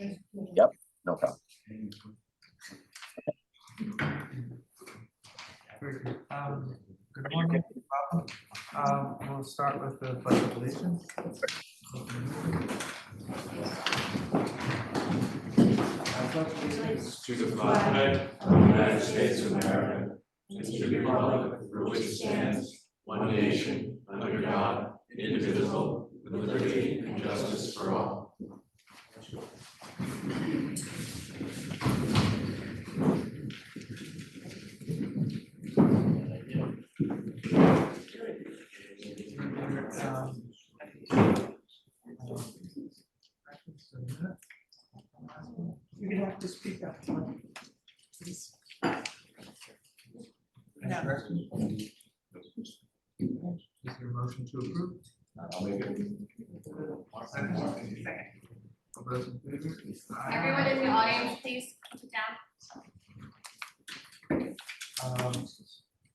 Yep, no problem. Very good. Good morning. We'll start with the Pledge of Allegiance. To the flag of the United States of America, and to the republic for which it stands, one nation, under God, indivisible, with liberty and justice for all. You're gonna have to speak up, please. Any corrections? Is there a motion to approve? I'll make it. Second. All those in favor? Everyone in the audience, please sit down.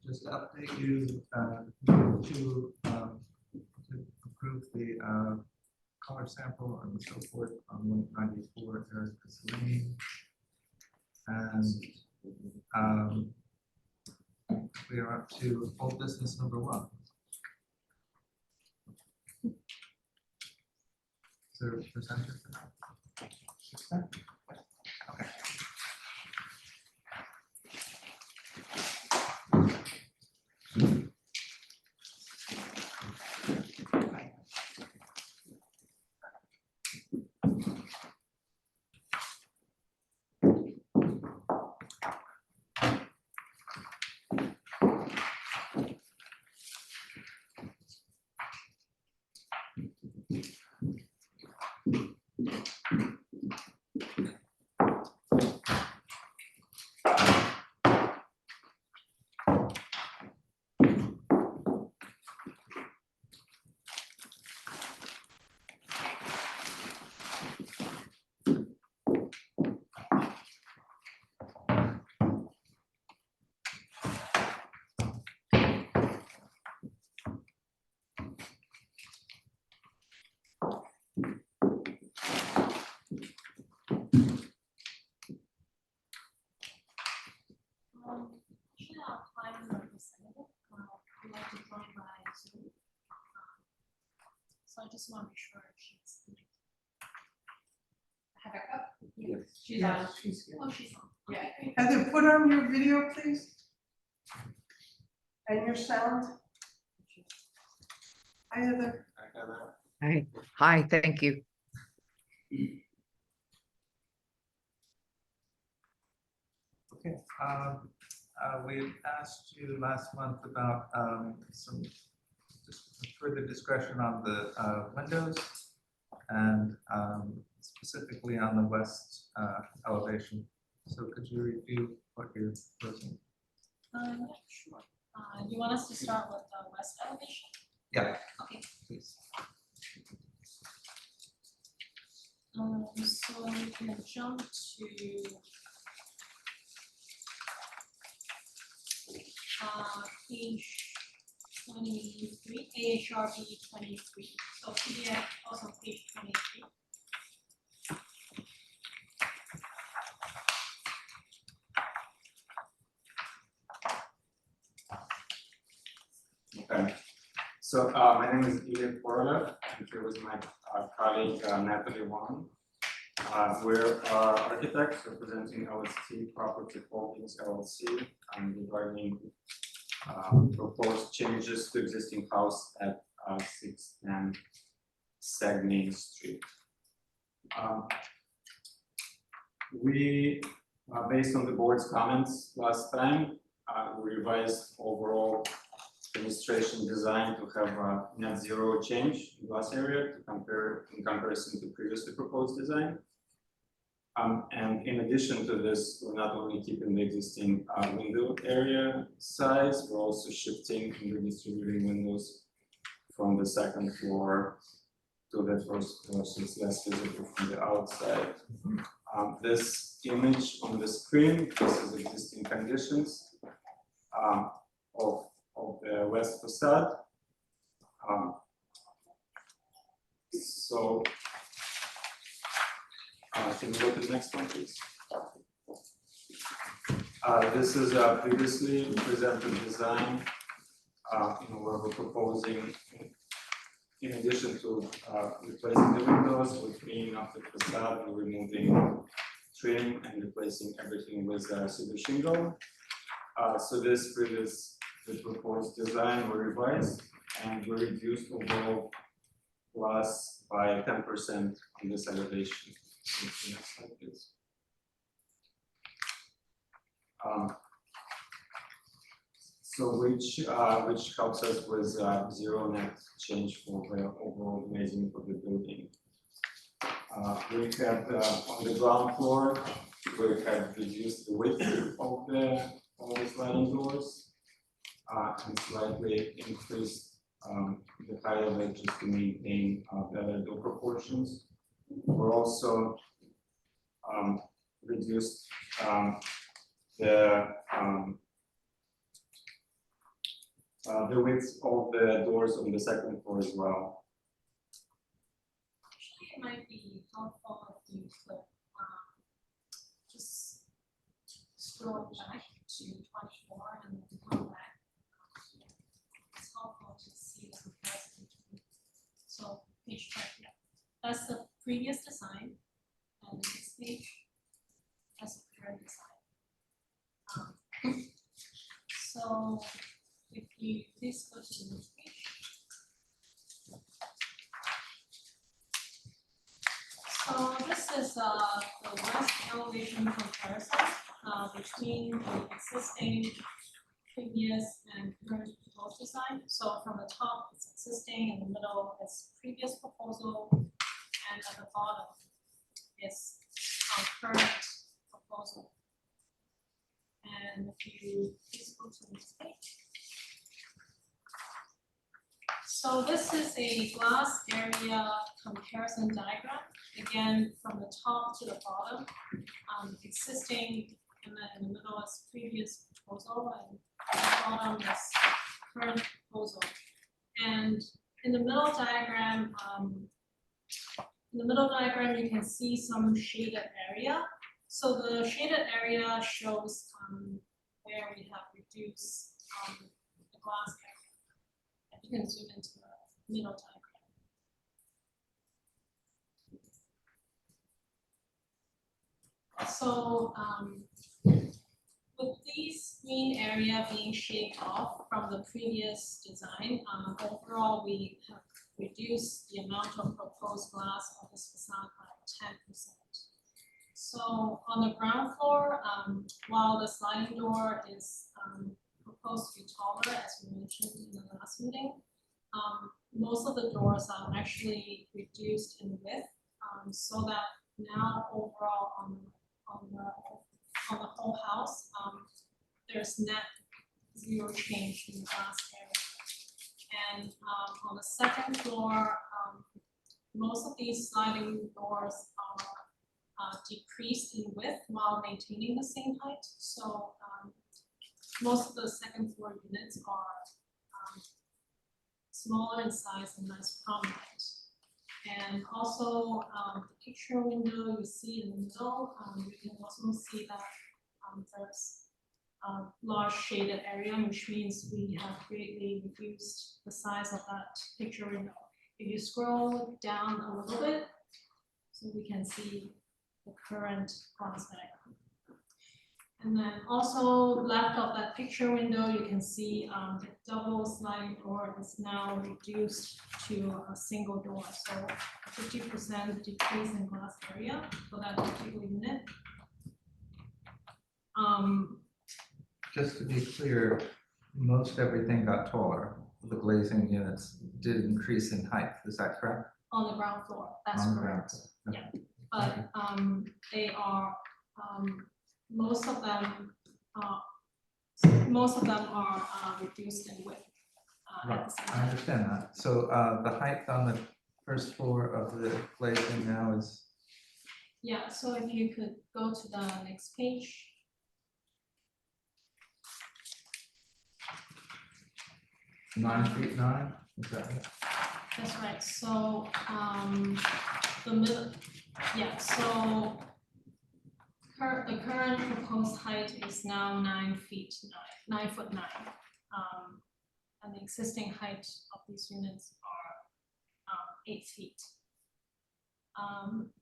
Just to update you, to approve the color sample and so forth on 194 Ahrb Lane. And we are up to old business number 1. Is there a presenter for that? Okay. So I just want to be sure she's. Have her up? Yes. She's Yes, on. she's here. Oh, she's on. Yeah. Heather, put on your video, please. And your sound. Hi, Heather. Hi, hi, thank you. Okay, we asked you last month about some further discussion on the windows and specifically on the west elevation. So could you review what you're proposing? Yeah, sure. You want us to start with the west elevation? Yeah, Okay. please. So we can jump to page 23, Ahrb 23. So PDF also page 23. Okay. So my name is Ilya Korolev, and here was my colleague Natalie Wang. We're architects representing LST Property Holdings LLC regarding proposed changes to existing house at 610 Main Street. We, based on the board's comments last time, we revised overall administration design to have a net zero change in glass area to compare in comparison to previously proposed design. And in addition to this, we're not only keeping the existing window area size, we're also shifting and redistributing windows from the second floor to the first floor, so it's less visible from the outside. This image on the screen, this is existing conditions of the west facade. Can you go to the next one, please? This is a previously presented design. Where we're proposing, in addition to replacing the windows, we're cleaning up the facade, we're removing trim and replacing everything with cedar shingle. So this the proposed design were revised and we reduced overall glass by 10% on this elevation. Next slide, please. So which helps us with zero net change for the overall glazing for the building. We had on the ground floor, we have reduced the width of all the sliding doors and slightly increased the height of it just to maintain better door proportions. We're also reduced the width of the doors on the second floor as well. It might be helpful if you could just scroll back to 24 and then come back. It's helpful to see the comparison between. So page 20, that's the previous design, and this page, that's the current design. So if you please go to the next page. So this is the west elevation comparison between the existing, previous, and current proposed design. So from the top, it's existing, in the middle, it's previous proposal, and at the bottom, it's current proposal. And if you please go to the next page. So this is a glass area comparison diagram. Again, from the top to the bottom, existing, and then in the middle is previous proposal, and at the bottom is current proposal. And in the middle diagram, you can see some shaded area. So the shaded area shows where we have reduced the glass area. You can zoom into the middle diagram. So with these green area being shaved off from the previous design, overall we have reduced the amount of proposed glass of this facade by 10%. So on the ground floor, while the sliding door is proposed to be taller, as we mentioned in the last meeting, most of the doors are actually reduced in width, so that now overall on the whole house, there's net zero change in the glass area. And on the second floor, most of these sliding doors are decreased in width while maintaining the same height. So most of the second floor units are smaller in size and less prominent. And also the picture window you see in the middle, you can also see that there's a large shaded area, which means we have greatly reduced the size of that picture window. If you scroll down a little bit, so we can see the current glass diagram. And then also left of that picture window, you can see the double sliding door is now reduced to a single door. So 50% decrease in glass area for that particular unit. Just to be clear, most everything got taller. The glazing units did increase in height, is that correct? On the ground floor, that's On the ground correct. floor, Yeah, but they are, most of them are reduced in width. At Right, the same I time. understand that. So the height on the first floor of the glazing now is, Yeah, so if you could go to the next page. 9 feet 9, is that it? That's right, so the middle, yeah, so The current proposed height is now 9 foot 9. And the existing height of these units are 8 feet.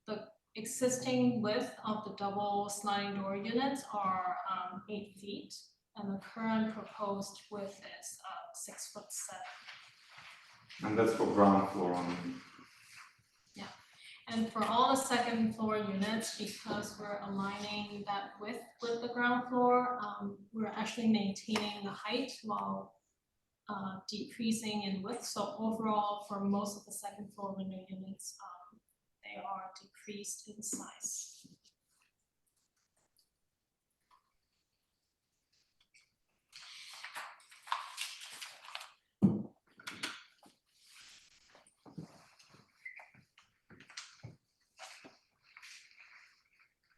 The existing width of the double sliding door units are 8 feet, and the current proposed width is 6 foot 7. And that's for ground floor only. And for all the second floor units, because we're aligning that width with the ground floor, we're actually maintaining the height while decreasing in width. So overall, for most of the second floor window units, they are decreased in size.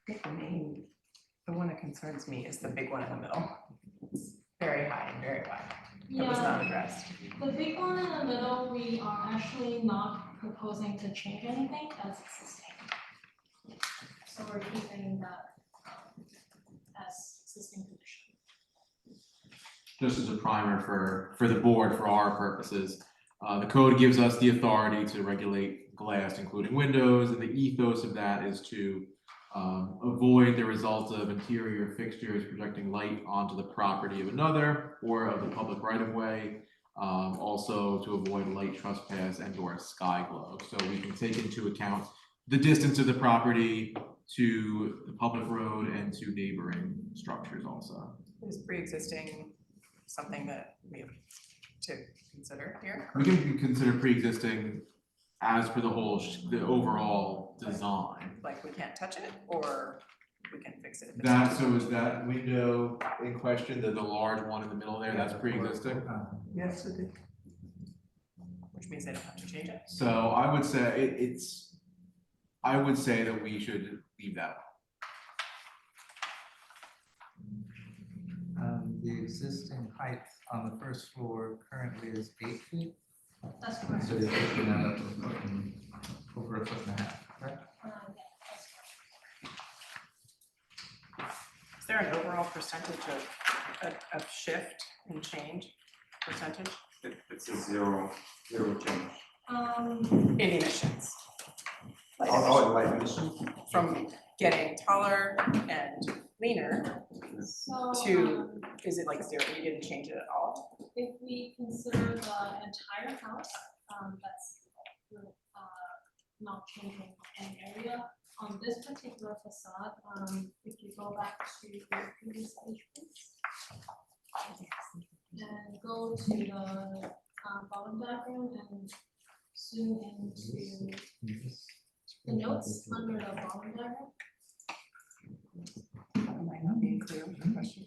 I think the one that concerns me is the big one in the middle. It's very high and very wide. That was not addressed. The big one in the middle, we are actually not proposing to change anything, that's existing. So we're keeping that as existing condition. Just as a primer for the board, for our purposes, the code gives us the authority to regulate glass, including windows, and the ethos of that is to avoid the result of interior fixtures projecting light onto the property of another or of the public right of way. Also to avoid light trespass and or sky glow. So we can take into account the distance of the property to the public road and to neighboring structures also. Is pre-existing something that we have to consider here? We can consider pre-existing as per the overall design. Like we can't touch it, or we can fix it? if it's That, not- so is that window in question, the large one in the middle there, that's pre-existing? Yes, it is. Which means they don't have to change it. So I would say I would say that we should leave that. The existing height on the first floor currently is 8 feet. That's correct. So you're taking that up over a foot and a half, correct? Yeah, that's correct. Is there an overall percentage of shift and change percentage It's a zero change. in emissions? Like light emission? from getting taller and leaner So, to, is it like zero? You didn't change it at all? if we consider the entire house, that's not changing any area. On this particular facade, if you go back to the previous page, please. And go to the bottom diagram and zoom into the notes under the bottom diagram. Am I not being clear with the question?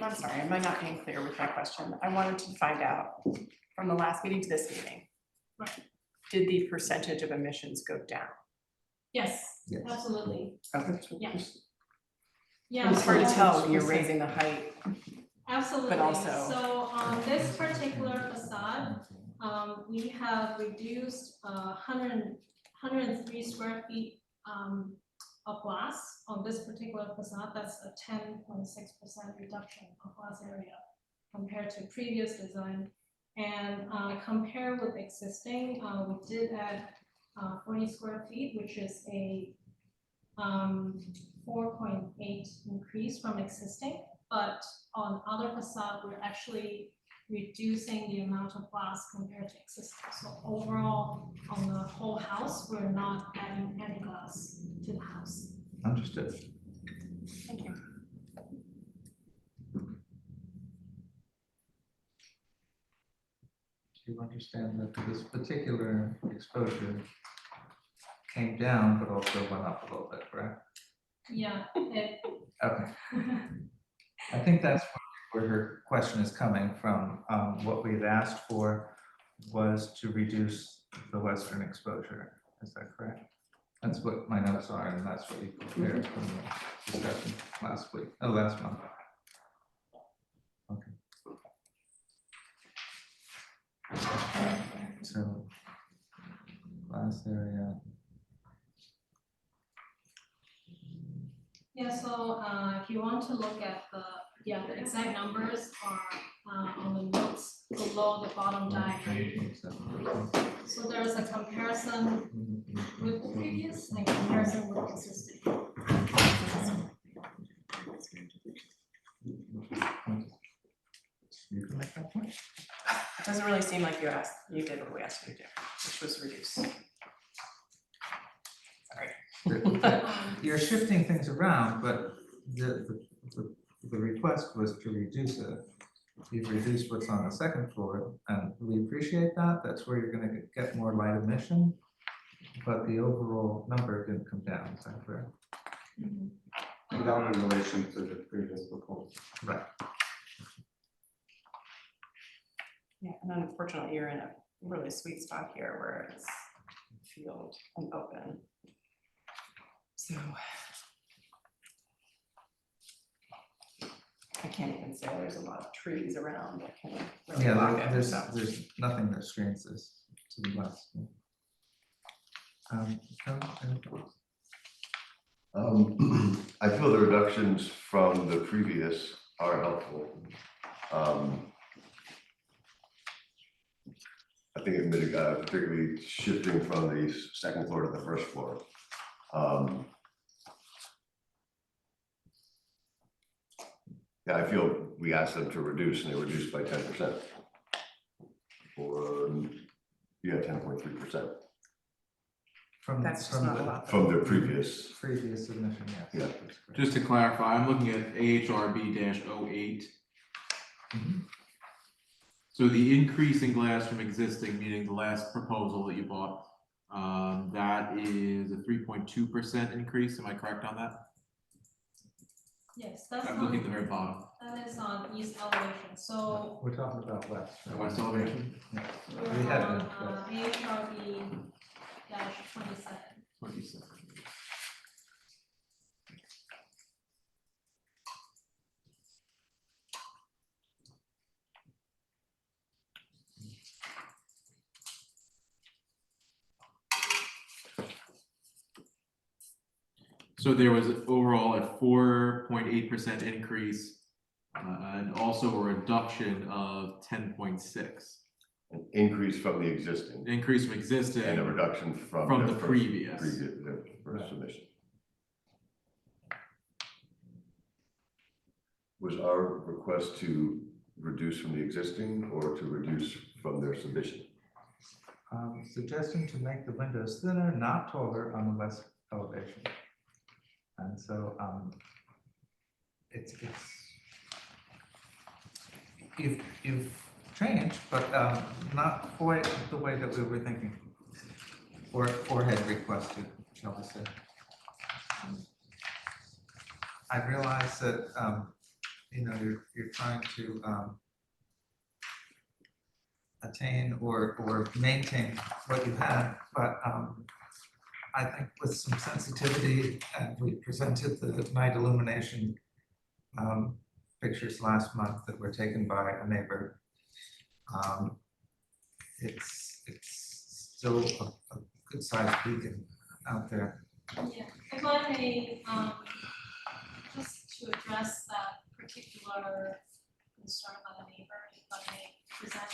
I'm sorry, am I not being clear with my question? I wanted to find out from the last meeting to this meeting. Right. Did the percentage of emissions go down? Yes, Yes. absolutely. Okay. Yeah. Yeah. It's hard to so- tell when you're raising the height. Absolutely. also- So on this particular facade, we have reduced 103 square feet of glass on this particular facade. That's a 10.6% reduction of glass area compared to previous design. And compare with existing, we did add 40 square feet, which is a 4.8 increase from existing. But on other facade, we're actually reducing the amount of glass compared to existing. So overall, on the whole house, we're not adding any glass to the house. Understood. Thank you. Do you understand that this particular exposure came down, but also went up a little bit, correct? Yeah, Okay, I think that's where her question is coming from. What we had asked for was to reduce the western exposure. Is that correct? That's what my notes are, and that's what you prepared from the discussion last month. Okay. So, glass area. Yeah, so if you want to look at the exact numbers are on the notes below the bottom diagram. So there's a comparison with the previous and comparison with existing. You can make that point. It doesn't really seem like you did what we asked you to do, which was reduce. Sorry. You're shifting things around, but the request was to reduce it. You've reduced what's on the second floor, and we appreciate that. That's where you're gonna get more light emission. But the overall number didn't come down, is that correct? Down in relation to the previous proposal. Right. Yeah, and unfortunately, you're in a really sweet spot here where it's field and open. So I can't even say there's a lot of trees around that can really Yeah, block it, there's so. nothing that screens this to the west. Kevin, any thoughts? I feel the reductions from the previous are helpful. I think it mitigated, particularly shifting from the second floor to the first floor. Yeah, I feel we asked them to reduce and they reduced by 10%. Or, yeah, 10.3%. That's just not a lot. From the previous. Previous submission, yes. Yeah. That's correct. Just to clarify, I'm looking at AHRB-08. Mhm. So the increase in glass from existing, meaning the last proposal that you bought, that is a 3.2% increase. Am I correct on that? Yes, that's I'm looking at the on, very bottom, that is on east elevation, so We're talking about west. the west elevation, we're We had on been, AHRB -27. 27. So there was overall a 4.8% increase, and also a reduction of 10.6. An increase from the existing Increase from existing. and a reduction from. From the the first- previous. the first Right. submission. Was our request to reduce from the existing or to reduce from their submission? Suggesting to make the windows thinner, not taller on the west elevation. And so, you've changed, but, not quite the way that we were thinking. Or had requested, shall we say. I realize that, you're trying to, attain or maintain what you had, but, I think with some sensitivity, and we presented the night illumination pictures last month that were taken by a neighbor. It's still a good sized beacon out there. Yeah, if I may, just to address that particular concern by the neighbor, if I may present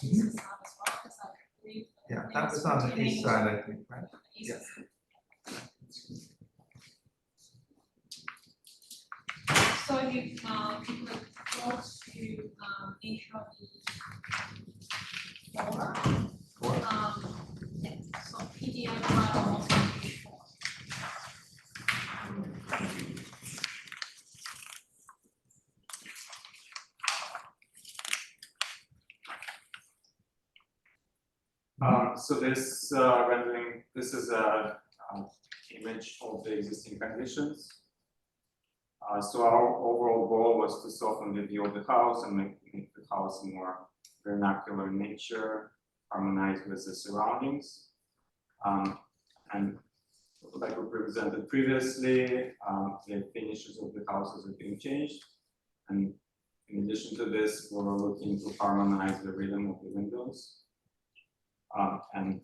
the east facade as well, because I believe. Yeah, that was on the east side, I think, right? East. So if you, look close to, HRB 4. Yeah, so PDI file also page 4. So this rendering, this is a image of the existing conditions. So our overall goal was to soften the view of the house and make the house more vernacular in nature, harmonize with the surroundings. And like we presented previously, the finishes of the houses are being changed. And in addition to this, we're looking to harmonize the rhythm of the windows. And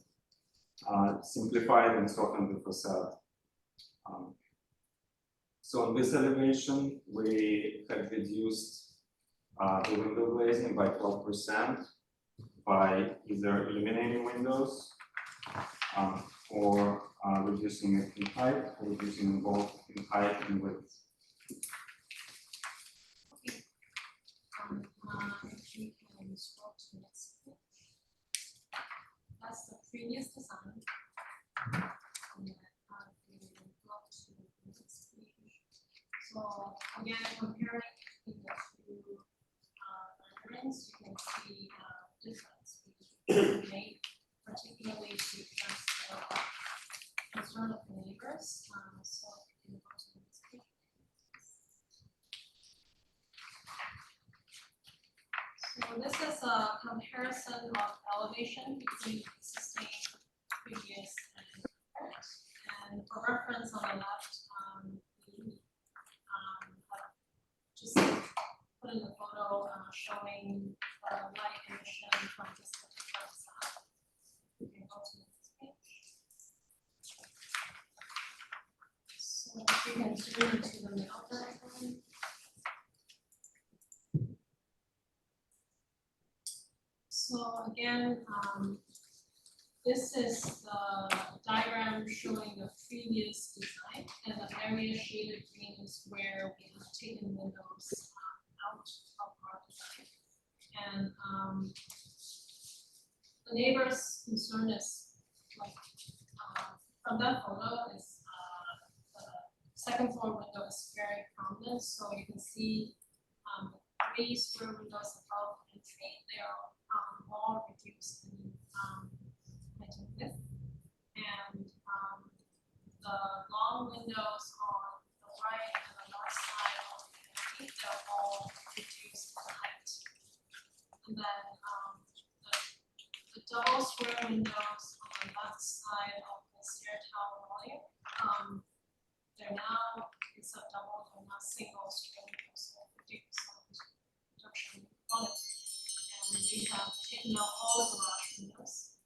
simplify it and soften the facade. So on this elevation, we had reduced the window glazing by 12% by either eliminating windows or reducing it in height, or reducing both in height and width. If you can scroll to the next page. That's the previous design. And then, if you go to the next page. So again, comparing between the two renderings, you can see difference between made, particularly to address the concern of the neighbors. So you can go to the next page. So this is a comparison of elevation between existing, previous, and current. And for reference on the left, we just put in the photo showing the light emission from this particular side. You can go to the next page. So you can zoom into the middle diagram. So again, this is the diagram showing the previous design, and the area shaded green is where we have taken windows out of our design. And the neighbor's concern is like from that photo is the second floor window is very prominent, so you can see the 3 square windows above entry, they are all reduced in height and width, and the long windows on the right and the left side of the entry, they're all reduced in height. And then the double square windows on the left side of the stair tower volume, they're now, instead of double, they're now single square windows, so 50% reduction in quality. And we have taken out all the garage windows.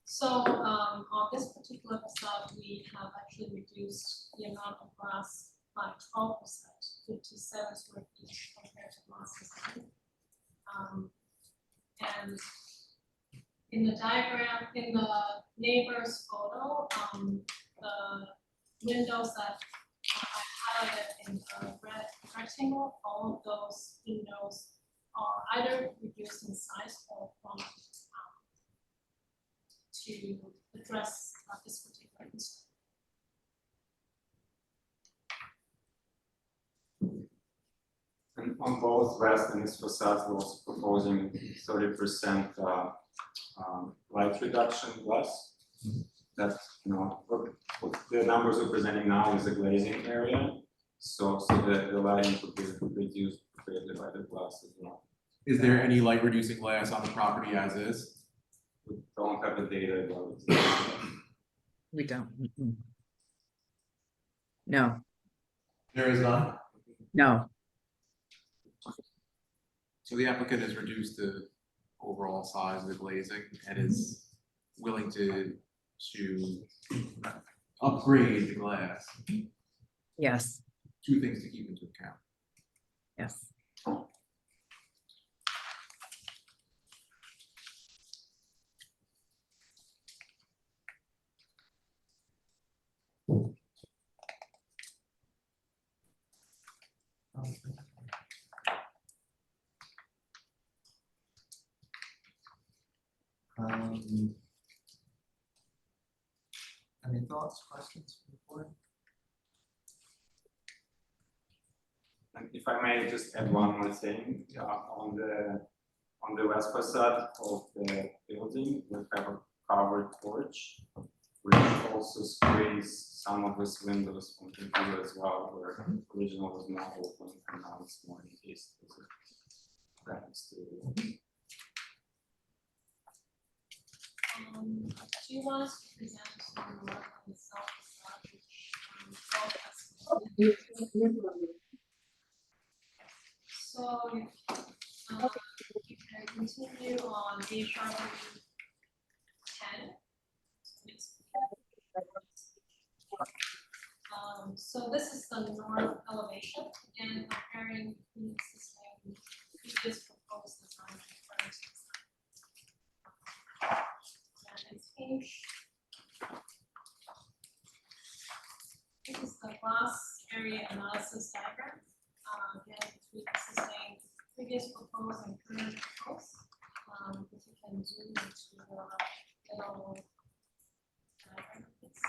So on this particular facade, we have actually reduced the amount of glass by 12%, 57 square feet compared to last design. And in the diagram, in the neighbor's photo, the windows that I highlighted in the red rectangle, all of those windows are either reduced in size or quantity to address this particular concern. And on both west and east facades, we're also proposing 30% light reduction glass. That's, you know, what the numbers we're presenting now is the glazing area. So the lighting could be reduced greatly by the glass as well. Is there any light reducing glass on the property as is? We don't have the data about it. We don't. No, There is none. no. So the applicant has reduced the overall size of the glazing and is willing to upgrade the glass. Yes, 2 things to keep into account. yes. Any thoughts, questions from the board? And if I may just add one more thing, on the west facade of the building, we have a covered porch, which also screens some of these windows from the view as well, where original was not open and now it's more encased. Do you want us to present some work on the south facade, so you can continue on Ahrb 10. So this is the north elevation, again, comparing pre-existing, previous proposed design and current design. And next page. This is the glass area analysis diagram. Again, between existing, previous proposed and current proposed. If you can zoom into the little diagram, please.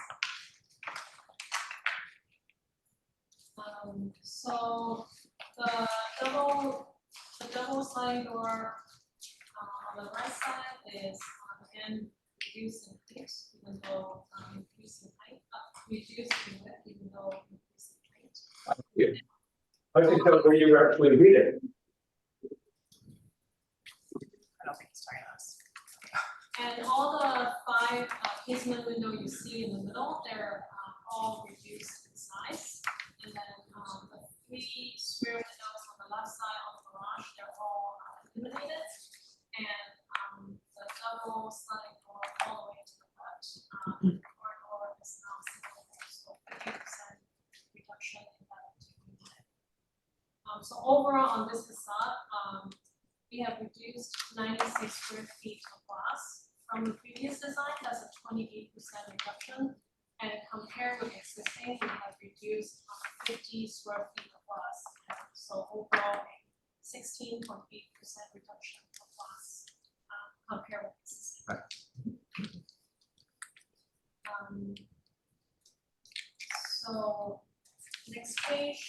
So the double sliding door on the right side is again reduced in height, even though increasing height, reduced in width, even though increasing height. I think that's where you actually read it. I don't think it's talking to us. And all the 5 casement window you see in the middle, they're all reduced in size. And then the 3 square windows on the left side of the garage, they're all eliminated. And the double sliding door all the way to the front, corridor is now single door, so 50% reduction in that unit. So overall on this facade, we have reduced 96 square feet of glass from the previous design. That's a 28% reduction. And compared with existing, we have reduced 50 square feet of glass. So overall, a 16.8% reduction of glass compared with existing. So next page.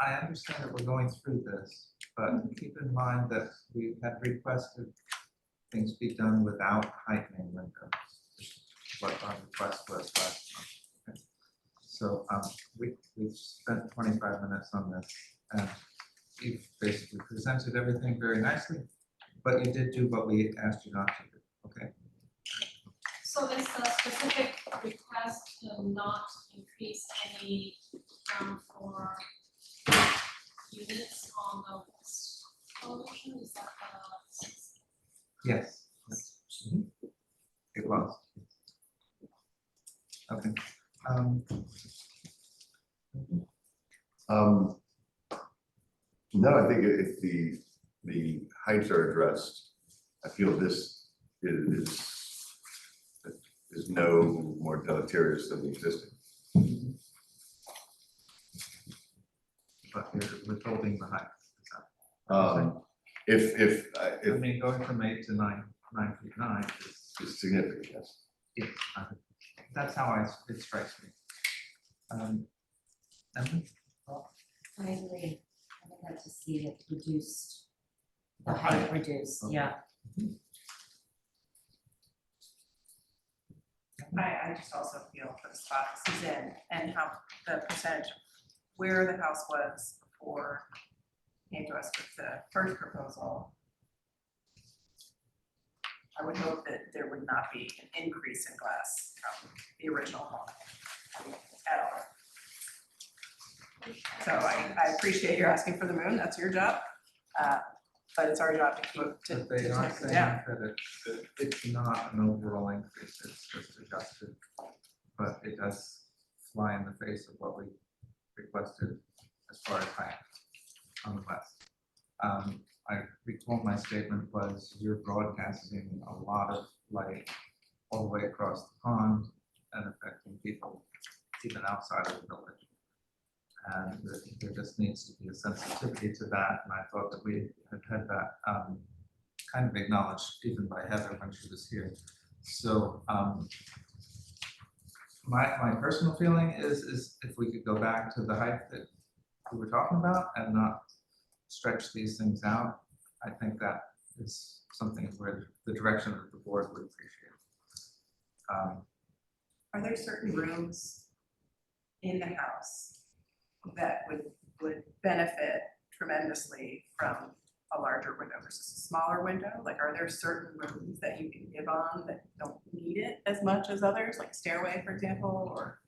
I understand that we're going through this, but keep in mind that we had requested things be done without heightening windows. What our request was last month. Okay. So we've spent 25 minutes on this, and you've basically presented everything very nicely, but you did do what we asked you not to do, okay? So is the specific request to not increase any ground floor units on the west elevation? Is that Yes. Mhm. It was. Okay. No, I think if the heights are addressed, I feel this is no more deleterious than the existing. But you're withholding the height. If I mean, going from 8 to 9 feet 9 is, it's significant, yes. yes, that's how it strikes me. Emily? I agree. I would like to see it reduced, the height reduced, Okay. yeah. I just also feel for the spot this is in and how the percentage, where the house was before came to us with the first proposal. I would hope that there would not be an increase in glass from the original home at all. So I appreciate you're asking for the moon, that's your job. But it's our job to keep, to But they are take it saying down. that it's not an overall increase, it's just adjusted. But it does fly in the face of what we requested as far as height on the west. I recall my statement was you're broadcasting a lot of light all the way across the pond and affecting people even outside of the village. And there just needs to be a sensitivity to that, and I thought that we had that kind of acknowledged even by Heather when she was here. So my personal feeling is if we could go back to the height that we were talking about and not stretch these things out, I think that is something where the direction that the board would appreciate. Are there certain rooms in the house that would benefit tremendously from a larger window versus a smaller window? Like, are there certain rooms that you can give on that don't need it as much as others, like a stairway, for example, or,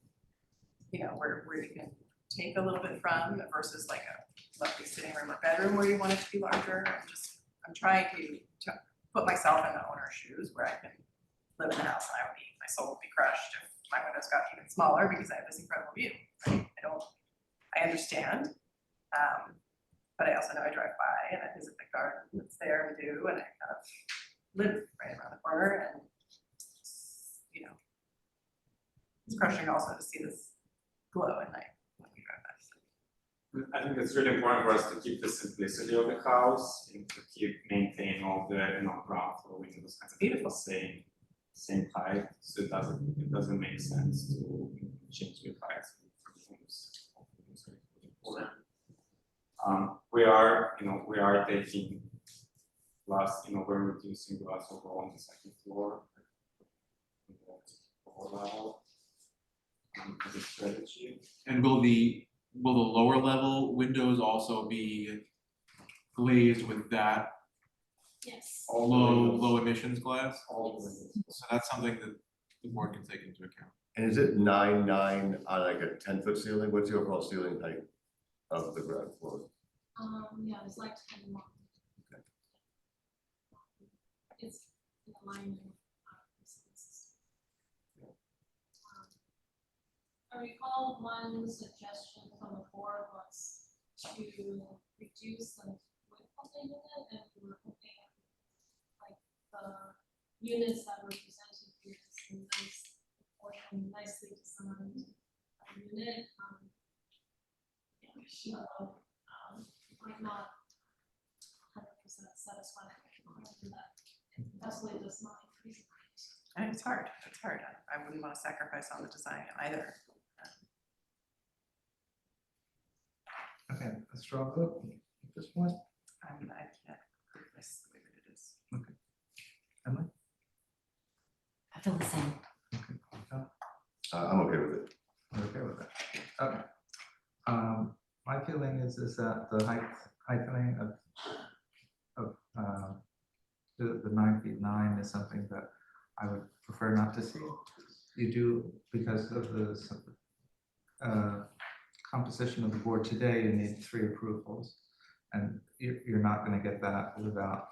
you know, where you can take a little bit from versus like a lovely sitting room or bedroom where you want it to be larger. I'm trying to put myself in the owner's shoes where I can live in the house and my soul would be crushed if my windows got even smaller because I have this incredible view, right? I understand. But I also know I drive by and I visit the garden that's there to do, and I kind of live right around the corner, and it's crushing also to see this glow at night when we drive by. I think it's really important for us to keep the simplicity of the house and to keep maintaining all the ground floor windows kind of Beautiful. Same height, so it doesn't make sense to change the height from rooms. We are taking glass, we're reducing glass overall on the second floor. Level. As a strategy. And will the lower level windows also be glazed with that Yes. All the windows. low emissions glass? All the windows. So that's something that the board can take into account. And is it 9.9 on like a 10-foot ceiling? What's the overall ceiling height of the ground floor? Yeah, it's like 10 more. Okay. It's in alignment with I recall one suggestion from the board was to reduce the width of the unit, and we were hoping like the units that were presented here is a nice proportion, nicely designed unit. Might not 100% satisfied with that. It absolutely does not increase height. And it's hard. I wouldn't want to sacrifice on the design either. Okay, a straw vote, this one, I mean, I can't approve this the way that it is. Emily? I feel the same. I'm okay with it. We're okay with that. Okay. My feeling is that the heightening of the 9 feet 9 is something that I would prefer not to see. You do, because of the composition of the board today, you need 3 approvals, and you're not going to get that without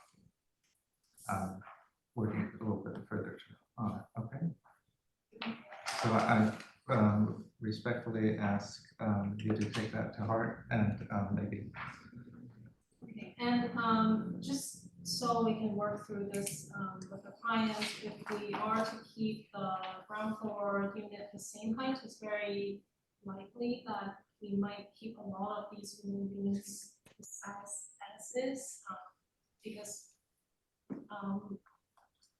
working a little bit further on it. Okay. So I respectfully ask you to take that to heart and maybe. Okay, and just so we can work through this with the client, if we are to keep the ground floor unit the same height, it's very likely that we might keep a lot of these units the size as is, because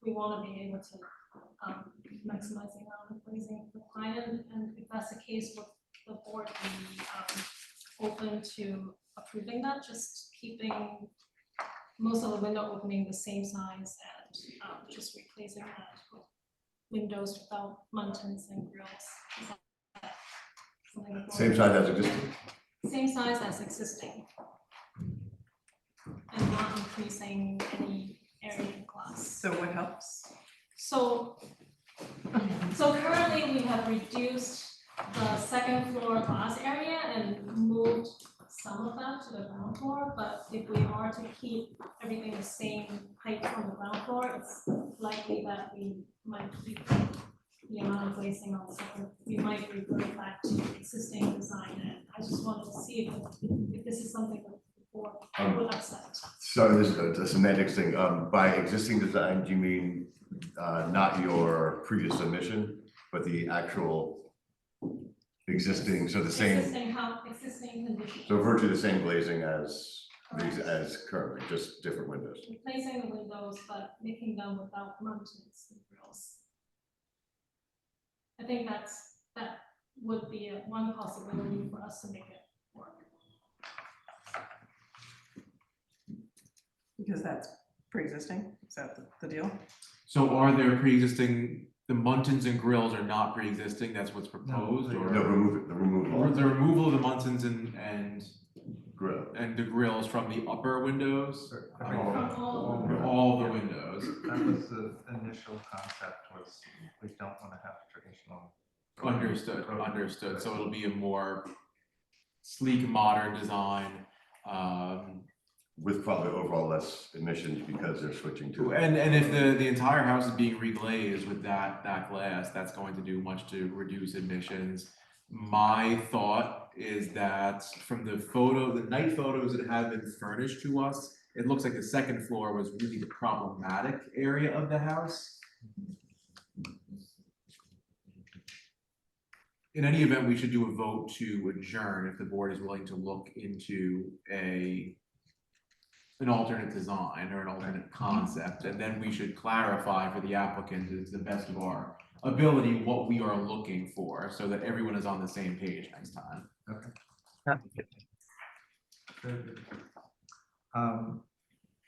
we want to be able to maximize the amount of glazing for the client, and if that's the case, would the board be open to approving that, just keeping most of the window opening the same size and just replacing that with windows without muntins and grills? Is that something the board- Same size as existing. Same size as existing. And not increasing any area in glass. So what helps? So currently we have reduced the second floor glass area and moved some of that to the ground floor, but if we are to keep everything the same height from the ground floor, it's likely that we might keep the amount of glazing on the second. We might revert back to existing design, and I just wanted to see if this is something that the board would accept. So this is a semantics thing. By existing design, do you mean not your previous submission, but the actual existing, so the same, Existing conditions. so virtually the same glazing as currently, just different windows. Replacing the windows, but making them without muntins and grills. I think that would be one possibility for us to make it work. Because that's pre-existing, is that the deal? So are there pre-existing, the muntins and grills are not pre-existing, that's what's proposed, or? No, remove it, the removal. The removal of the muntins and Grill. the grills from the upper windows? I think All the windows. that was the initial concept, was we don't want to have traditional. Understood, so it'll be a more sleek, modern design. With probably overall less emissions because they're switching to. And if the entire house is being reglazed with that glass, that's going to do much to reduce emissions. My thought is that from the night photos that have been furnished to us, it looks like the second floor was really the problematic area of the house. In any event, we should do a vote to adjourn if the board is willing to look into an alternate design or an alternate concept, and then we should clarify for the applicant to the best of our ability what we are looking for, so that everyone is on the same page next time. Okay. Good.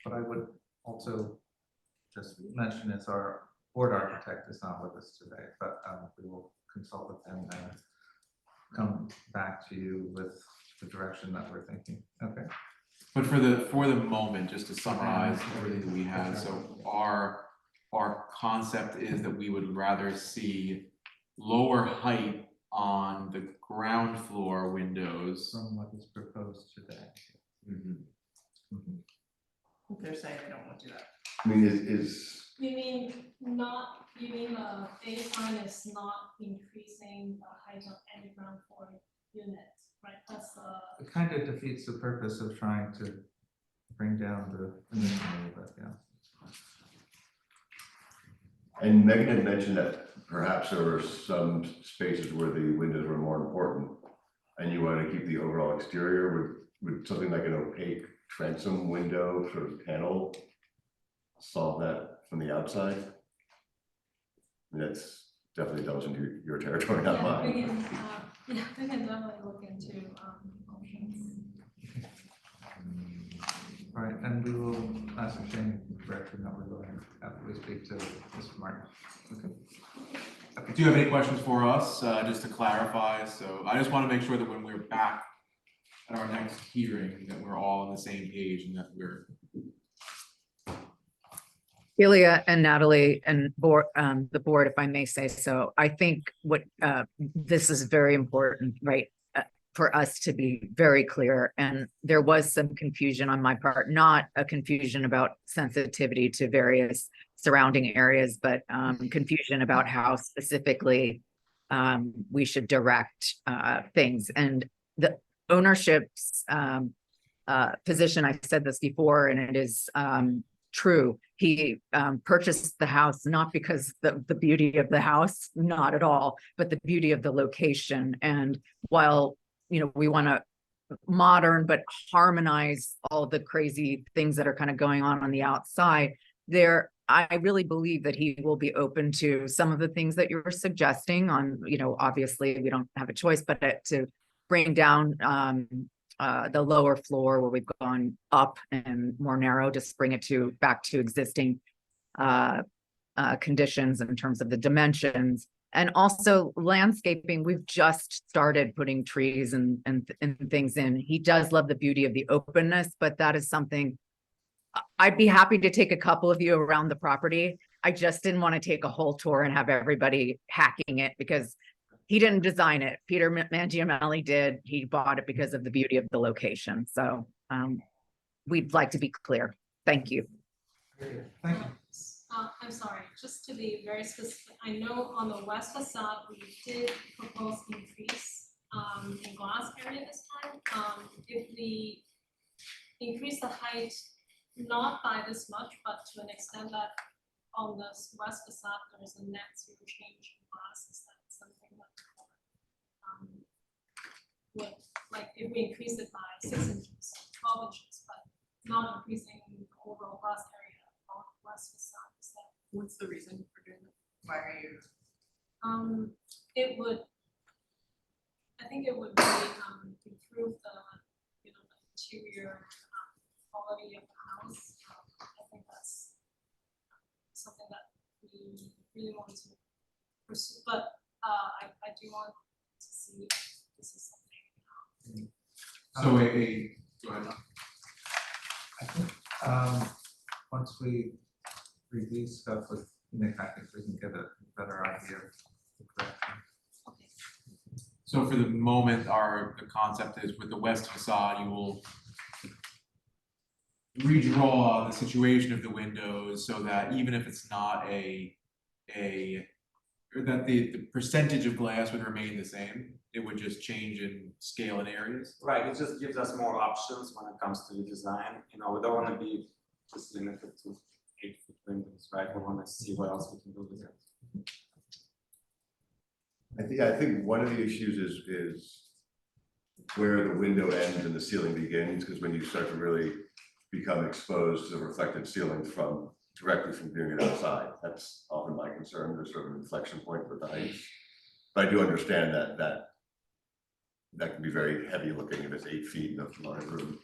What I would also just mention is our board architect is not with us today, but we will consult with them and come back to you with the direction that we're thinking. Okay. But for the moment, just to summarize everything that we had, so our concept is that we would rather see lower height on the ground floor windows. From what is proposed today. Mhm. They're saying they don't want to do that. I mean, is, You mean the baseline is not increasing the height of any ground floor unit, right? That's the. It kind of defeats the purpose of trying to bring down the emission a little bit, yeah. and Megan had mentioned that perhaps there were some spaces where the windows were more important. And you want to keep the overall exterior, would something like an opaque transom window sort of panel solve that from the outside? I mean, that's definitely delves into your territory, not Yeah, we mine. can, we can definitely look into options. All right, and we will ascertain the direction that we're going after we speak to Mr. Martin. Okay. Do you have any questions for us, just to clarify? So I just want to make sure that when we're back at our next hearing, that we're all on the same page and that we're. Ilya and Natalie and the board, if I may say so, I think this is very important, right? For us to be very clear, and there was some confusion on my part, not a confusion about sensitivity to various surrounding areas, but confusion about how specifically we should direct things. And the ownership's position, I've said this before, and it is true. He purchased the house not because the beauty of the house, not at all, but the beauty of the location. And while we want to modern but harmonize all the crazy things that are kind of going on the outside there, I really believe that he will be open to some of the things that you're suggesting on, obviously we don't have a choice, but to bring down the lower floor where we've gone up and more narrow, just bring it back to existing conditions in terms of the dimensions. And also landscaping, we've just started putting trees and things in. He does love the beauty of the openness, but that is something I'd be happy to take a couple of you around the property. I just didn't want to take a whole tour and have everybody hacking it because he didn't design it. Peter Mangiamelli did. He bought it because of the beauty of the location. So we'd like to be clear. Thank you. Thank you. I'm sorry, just to be very specific, I know on the west facade, we did propose increase in glass area this time. If we increase the height, not by this much, but to an extent that on the west facade, there is a net zero change in glass, is that something that would, like, if we increase it by 6 inches, 12 inches, but not increasing the overall glass area on the west facade? What's the reason for doing that? Why are you? It would, I think it would really improve the, the interior quality of the house. I think that's something that we really want to pursue, but I do want to see if this is something. So go ahead. I think once we review stuff with Nick, I think we can get a better idea of the direction. Okay. So for the moment, the concept is with the west facade, you will redraw the situation of the windows so that even if it's not or that the percentage of glass would remain the same, it would just change in scale and areas. Right, it just gives us more options when it comes to the design, you know, we don't wanna be just limited to 8-foot windows, right? We wanna see what else we can do with it. I think one of the issues is where the window ends and the ceiling begins, because when you start to really become exposed to the reflected ceilings directly from viewing it outside, that's often my concern. There's sort of an inflection point with the heights. But I do understand that can be very heavy looking if it's 8 feet in a large room.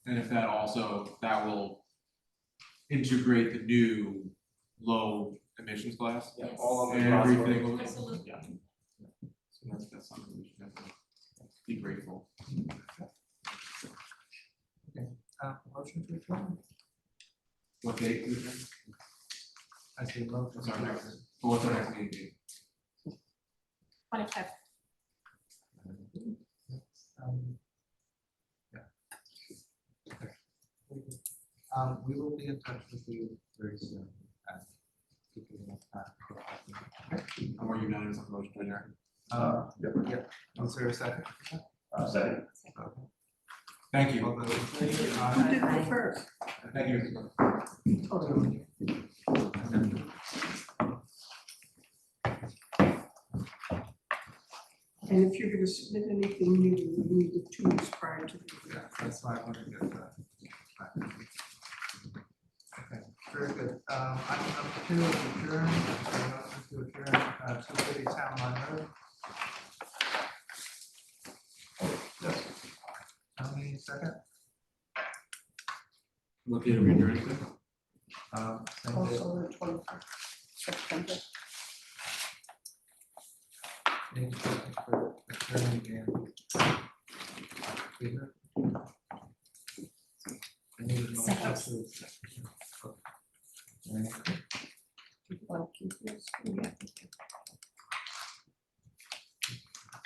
And if that will integrate the new low emissions glass. Yeah, Yes. all of the And glass will- everything will. Absolutely. Yeah. So that's something we should definitely be grateful. Motion to adjourn? What date is it? I see motion. What's our next, what's our next meeting date? 25. Yeah. Okay. We will be in touch with you very soon. And give you enough time for okay. Or are you done with the motion to adjourn? Yeah. Is there a second? Second. Okay. Thank you. All those in favor? Who did Aye. it first? Thank you. Oh, and if you're gonna submit anything new, you need it 2 weeks prior to the. Yeah, that's why I want to get that. Okay, very good. Item number 2 is adjourn. Motion to adjourn, 230 Town Line Road. Yes. Tony, second. What date are we adjourning to? Same day. Also the 21st September. Any questions for attorney and Peter? I need a motion to. Okay. I'll keep this.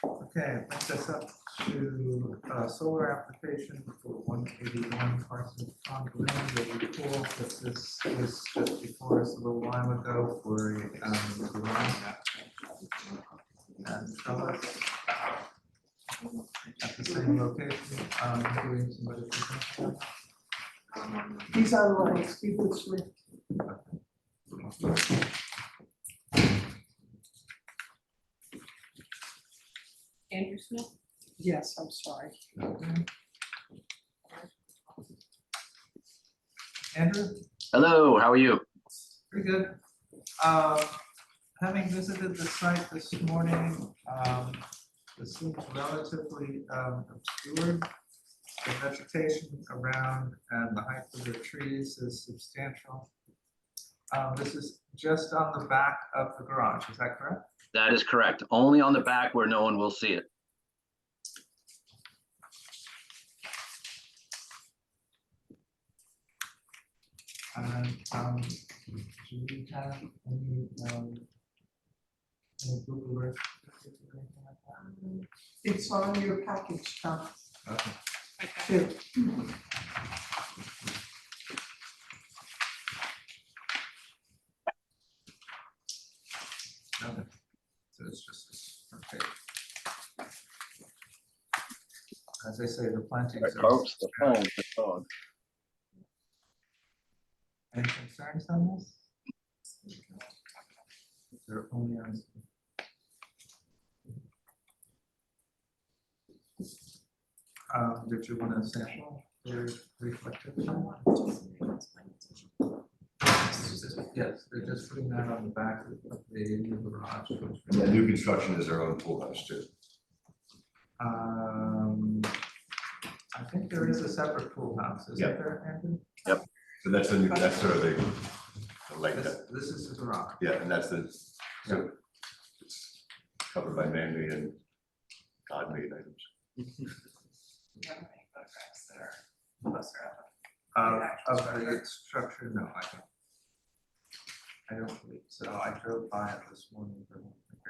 Okay, brings us up to solar application for 181 Parsons Pond Lane, the pool. This was just before us a little while ago for the line and trellis at the same location. Doing somebody present that? He's online, Steve Smith. Andrew Smith? Yes, I'm sorry. Okay. Andrew? Hello, how are you? Pretty good. Having visited the site this morning, this seems relatively obscured. The vegetation around and the height of the trees is substantial. This is just on the back of the garage, is that correct? That is correct. Only on the back where no one will see it. And do we have any Google Earth pictures or anything like that? It's on your package, Tom. Okay. Too. Okay. So it's just this, okay. As I say, the plantings are. Folks, the phone, the dog. Any concerns on this? They're only on. Did you want to sample for reflectivity? Yes, they're just putting that on the back of the new garage. And the new construction is their own pool house too. I think there is a separate pool house, is Yeah. there, Andrew? So that's sort of the lake that, This is the garage. yeah, and that's so it's covered by man-made and God-made items. You have any photographs that are closer up? Of the structure, no, I don't believe so. I drove by it this morning, but I don't think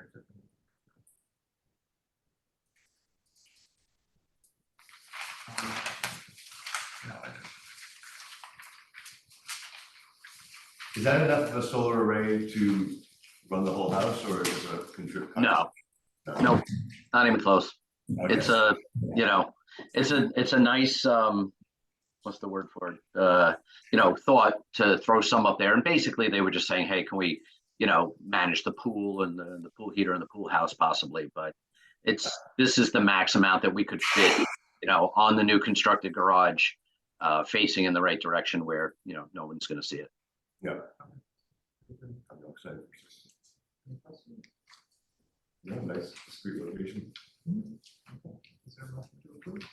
No, I don't. Is that enough of a solar array to run the whole house, or is it a contribute? No, nope, not even close. It's a, you know, it's a nice, what's the word for it? You know, thought to throw some up there. And basically they were just saying, hey, can we, you know, manage the pool and the pool heater and the pool house possibly, but this is the max amount that we could fit, you know, on the new constructed garage, facing in the right direction where, you know, no one's gonna see it. Yeah. I'm excited. Yeah, nice, discreet location. Is there a motion to approve?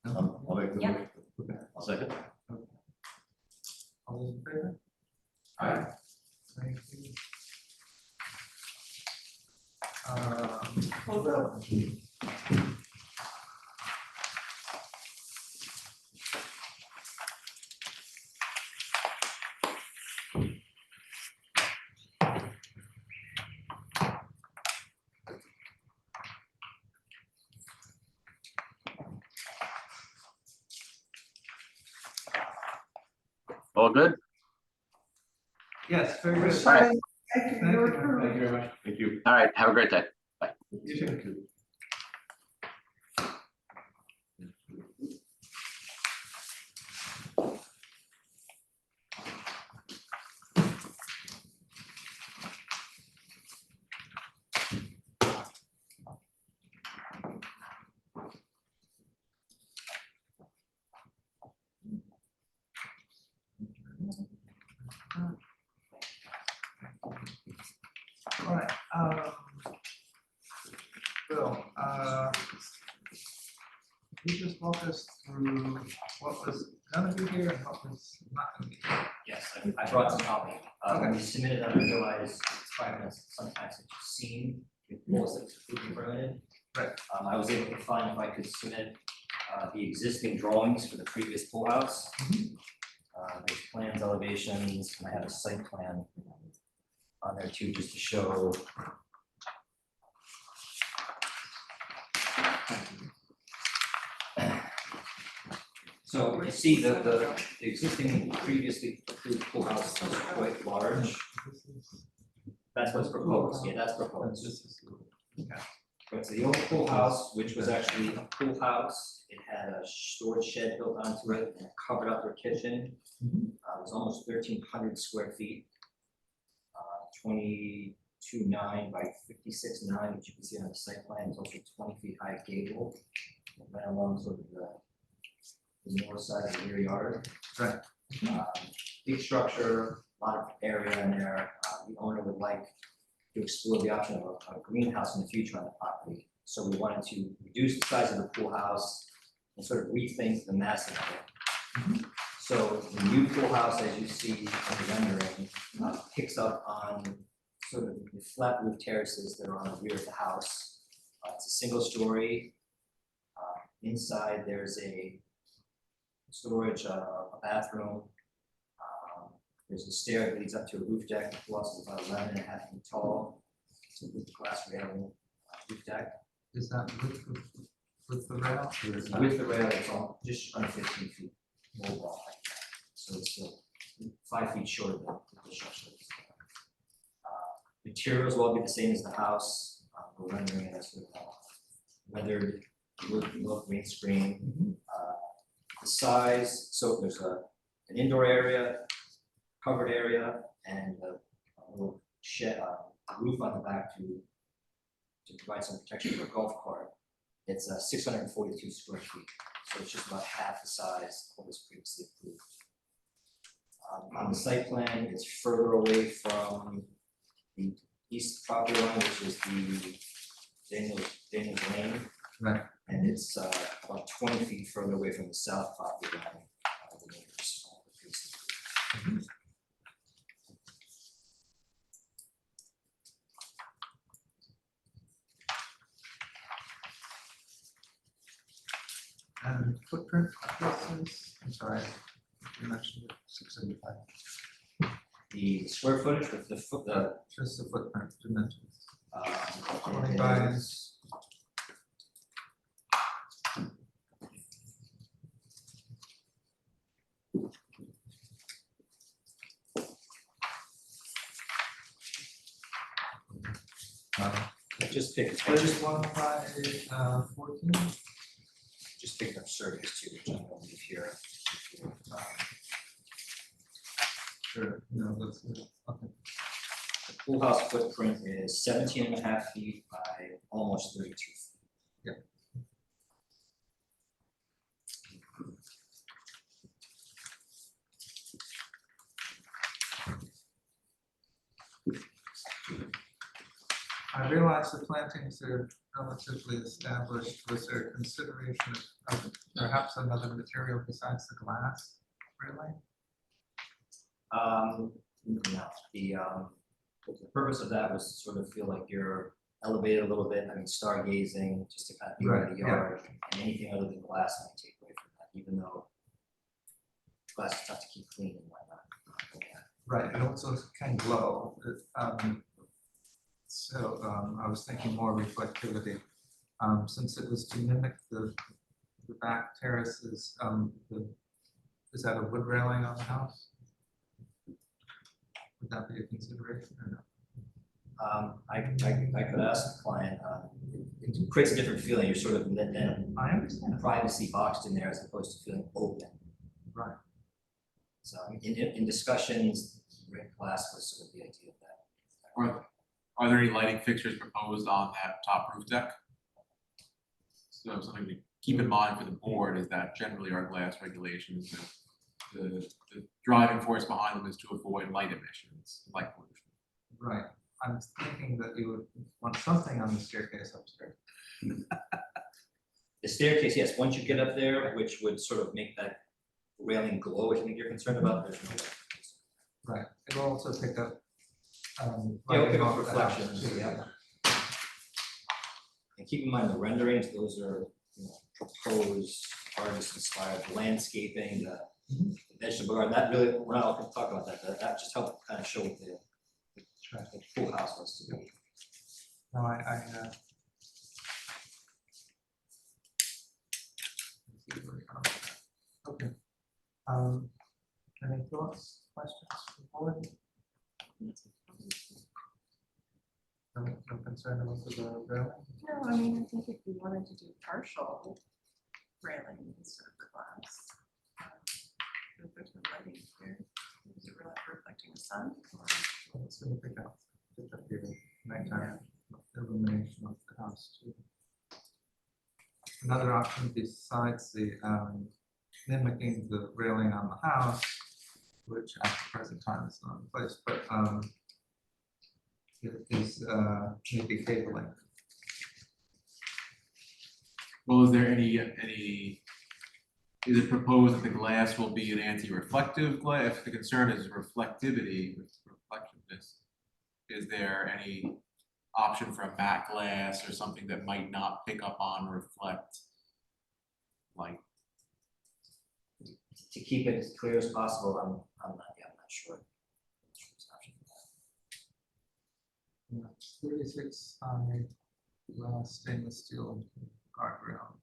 I'll make the Yeah. motion. I'll second. All those in favor? Aye. Thank you. Hold on. All good? Yes, very good. Sign. Thank you, Thank you're you. approved. Thank you very much. Thank you. All right, have a great day. You too. All right, Bill, can you just walk us through what was gonna be here and what was not gonna be here? Yes, I brought some copy. When we submitted that, I realized it's probably sometimes it's seen with laws that was approved and permitted. Right. I was able to find if I could submit the existing drawings for the previous pool house. There's plans, elevations, and I have a site plan on there too, just to show. So you see the existing previously approved pool house was quite large. That's what's proposed, yeah, that's proposed. Right, so the old pool house, which was actually a pool house, it had a storage shed built onto it and it covered up their kitchen. It was almost 1,300 square feet. 22.9 by 56.9, which you can see on the site plan, it's also 20 feet high gable. Right along sort of the north side of the rear yard. Right. Big structure, a lot of area in there. The owner would like to explore the option of a greenhouse in the future on the property. So we wanted to reduce the size of the pool house and sort of rethink the massing of it. So the new pool house, as you see in the rendering, picks up on sort of the flat roof terraces that are on the rear of the house. It's a single story. Inside there's a storage, a bathroom. There's a stair that leads up to a roof deck. The pool house is about 11.5 feet tall. It's a wood glass railing roof deck. Is that with the rail? Or is that- With the rail, it's all just under 15 feet overall. So it's still 5 feet short of the structure. Materials will all be the same as the house. We're rendering it as sort of weathered wood green screen. The size, so there's an indoor area, covered area, and a little shed, roof on the back to provide some protection for a golf cart. It's 642 square feet, so it's just about half the size of what was previously approved. On the site plan, it's further away from the east property line, which is the Daniel's Lane. Right. And it's about 20 feet further away from the south property line. The neighbors, the precinct. And footprint, this is, I'm sorry, you mentioned it, 675. The square footage with the Just the footprint dimensions. 20 it by is- I just picked 31 by 14. just picked up surveys too, which I'm gonna leave here. Sure, no, that's good. Okay. The pool house footprint is 17.5 feet by almost 32 feet. I realize the plantings are relatively established. Was there consideration of perhaps another material besides the glass, really? No, the purpose of that was to sort of feel like you're elevated a little bit, I mean, stargazing, just to kind of be Right, in the yeah. yard, and anything other than glass might take away from that, even though glass is tough to keep clean and whatnot. Yeah. Right, it also can glow. I was thinking more reflectivity. Since it was to mimic the back terraces, is that a wood railing on the house? Would that be a consideration or no? I could ask the client, it creates a different feeling, you're sort of then I understand. privacy boxed in there as opposed to feeling open. Right. So in discussions, red glass was sort of the idea of that. Are there any lighting fixtures proposed on that top roof deck? So something to keep in mind for the board is that generally our glass regulations, the driving force behind them is to avoid light emissions, light pollution. Right. I'm thinking that you would want something on the staircase upstairs. The staircase, yes, once you get up there, which would sort of make that railing glow, if you think you're concerned about, there's no. Right. It will also pick up. Yeah, it'll lighting pick up off the house, reflections, too. yeah. And keep in mind the renderings, those are, you know, proposed, artist inspired landscaping, the vegetable garden, that really, we're not going to talk about that, that just helped kind of show what the pool house wants to be. No, okay. Any thoughts, questions from the board? No concern about the railing? No, I mean, I think if you wanted to do partial railing instead of the glass. If there's no lighting here, is it really reflecting the sun? Or- Well, it's gonna pick up the nighttime illumination of the house too. Another option besides the mimicking the railing on the house, which at the present time is not in place, but it is maybe cabling. Well, is there any, is it proposed that the glass will be an anti-reflective glass? If the concern is reflectivity, reflectiveness, is there any option for a matte glass or something that might not pick up on reflect light? To keep it as clear as possible, I'm not sure. Yeah, 36 high glass stainless steel guardrail.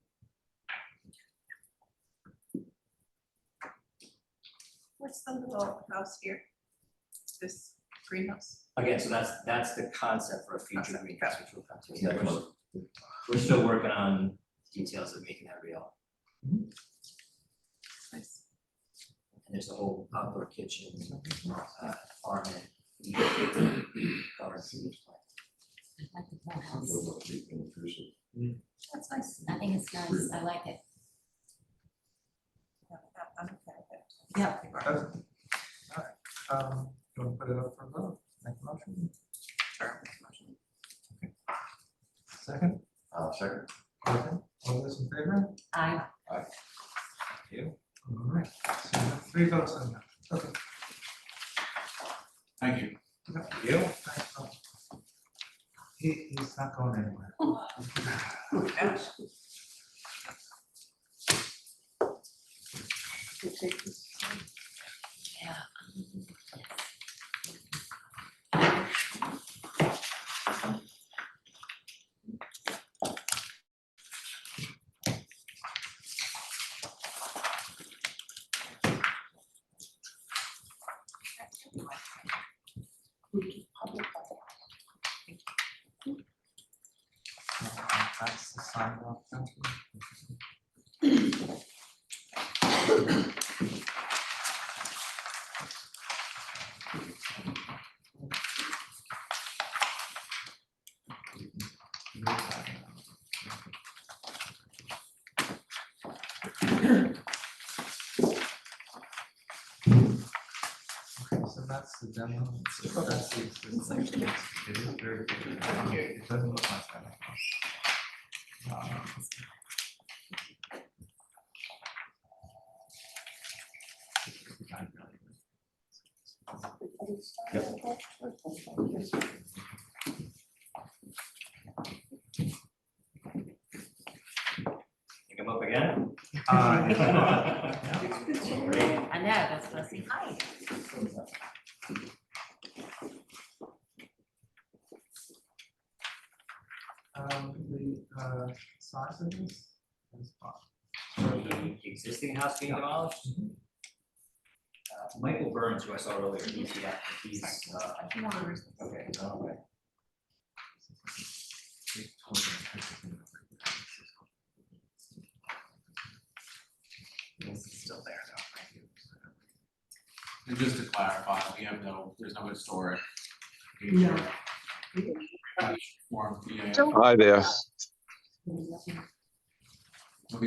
What's the little house here? This greenhouse? Again, so that's the concept for a future Concept, greenhouse, which we'll come to. Yeah, Yeah, come on. we're still working on details of making that real. Nice. And there's a whole outdoor kitchen, farm and garden. I like the pool house. That's nice. I think it's nice. I like it. Yeah, I'm okay with it. Yeah. All right. You want to put it up for a vote? Make a motion? Sure, make a motion. Second? Second. Okay. All those in favor? I You? All right. So we have 3 votes on that. Okay. Thank you. You? Thanks, Paul. He's not going anywhere. Yeah. yeah. move to public. That's the sidewalk. So that's the demo. That's the existing. It is very good. It doesn't look like that. Pick them up again. Yeah. I know, that's what I see. Hi. The size of this is fine. The existing house being demolished. Michael Burns, who I saw earlier, he's, okay, okay. This is still there though, right? And just to clarify, there's no historic. No. Form, yeah. Hi there. We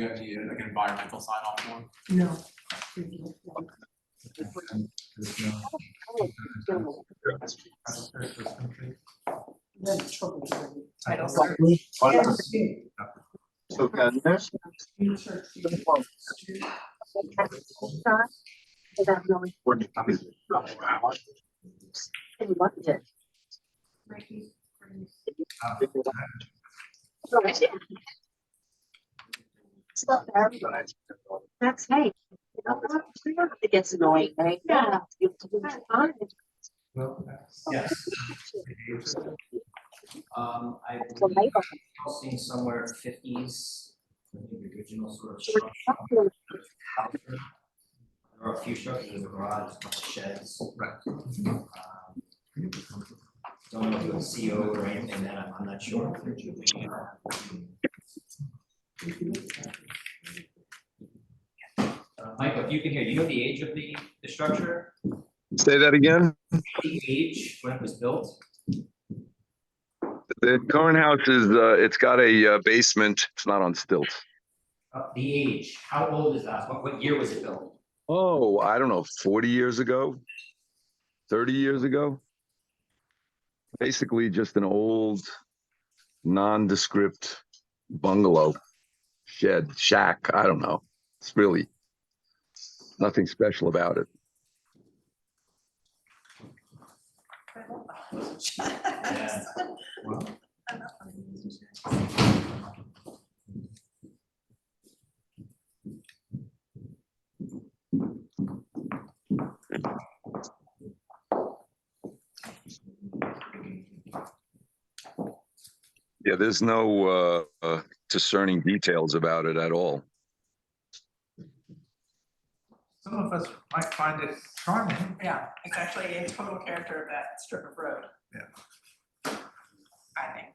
got the, like, environmental sign off form. No. That's trouble. Title search. That's hey. It gets annoying, right? Yeah. Yes. I believe I've seen somewhere 50s, the original sort of structure. There are a few structures, there's a garage, a couple sheds. Right. Don't know if it was CO or anything, that I'm not sure. Michael, if you can hear, you know the age of the structure? Say that again. The age when it was built? The current house is, it's got a basement. It's not on stilts. The age, how old is that? What year was it built? Oh, I don't know, 40 years ago, 30 years ago. Basically just an old nondescript bungalow, shed, shack. I don't know. It's really nothing special about it. Yeah. Yeah, there's no discerning details about it at all. Some of us might find it charming. Yeah, it's actually a total character of that strip of road. Yeah. I think.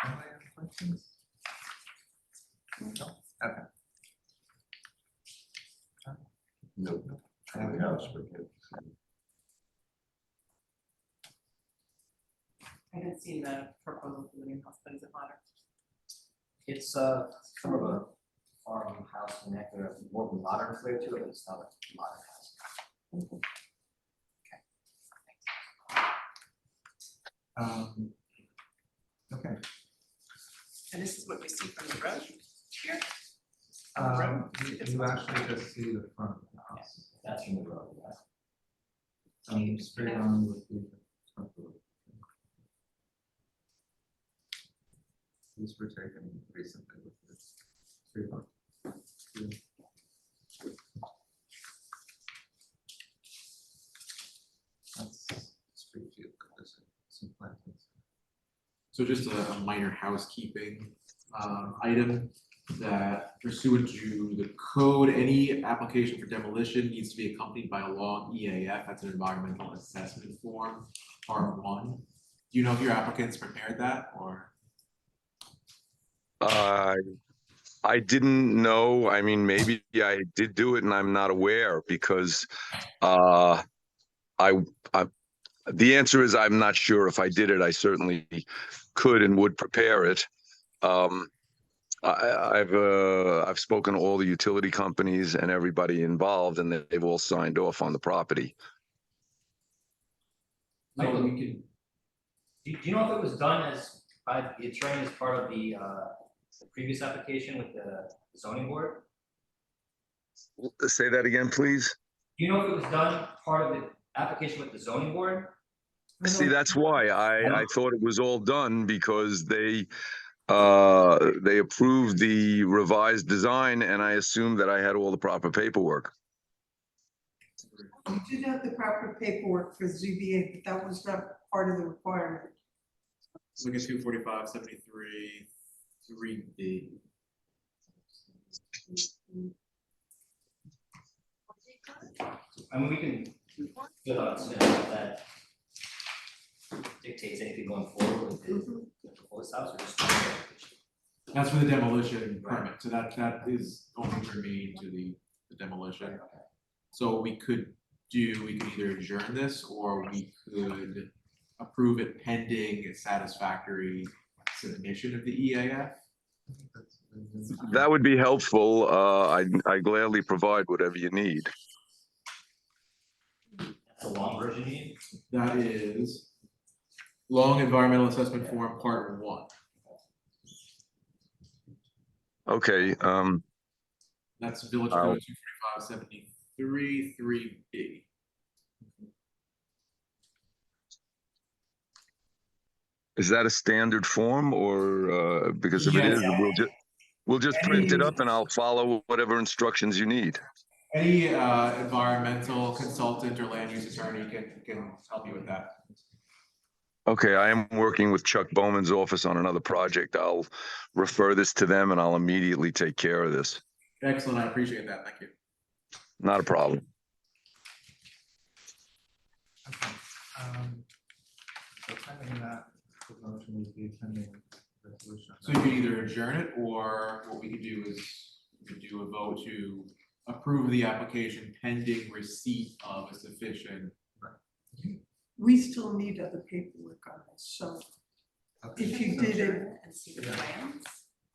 Anybody have questions? No? Okay. No, I have a house, but can't. I haven't seen the proposal for the new house, but is it modern? It's sort of a farmhouse connector, more of a modern flair to it, but it's not a modern house. Okay. And this is what we see from the road here? On the road? You actually just see the front of the house. That's from the road, yeah. Straight on with the front door. These were taken recently with this. That's street view, but there's some plantings. So just a minor housekeeping item. that pursuant to the code, any application for demolition needs to be accompanied by a long EAF, that's an environmental assessment form, part 1. Do you know if your applicants prepared that, or? I didn't know. I mean, maybe I did do it and I'm not aware because I the answer is I'm not sure. If I did it, I certainly could and would prepare it. I've spoken to all the utility companies and everybody involved, and they've all signed off on the property. Michael, we could, do you know if it was done as, by the attorney as part of the previous application with the zoning board? Say that again, please. Do you know if it was done part of the application with the zoning board? See, that's why I thought it was all done because they approved the revised design, and I assumed that I had all the proper paperwork. You did have the proper paperwork for ZBA, but that was not part of the requirement. Look at 245-73, 3B. I mean, we can, you know, that dictates anything going forward with the proposed house or just. That's for the demolition permit, so that is only germane to the demolition. So we could either adjourn this, or we could approve it pending a satisfactory submission of the EAF. That would be helpful. I gladly provide whatever you need. That's a long version you need? That is long environmental assessment form part 1. Okay. That's Village Code 245-73, 3B. Is that a standard form, or because if it is, we'll just print it up and I'll follow whatever instructions you need. Any environmental consultant or land use attorney can help you with that. Okay, I am working with Chuck Bowman's office on another project. I'll refer this to them and I'll immediately take care of this. Excellent, I appreciate that, thank you. Not a problem. Okay. So pending that, the motion would be pending resolution. So you could either adjourn it, or what we could do is we could do a vote to approve the application pending receipt of a sufficient. We still need other paperwork on this, so Okay. if you did it, And see the plans,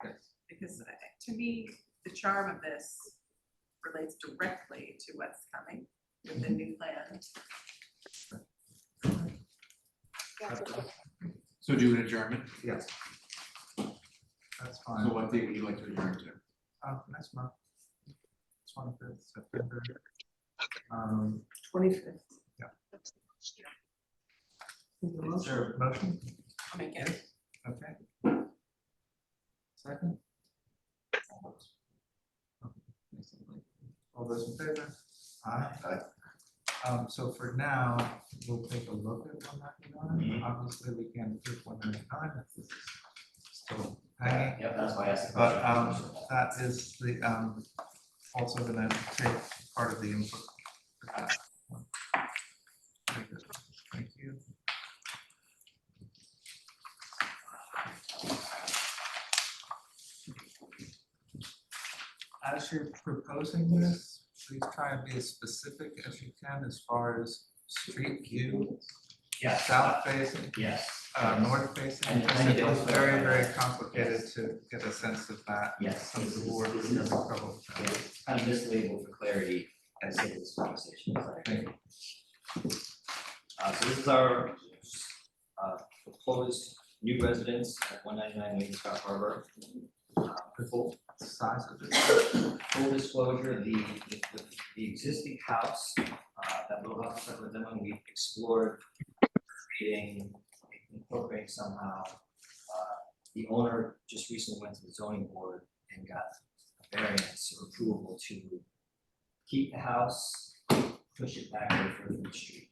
Yes. because to me, the charm of this relates directly to what's coming with the new plan. So do an adjournment. Yes. That's So fine. what date would you like to adjourn to? Next month. 25th September. 25th. Yeah. Is Is there a motion? I'll make it. Okay. Second? All those in favor? Aye. So for now, we'll take a look at 199. Obviously, we can't approve 199 if this is still hanging. Yep, that's why I asked the But question. that is the also gonna take part of the input for that one. Very good. Thank you. As you're proposing this, please try and be as specific as you can as far as street view, Yes. south facing, Yes. north facing. And Because I need it to was also very, clarify very that. complicated to get a sense of that. Yes. Some of the board was having trouble with that. It's kind of mislabeled for clarity as of this conversation. Thank you. So this is our proposed new residence at 199 Wayne Scott Harbor. Full Size of it. full disclosure, the existing house that we'll have to start with them when we explored incorporating somehow. The owner just recently went to the zoning board and got a variance or approval to keep the house, push it back a little further from the street.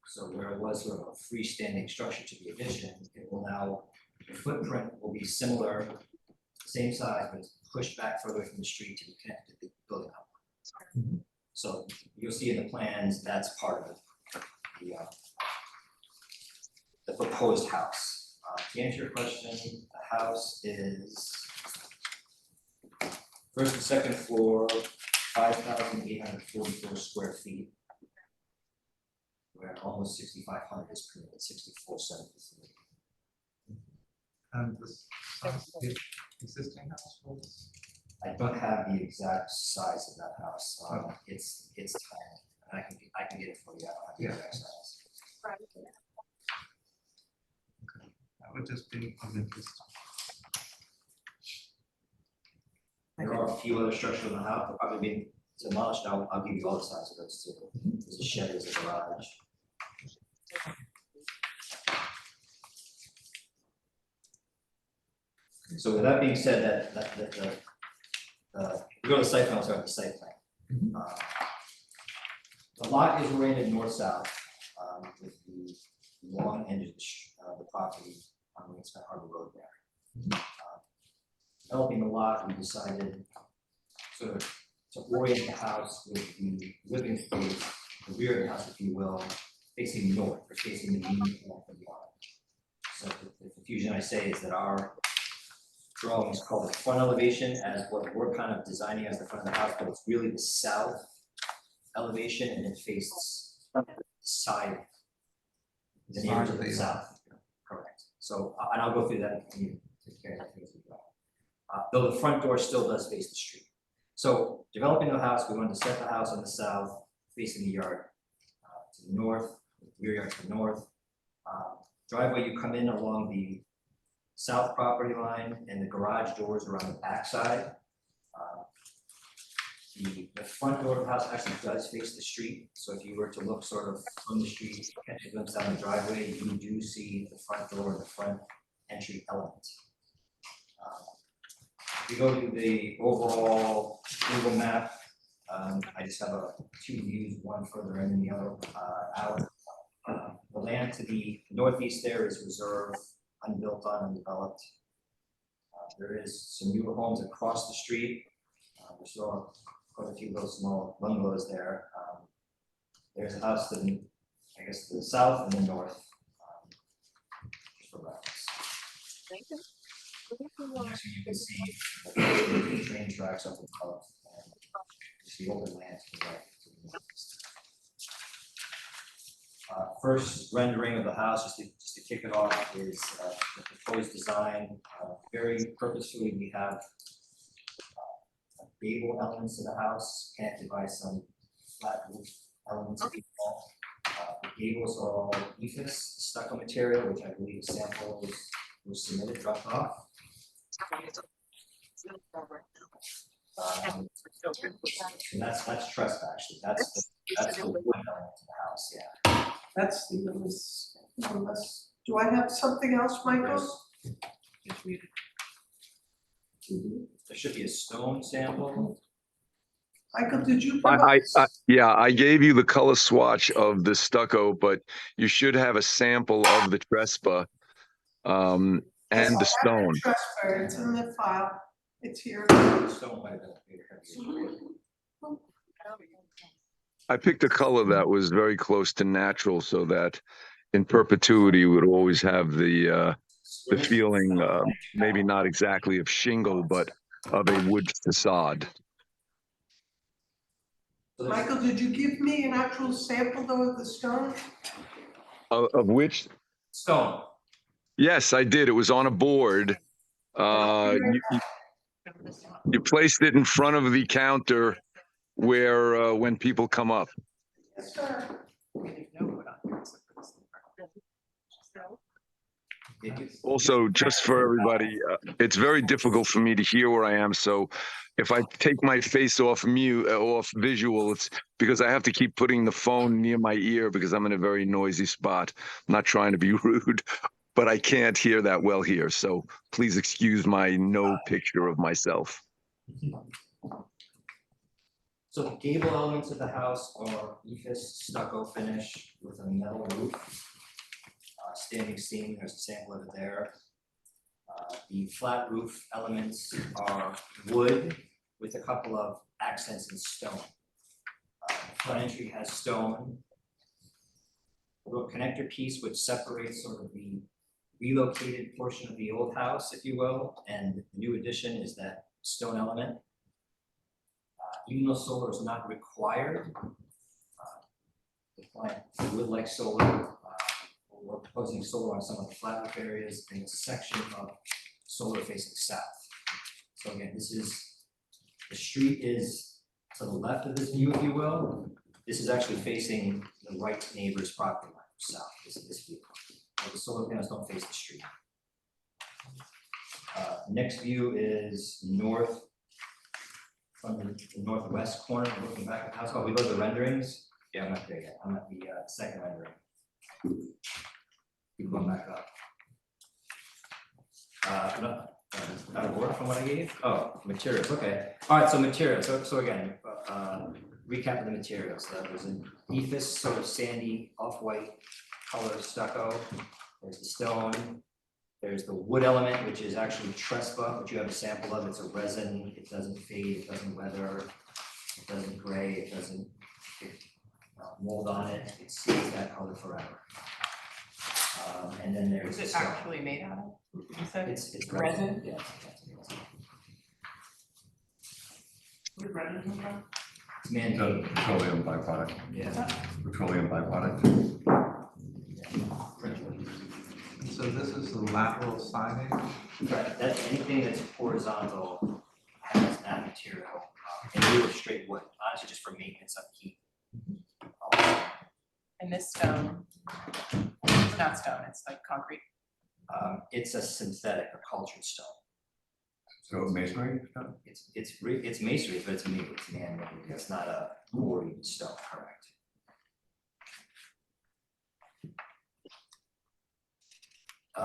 So where it was sort of a freestanding structure to the addition, it will now, the footprint will be similar to same size, but it's pushed back further from the street to be connected to the building up. So you'll see in the plans, that's part of the proposed house. To answer your question, the house is first and second floor, 5,844 square feet. Where almost 6,500 is permitted, 6,473. And this size of the existing house was? I don't have the exact size of that house. It's tiny, and I can get it for you. I don't have the exact size. That would just be of interest. There are a few other structures in the house that probably be demolished. I'll give you all the size of those too. There's a shed, there's a garage. So with that being said, we go to the site plan, let's start with the site plan. The lot is oriented north-south, with the long end of the property on the Ahrb Road there. Developing the lot, we decided sort of to orient the house with the living space, the rear of the house, if you will, facing north, or facing the main wall of the yard. So the confusion I say is that our drawing is called the front elevation, as what we're kind of designing as the front of the house, but it's really the south elevation, and it faces the side, the neighbors of the south. Correct. So, and I'll go through that if you take care of that as well. Though the front door still does face the street. So developing the house, we wanted to set the house on the south, facing the yard to the north, rear yard to the north. Driveway, you come in along the south property line, and the garage doors are on the back side. The front door of the house actually does face the street, so if you were to look sort of from the street, catch a glimpse down the driveway, you do see the front door and the front entry element. If you go to the overall Google map, I just have two views, one further in and the other out. The land to the northeast there is reserved, unbuilt on, undeveloped. There is some newer homes across the street. There's still quite a few little small bungalows there. There's a house to the, I guess, to the south and the north. Just for reference. Thank you. Next, you can see the train tracks up above, and you see open land to the right. First rendering of the house, just to kick it off, is the proposed design. Very purposefully, we have gable elements of the house connected by some flat roof elements. The gables are all ephes stucco material, which I believe a sample was submitted, dropped off. And that's truss actually. That's the wood element of the house. Yeah. That's the unless, do I have something else, Michael? There should be a stone sample. Michael, did you? Yeah, I gave you the color swatch of the stucco, but you should have a sample of the Trespa and the stone. Trespa, it's in the file. It's here. Stone might have been I picked a color that was very close to natural, so that in perpetuity you would always have the feeling, maybe not exactly of shingle, but of a wood facade. Michael, did you give me an actual sample though of the stone? Of which? Stone. Yes, I did. It was on a board. You placed it in front of the counter where when people come up. Yes, sir. Also, just for everybody, it's very difficult for me to hear where I am. So if I take my face off visual, it's because I have to keep putting the phone near my ear because I'm in a very noisy spot. I'm not trying to be rude, but I can't hear that well here. So please excuse my no picture of myself. So the gable elements of the house are ephes stucco finish with a metal roof. Standing seam, there's a sample of it there. The flat roof elements are wood with a couple of accents in stone. The front entry has stone. A little connector piece which separates sort of the relocated portion of the old house, if you will, and the new addition is that stone element. Even though solar is not required, the client would like solar. We're proposing solar on some of the flat roof areas in a section of solar facing south. So again, this is, the street is to the left of this view, if you will. This is actually facing the right neighbor's property line, south, this view. The solar panels don't face the street. Next view is north, from the northwest corner, looking back at the house. Oh, we go to the renderings. Yeah, I'm not there yet. I'm at the second rendering. Keep going back up. No, out of order from what I gave? Oh, materials, okay. All right, so materials. So again, recap of the materials. There's an ephes, sort of sandy, off-white color stucco. There's the stone. There's the wood element, which is actually Trespa, which you have a sample of. It's a resin. It doesn't fade. It doesn't weather. It doesn't gray. It doesn't mold on it. It stays that color forever. And then there's. Is it actually made out of? You said it's resin? Yeah. Where did resin come from? It's man-made. So petroleum byproduct, Yeah. petroleum byproduct. So this is the lateral signage? Right, that's anything that's horizontal has that material, and we were straight wood, honestly, just for maintenance upkeep. And this stone, it's not stone, it's like concrete. It's a synthetic or cultured stone. So masonry stuff? It's masonry, but it's made, it's man-made, it's not a quarried stone, correct?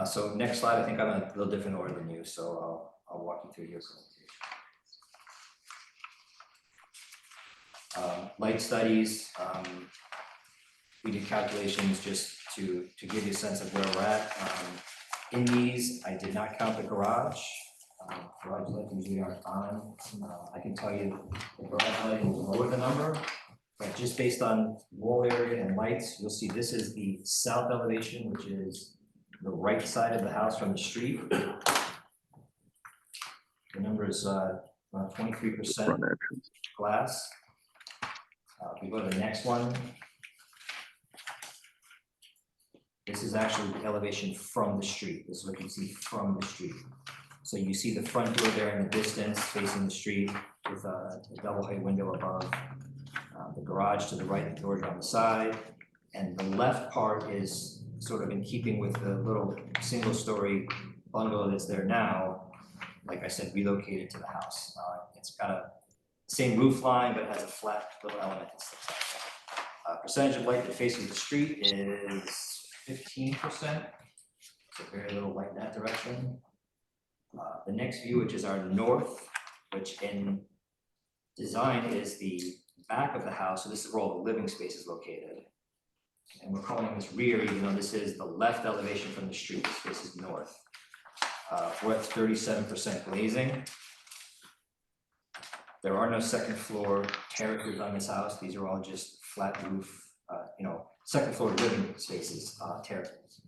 So next slide, I think I'm in a little different order than you, so I'll walk you through your presentation. Light studies, we did calculations just to give you a sense of where we're at. In these, I did not count the garage. Garage lights usually aren't on. I can tell you the garage lighting is lower the number, but just based on wall area and lights, you'll see this is the south elevation, which is the right side of the house from the street. The number is 23% glass. If we go to the next one, this is actually the elevation from the street. This is what you see from the street. So you see the front door there in the distance facing the street with a double height window above. The garage to the right, the doors on the side. And the left part is sort of in keeping with the little single story bungalow that's there now. Like I said, relocated to the house. It's got a same roof line, but it has a flat little element that sticks out. Percentage of light that faces the street is 15%. So very little light in that direction. The next view, which is our north, which in design is the back of the house. So this is where all the living space is located. And we're calling this rear, even though this is the left elevation from the street. This is north. We're at 37% glazing. There are no second floor terraces on this house. These are all just flat roof, second floor living spaces,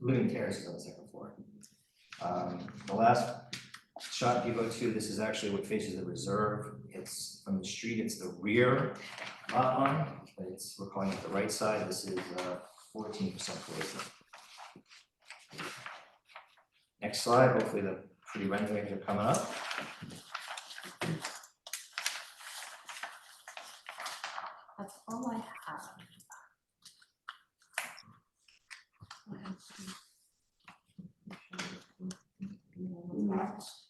living terraces on the second floor. The last shot you go to, this is actually what faces the reserve. It's from the street, it's the rear lot line, but we're calling it the right side. This is 14% glazing. Next slide, hopefully the pretty renderings are coming up. That's all I have.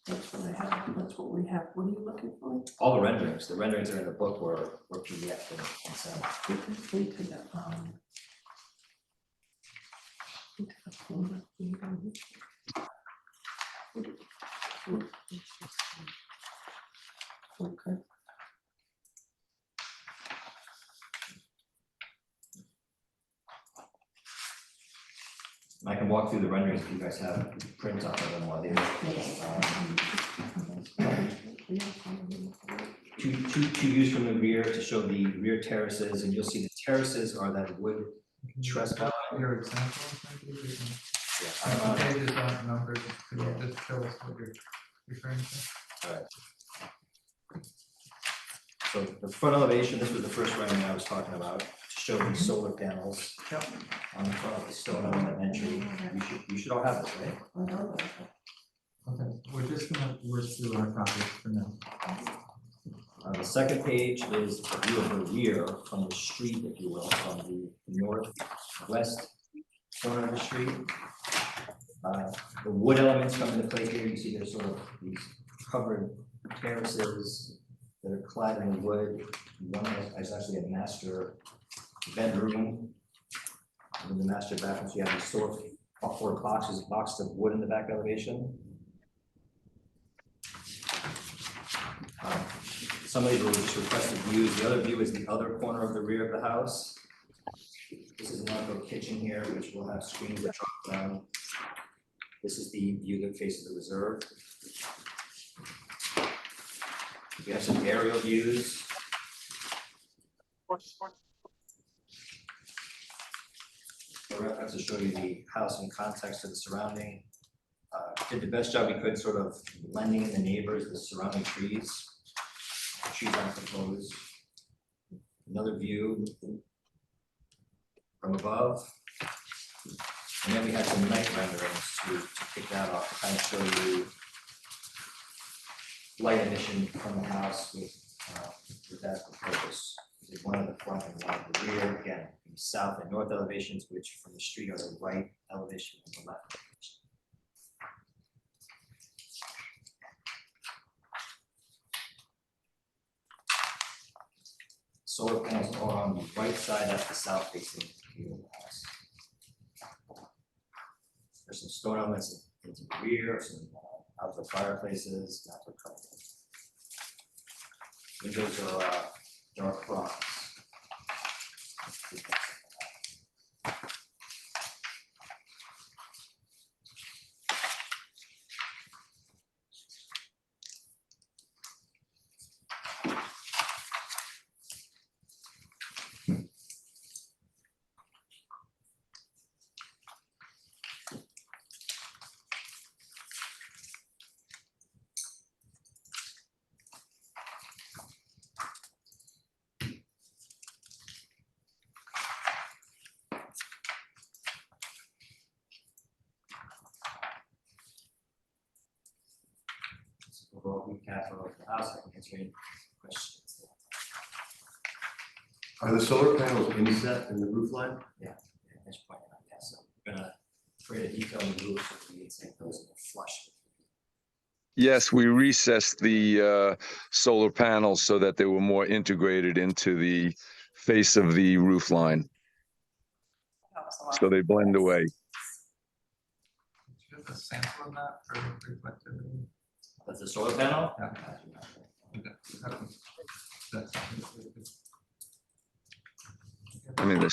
That's what I have, that's what we have. What are you looking for? All the renderings are in the book were PDF and sent. Into the, into the folder. Okay. I can walk through the renderings if you guys have prints on them while they. Two views from the rear to show the rear terraces, and you'll see the terraces are that wood trespass. Your examples, maybe? Yeah, The pages aren't numbered, can you just show us what you're referring to? So the front elevation, this was the first rendering I was talking about, to show these solar panels. Yep. On the front of the stone element entry. You should all have this, right? Okay, we're just gonna work through our topic for now. The second page is a view of the rear from the street, if you will, from the northwest corner of the street. The wood elements come into play here. You see there's sort of these covered terraces that are clad in wood. One is actually a master bedroom. In the master bathroom, so you have these sort of 4 boxes of wood in the back elevation. Some of these were just requested views. The other view is the other corner of the rear of the house. This is an outdoor kitchen here, which will have screens that drop down. This is the view that faces the reserve. We have some aerial views. For reference to show you the house in context to the surrounding. Did the best job we could sort of blending in the neighbors, the surrounding trees. Trees aren't proposed. Another view from above. And then we had some night renderings to kick that off, to kind of show you light emission from the house with that purpose. This is one of the front and one of the rear. Again, the south and north elevations, which from the street are the right elevation and the left elevation. Solar panels are on the right side, that's the south facing view of the house. There's some stone elements into the rear, some outdoor fireplaces, outdoor cupboards. Windows are dark bronze. Overall recap of the house, I can answer any questions. Are the solar panels inset in the roof line? Yeah, that's point out, yeah, so we're gonna create a detail in the roof, so we can say those are flush. Yes, we recessed the solar panels so that they were more integrated into the face of the roof line, Helps a lot. so they blend away. Do you have a sample of that for reflectivity? That's the solar panel? Yeah. That's- I mean, the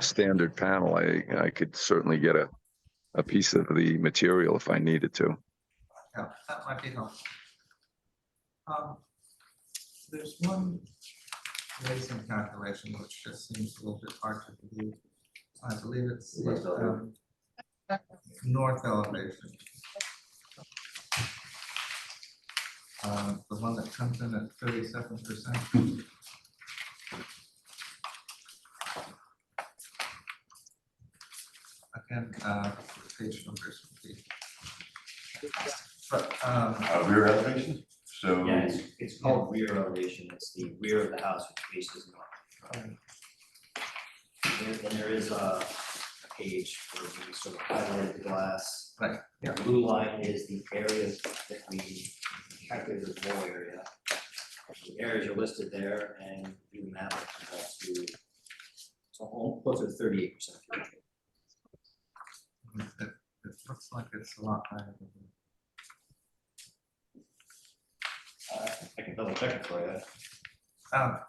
standard panel, I could certainly get a piece of the material if I needed to. Yeah, that might be helpful. There's one raising calculation which just seems a little bit hard to believe. I believe it's the north elevation. The one that comes in at 37%. Again, page numbers would be. But, Rear elevation, so. Yeah, it's called rear elevation, it's the rear of the house which faces north. Then there is a page where we sort of highlighted the glass. Right, yeah. The blue line is the areas that we calculated as wall area. The areas are listed there and do the math, it comes out to almost closer to 38%. It looks like it's a lot higher than I can double check it for you.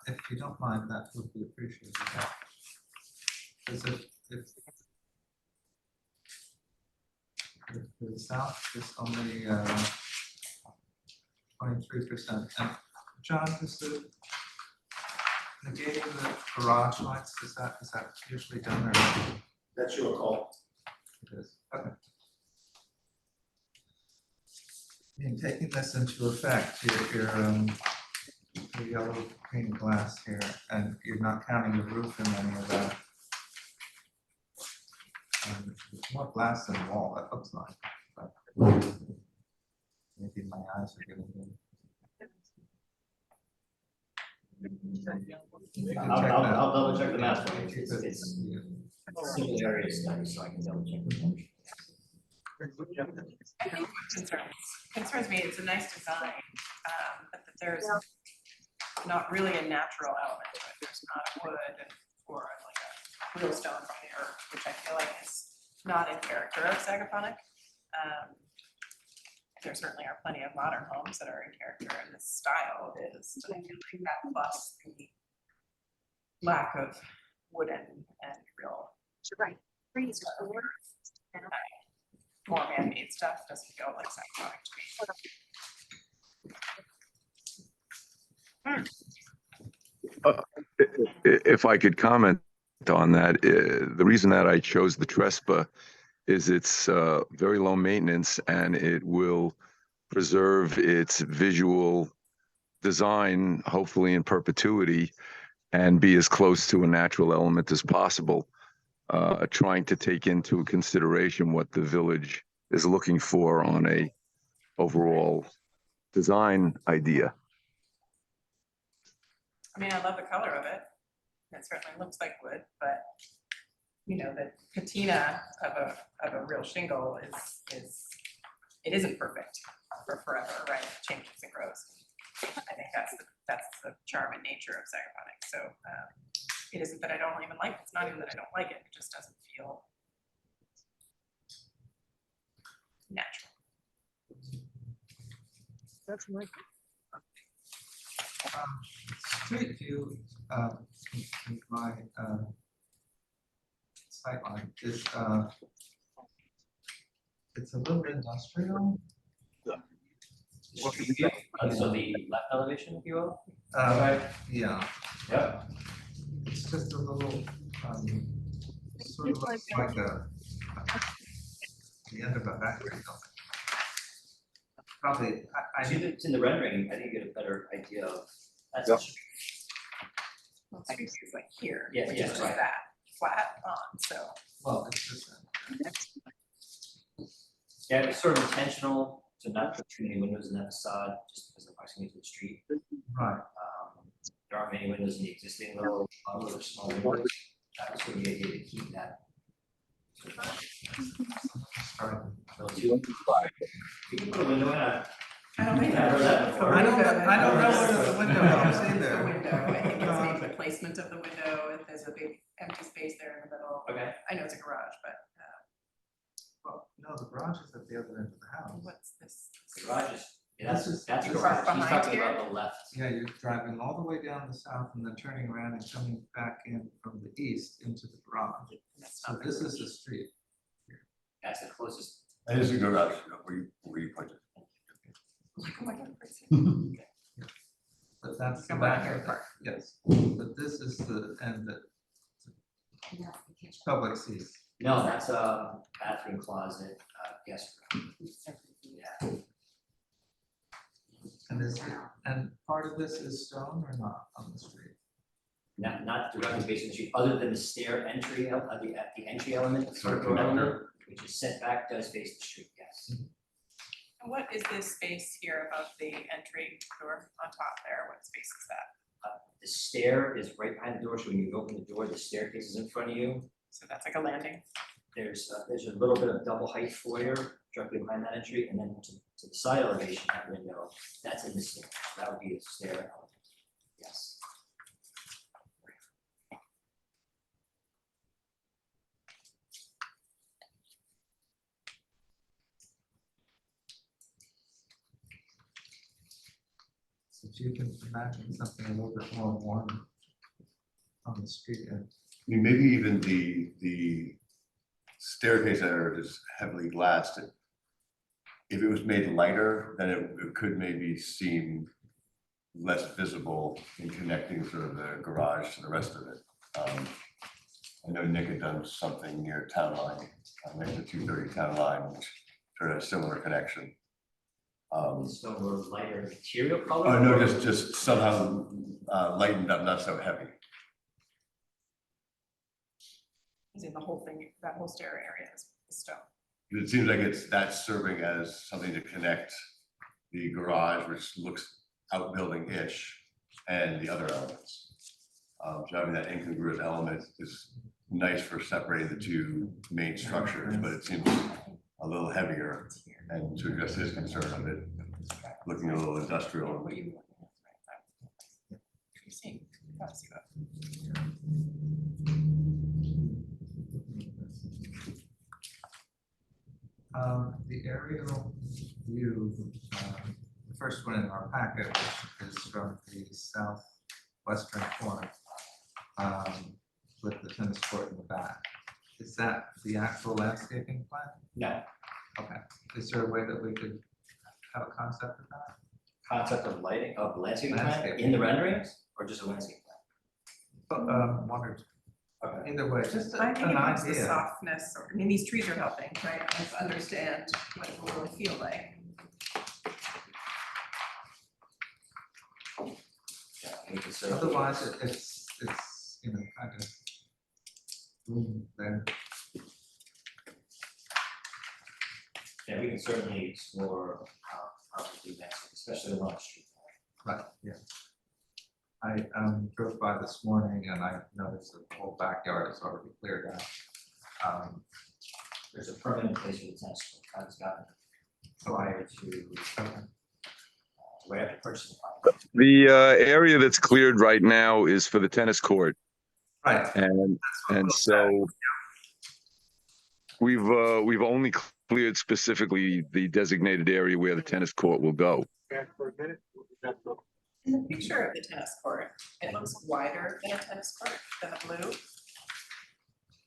if you don't mind, that would be appreciated. Because if The south is only 23%. And John, is the negating the garage lights, is that usually done or not? That's your call. It is, okay. In taking this into effect, your yellow pane glass here, and you're not counting the roof in any of that. It's more glass than wall, that looks like, but maybe my eyes are getting in. I'll double check the math for you. It's single area study, so I can double check. Concerns me, it's a nice design, but that there's not really a natural element to it. There's not a wood or like a real stone from the earth, which I feel like is not in character of Sagaponic. There certainly are plenty of modern homes that are in character, and this style is, but I feel like that plus the lack of wooden and real. More man-made stuff doesn't feel like Sagaponic to me. If I could comment on that, the reason that I chose the Trespa is it's very low maintenance and it will preserve its visual design, hopefully in perpetuity, and be as close to a natural element as possible, trying to take into consideration what the village is looking for on a overall design idea. I mean, I love the color of it. It certainly looks like wood, but you know, the patina of a real shingle is it isn't perfect for forever, right? It changes and grows. I think that's the charm and nature of Sagaponic. So it isn't that I don't even like it. It's not even that I don't like it. It just doesn't feel natural. That's my street view in my sightline is it's a little industrial. So the left elevation, if you will? Yeah. Yep. It's just a little sort of looks like the end of a factory building. Probably, It's in the rendering, I think you get a better idea of, that's. Yep. Well, it's basically like here, Yeah, which yeah, is just right. that flat on. So well, it's just Yeah, it's sort of intentional to not put too many windows in that facade, just because of the proximity to the street. right. There aren't many windows in the existing little small windows. That was sort of the idea to keep that. Sorry. You can put a window in a. I don't think I've heard that before. I don't know whether the window helps The either. window, I think it's maybe the placement of the window, if there's a big empty space there in the middle. Okay. I know it's a garage, but Well, no, the garage is at the other end of the house. what's this? The garage is, yeah, This is- that's a this is garage. He's behind talking here? about the left. Yeah, you're driving all the way down the south and then turning around and coming back in from the east into the garage. That's So not this is the street. That's the closest. That is a garage, where you put it. like, oh my God, crazy. But that's the Come back back here, of it, park. yes. But this is the end that And that's the kitchen. public sees. No, that's a bathroom closet, guest room. Yeah. And part of this is stone or not on the street? Not directly facing the street, other than the stair entry, the entry element, Sort of door element, conductor. which is set back, does face the street, yes. And what is this space here above the entry door on top there? What space is that? The stair is right behind the door, so when you open the door, the staircase is in front of you. So that's like a landing. There's a little bit of double height foyer directly behind that entry, and then to the side elevation, that window, that's in the stair. That would be a stair element, yes. So if you can imagine something a little bit more warm on the street end. I mean, maybe even the staircase there is heavily glassed. if it was made lighter, then it could maybe seem less visible in connecting sort of the garage to the rest of it. I know Nick had done something near Town Line, near the 230 Town Line, which sort of a similar connection. So we're lighter material color? Oh, no, just somehow lightened up, not so heavy. Using the whole thing, that whole stair area is stone. It seems like that's serving as something to connect the garage, which looks outbuilding-ish, and the other elements. So having that incongruous element is nice for separating the two main structures, but it seems a little heavier, and to address his concern of it looking a little industrial. What you want. You see, gotta see that. The aerial view, the first one in our packet, which is from the southwestern corner, with the tennis court in the back. Is that the actual landscaping plan? No, Okay. Is there a way that we could have a concept of that? concept of lighting, of landscape plan Landscape. in the renderings, or just a landscape plan? But, one or two. Okay. Either way, just I think an it helps the idea. softness, or, I mean, these trees are helping, right? Let's understand what it will really feel like. Yeah, we can certainly. Otherwise, it's, you know, kind of room there. Yeah, we can certainly explore how to do that, especially along the street. Right, yeah. I drove by this morning and I noticed that the whole backyard is already cleared out. There's a permanent place for the tennis court, I was gotten prior to, right after purchasing the property. The area that's cleared right now is for the tennis court, Right. and so we've only cleared specifically the designated area where the tennis court will go. In the picture of the tennis court, it looks wider than a tennis court, than a blue.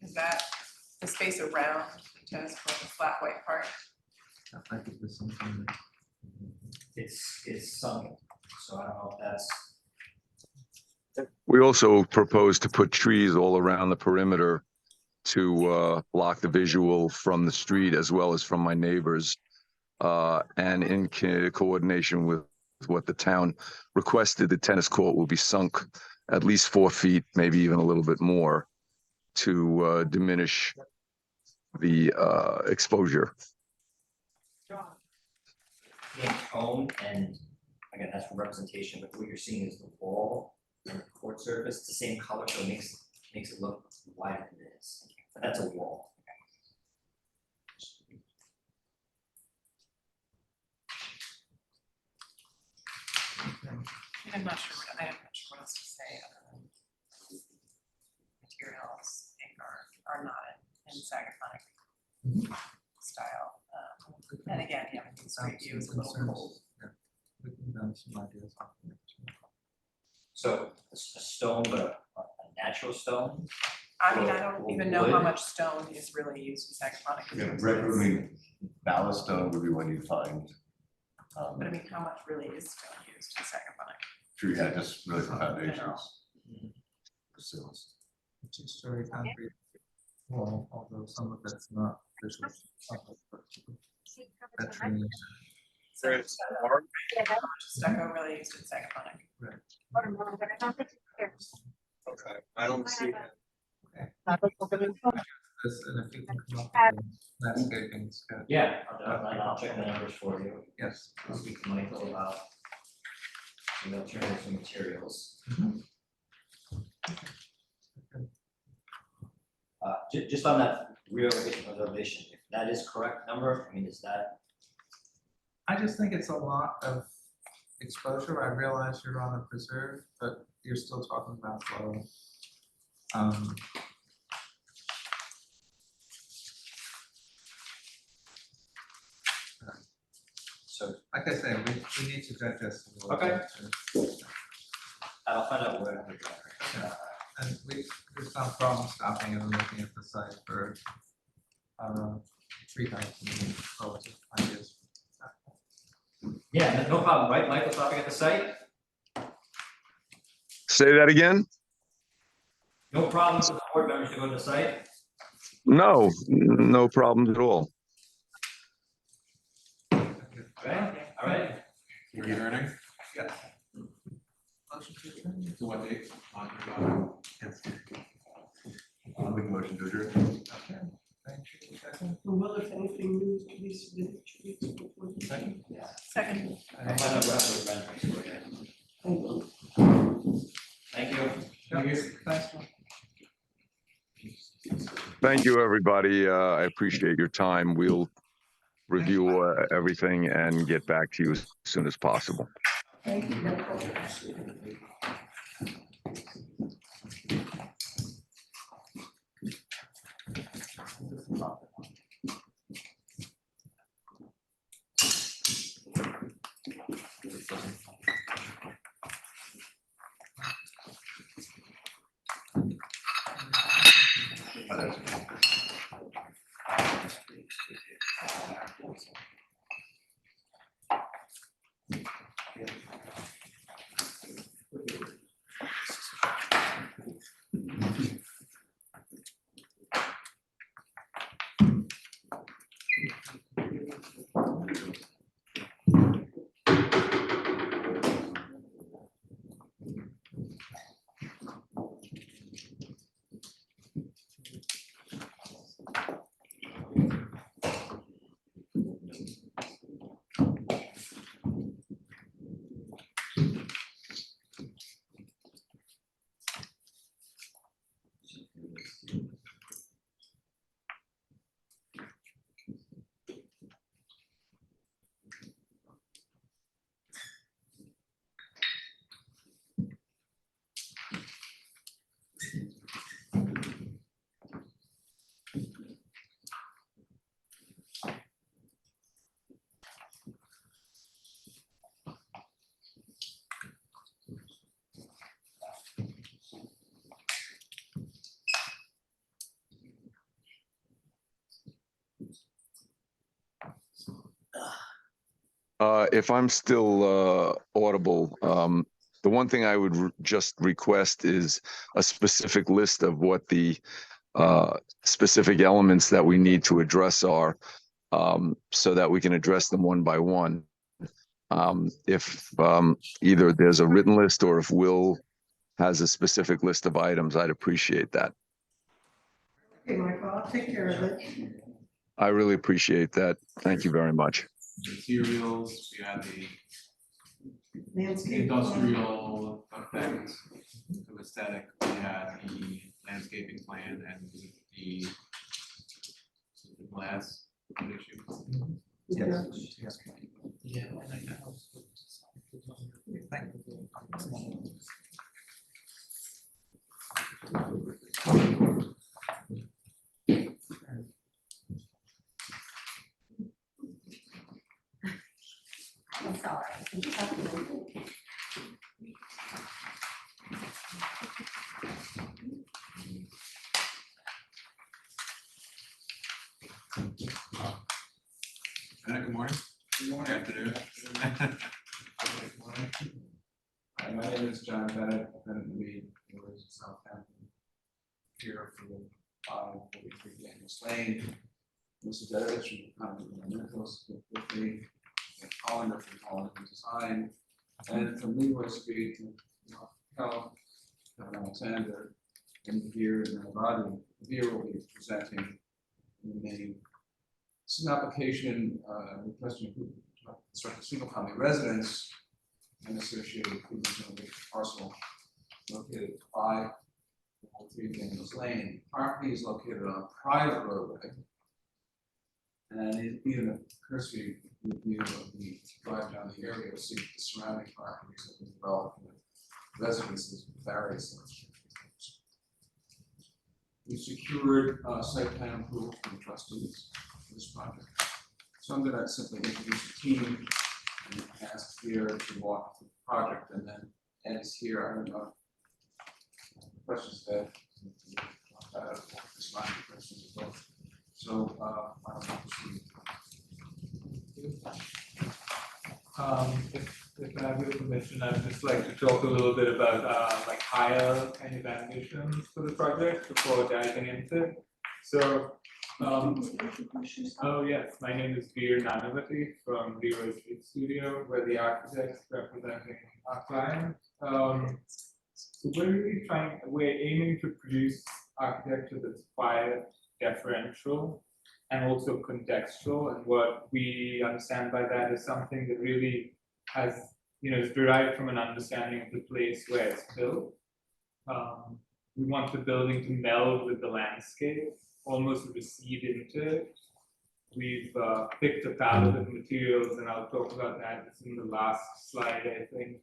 Is that the space around the tennis court, the flat white part? I think there's something. It's sunken, so I don't know if that's. We also propose to put trees all around the perimeter to block the visual from the street as well as from my neighbors, and in coordination with what the town requested, the tennis court will be sunk at least 4 feet, maybe even a little bit more, to diminish the exposure. In tone, and again, that's for representation, but what you're seeing is the wall and the court surface, it's the same color, so it makes it look wider than it is, but that's a wall. I'm not sure what else to say other than materials, I think are not in Sagathonic style. And again, yeah, I think street view is a little cold. Yeah. We can bounce some ideas off of it. So a stone, but a natural stone. I mean, I don't even know how Wood. much stone is really used in Sagathonic. Yeah, regularly, ballast stone would be one you'd find. But I mean, how much really is stone used in Sagathonic? True, yeah, just really for foundations. Sills. Two-story concrete wall, although some of it's not visual. Veteran. Stucco really used in Sagathonic. Okay, I don't see that. This, and if you can come up with landscaping sketch. Yeah, I'll check the numbers for you. Yes. I'll speak to Michael about the alternatives and materials. Just on that rear elevation, if that is correct number, I mean, is that? I just think it's a lot of exposure. I realize you're on a preserve, but you're still talking about flow. So Like I say, we need to digest a little Okay. bit. I'll find out where. And there's no problem stopping and looking at the site for tree height and relative ideas. Yeah, no problem, right, Michael, stopping at the site? Say that again? No problem for the board members to go to the site? No, no problems at all. Okay, all right. You're adjourning? Yes. Motion to adjourn. To what date? I'll make a motion to adjourn. Okay, thank you. Second? Well, if anything needs to be submitted 2 weeks before the Second? Second. I'll find out what else we're renderings for you. Thank you. Thank you. Thanks. Thank you, everybody. I appreciate your time. We'll review everything and get back to you as soon as possible. Thank you. If I'm still audible, the one thing I would just request is a specific list of what the specific elements that we need to address are, so that we can address them one by one. If either there's a written list or if Will has a specific list of items, I'd appreciate that. Okay, Michael, I'll take care of it. I really appreciate that. Thank you very much. Materials, we had the Landscape. industrial effect of aesthetic, we had the landscaping plan and the glass issue. Yes. Yes. Yeah. Thank you. I'm sorry. Good morning. Good morning. Afternoon. Hi, my name is John Bennett, Bennett Reed, Village of Southampton. Here for the 543 Daniels Lane. Mr. Dennis from the County Environmentals with me, and Hollander from Hollander Design, and from Leroy Street, Health, Alexander, and here in Nevada, here will be presenting the main. This is an application requesting to construct a single family residence and associated improvements on the parcel located at 543 Daniels Lane. Property is located on a private roadway. And even a cursory review of the drive down the area, you'll see the surrounding properties have been developed with residences of various sorts. We secured site plan approval from the trustees for this project. So I'm gonna simply introduce the team and ask here to walk through the project, and then Ed is here. I don't know. Questions that respond to questions as well. So I don't know. If I have your permission, I'd just like to talk a little bit about like higher kind of ambitions for the project before diving into it. So, oh yes, my name is Veer Nanavati from Leroy Street Studio. We're the architects representing our client. So we're aiming to produce architecture that's quiet, deferential, and also contextual. And what we understand by that is something that really has, is derived from an understanding of the place where it's built. We want the building to meld with the landscape, almost recede into it. We've picked a palette of materials, and I'll talk about that. It's in the last slide, I think.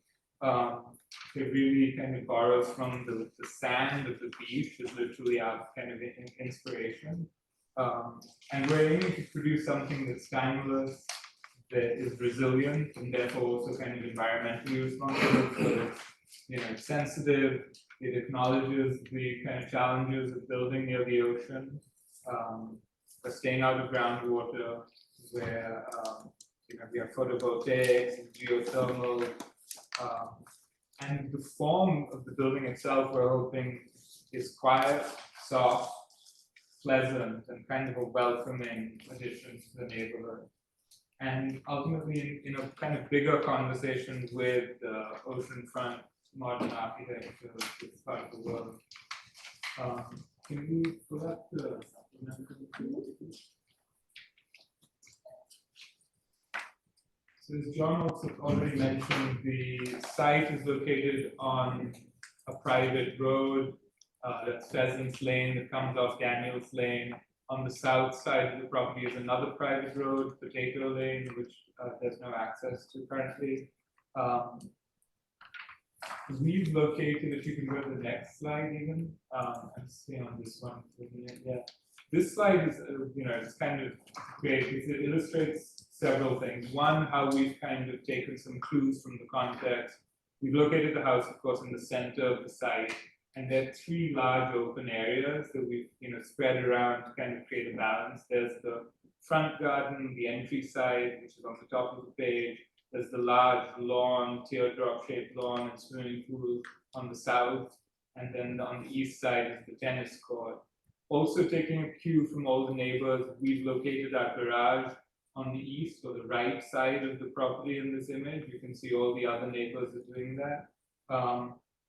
It really kind of borrows from the sand of the beach, is literally our kind of inspiration. And we're aiming to produce something that's timeless, that is resilient, and therefore also kind of environmentally responsible. So it's sensitive. It acknowledges the kind of challenges of building near the ocean, but staying out of groundwater, where we have photovoltaics and geothermal, and the form of the building itself, we're hoping, is quiet, soft, pleasant, and kind of a welcoming addition to the neighborhood. And ultimately, in a kind of bigger conversation with oceanfront modern architecture, this part of the world. Can we pull up the supplementary? So as John also already mentioned, the site is located on a private road, that's Pheasants Lane, that comes off Daniels Lane. On the south side of the property is another private road, Potato Lane, which there's no access to currently. We've located, if you can go to the next slide even, I'm staying on this one for a minute, yeah. This slide is, it's kind of great because it illustrates several things. One, how we've kind of taken some clues from the context. We've located the house, of course, in the center of the site, and there are three large open areas that we've, spread around to kind of create a balance. There's the front garden, the entry side, which is on the top of the page. There's the large lawn, teardrop-shaped lawn and swimming pool on the south, and then on the east side is the tennis court. Also taking a cue from all the neighbors, we've located our garage on the east or the right side of the property in this image. You can see all the other neighbors are doing that.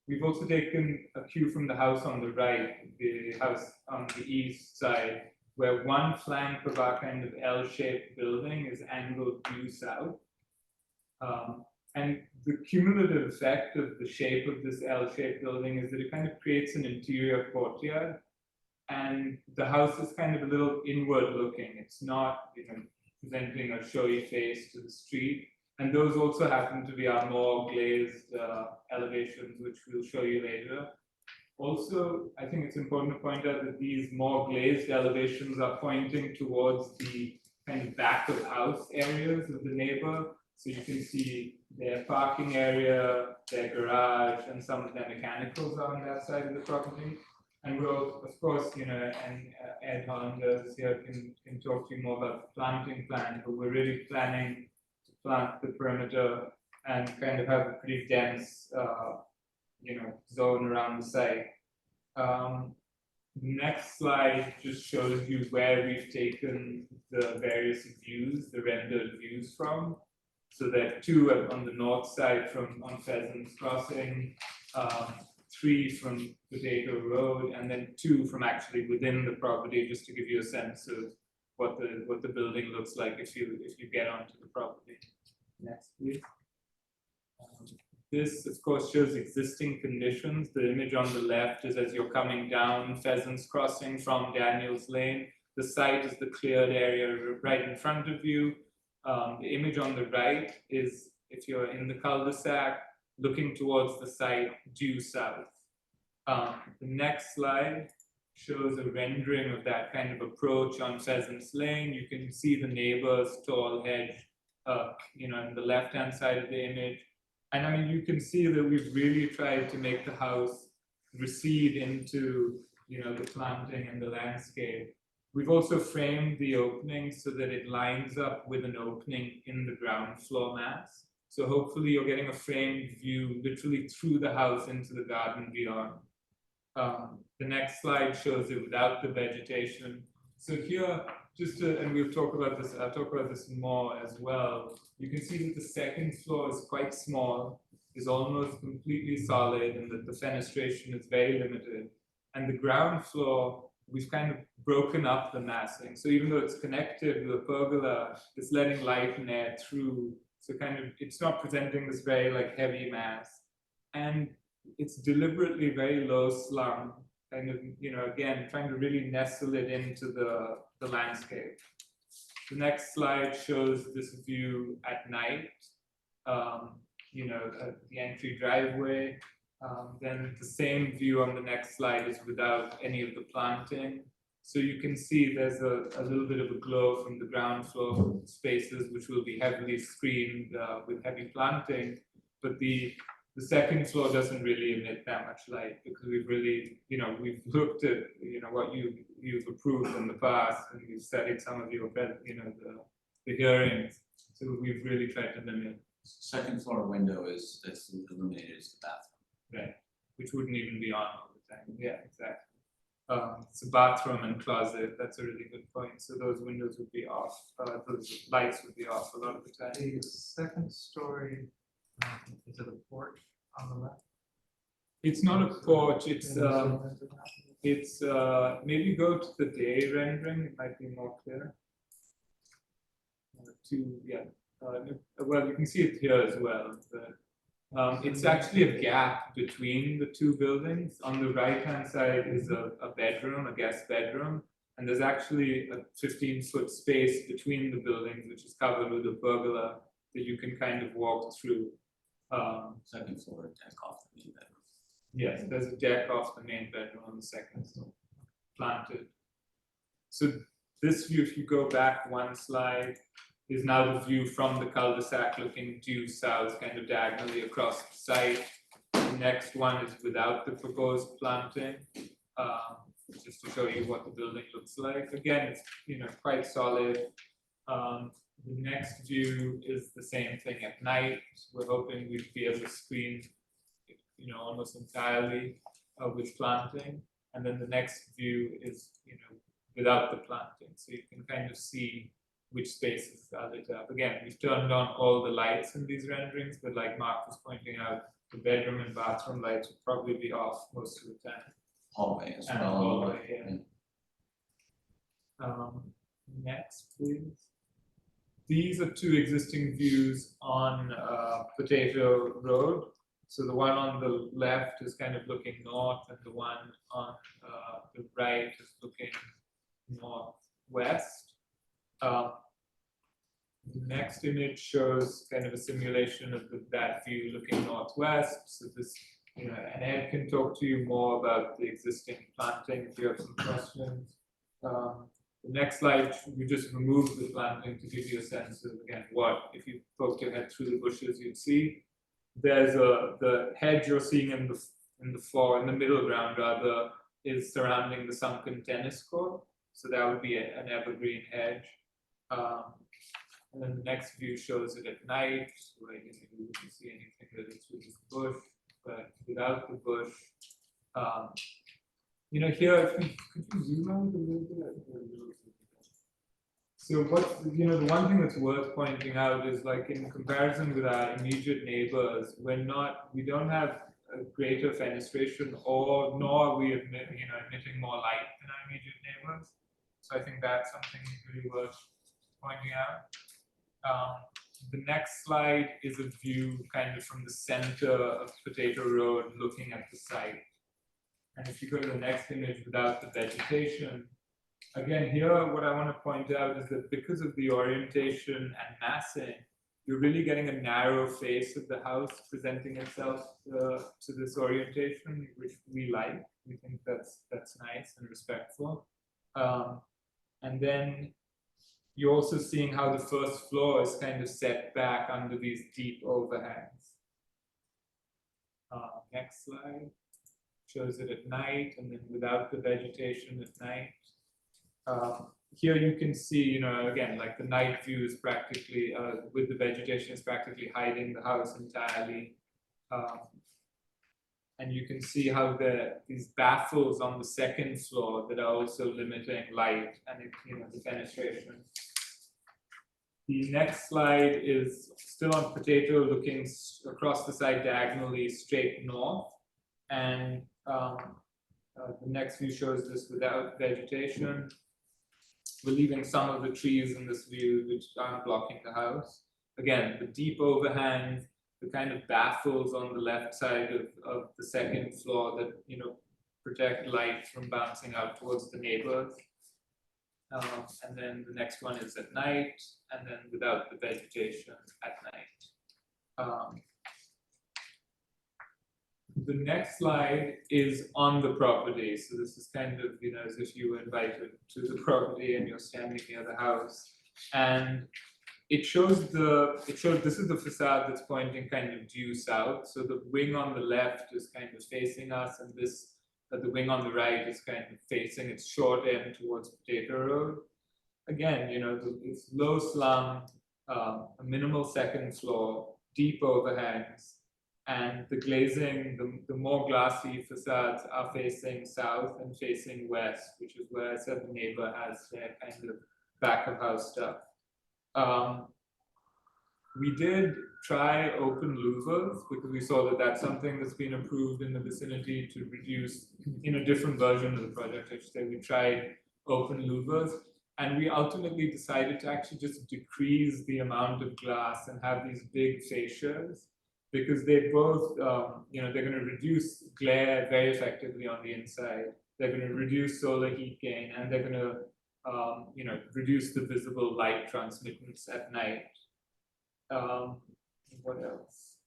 We've also taken a cue from the house on the right, the house on the east side, where one flank of our kind of L-shaped building is angled due south. And the cumulative effect of the shape of this L-shaped building is that it kind of creates an interior courtyard, and the house is kind of a little inward looking. It's not, presenting a showy face to the street. And those also happen to be our more glazed elevations, which we'll show you later. Also, I think it's important to point out that these more glazed elevations are pointing towards the kind of back of house areas of the neighbor. So you can see their parking area, their garage, and some of their mechanicals are on that side of the property. And we'll, of course, and Ed Hollanders here can talk to you more about the planting plan, but we're really planning to plant the perimeter and kind of have a pretty dense, zone around the site. The next slide just shows you where we've taken the various views, the rendered views from. So there are two on the north side on Pheasants Crossing, 3 from Potato Road, and then 2 from actually within the property, just to give you a sense of what the building looks like if you get onto the property. Next, please. This, of course, shows existing conditions. The image on the left is as you're coming down Pheasants Crossing from Daniels Lane. The site is the cleared area right in front of you. The image on the right is if you're in the cul-de-sac looking towards the site due south. The next slide shows a rendering of that kind of approach on Pheasants Lane. You can see the neighbor's tall hedge, in the left-hand side of the image. And I mean, you can see that we've really tried to make the house recede into, the planting and the landscape. We've also framed the opening so that it lines up with an opening in the ground floor mass. So hopefully you're getting a framed view literally through the house into the garden beyond. The next slide shows it without the vegetation. So here, and we'll talk about this, I'll talk about this more as well. You can see that the second floor is quite small, is almost completely solid, and that the fenestration is very limited. And the ground floor, we've kind of broken up the massing. So even though it's connected with a pergola, it's letting light and air through. So kind of, it's not presenting this very like heavy mass. And it's deliberately very low slung, kind of, you know, again, trying to really nestle it into the landscape. The next slide shows this view at night, you know, at the entry driveway. Then the same view on the next slide is without any of the planting. So you can see there's a little bit of a glow from the ground floor spaces, which will be heavily screened with heavy planting. But the second floor doesn't really emit that much light because we've really, you know, we've looked at, you know, what you've approved in the past, and we've studied some of your, you know, the hearings. So we've really tried to limit. Second floor window that's illuminated is the bathroom. Right, which wouldn't even be on all the time. Yeah, exactly. It's a bathroom and closet. That's a really good point. So those windows would be off. Those lights would be off a lot of the time. The second story, is it a porch on the left? It's not a porch. It's maybe go to the day rendering. It might be more clear. Well, you can see it here as well. But, it's actually a gap between the two buildings. On the right-hand side is a bedroom, a guest bedroom, and there's actually a 15-foot space between the buildings, which is covered with a pergola that you can kind of walk through. Second floor deck off the main bedroom. Yes, there's a deck off the main bedroom on the second floor, planted. So this view, if you go back one slide, is now the view from the cul-de-sac looking due south, kind of diagonally across the site. The next one is without the proposed planting, just to show you what the building looks like. Again, it's, you know, quite solid. The next view is the same thing at night. We're hoping we'd be able to screen, you know, almost entirely with planting. And then the next view is, you know, without the planting. So you can kind of see which spaces are lit up. Again, we've turned on all the lights in these renderings, but like Mark was pointing out, the bedroom and bathroom lights would probably be off most of the time. Hallway as And well. hallway, yeah. Next, please. These are two existing views on Potato Road. So the one on the left is kind of looking north, and the one on the right is looking northwest. The next image shows kind of a simulation of that view looking northwest. So this, you know, and Ed can talk to you more about the existing planting if you have some questions. The next slide, we just removed the planting to give you a sense of, again, what, if you poked your head through the bushes, you'd see. There's the hedge you're seeing in the middle ground rather, is surrounding the sunken tennis court. So that would be an evergreen hedge. And then the next view shows it at night, where you wouldn't see anything that is with this bush, but without the bush. You know, here, could you zoom out a little bit? So you know, the one thing that's worth pointing out is, like, in comparison with our immediate neighbors, we don't have a greater fenestration, nor are we emitting more light than our immediate neighbors. So I think that's something really worth pointing out. The next slide is a view kind of from the center of Potato Road looking at the site. And if you go to the next image without the vegetation, again, here what I want to point out is that because of the orientation and massing, you're really getting a narrow face of the house presenting itself to this orientation, which we like. We think that's nice and respectful. And then you're also seeing how the first floor is kind of set back under these deep overhangs. Next slide shows it at night, and then without the vegetation at night. here you can see, you know, again, like the night view is practically, with the vegetation is practically hiding the house entirely. And you can see how these baffles on the second floor that are also limiting light and the fenestration. The next slide is still on Potato, looking across the site diagonally straight north. And the next view shows this without vegetation. We're leaving some of the trees in this view which aren't blocking the house. Again, the deep overhang, the kind of baffles on the left side of the second floor that protect light from bouncing out towards the neighbors. And then the next one is at night, and then without the vegetation at night. The next slide is on the property. So this is kind of, as if you were invited to the property and you're standing near the house. And it shows this is the facade that's pointing kind of due south. So the wing on the left is kind of facing us, and the wing on the right is kind of facing its short end towards Potato Road. Again, it's low slum, a minimal second floor, deep overhangs, and the glazing, the more glassy facades are facing south and facing west, which is where I said the neighbor has their kind of back of house stuff. We did try open louvers because we saw that that's something that's been approved in the vicinity to reduce, in a different version of the project, I should say. We tried open louvers, and we ultimately decided to actually just decrease the amount of glass and have these big fascias, because they both, they're going to reduce glare very effectively on the inside. They're going to reduce solar heat gain, and they're going to, reduce the visible light transmittance at night. What else?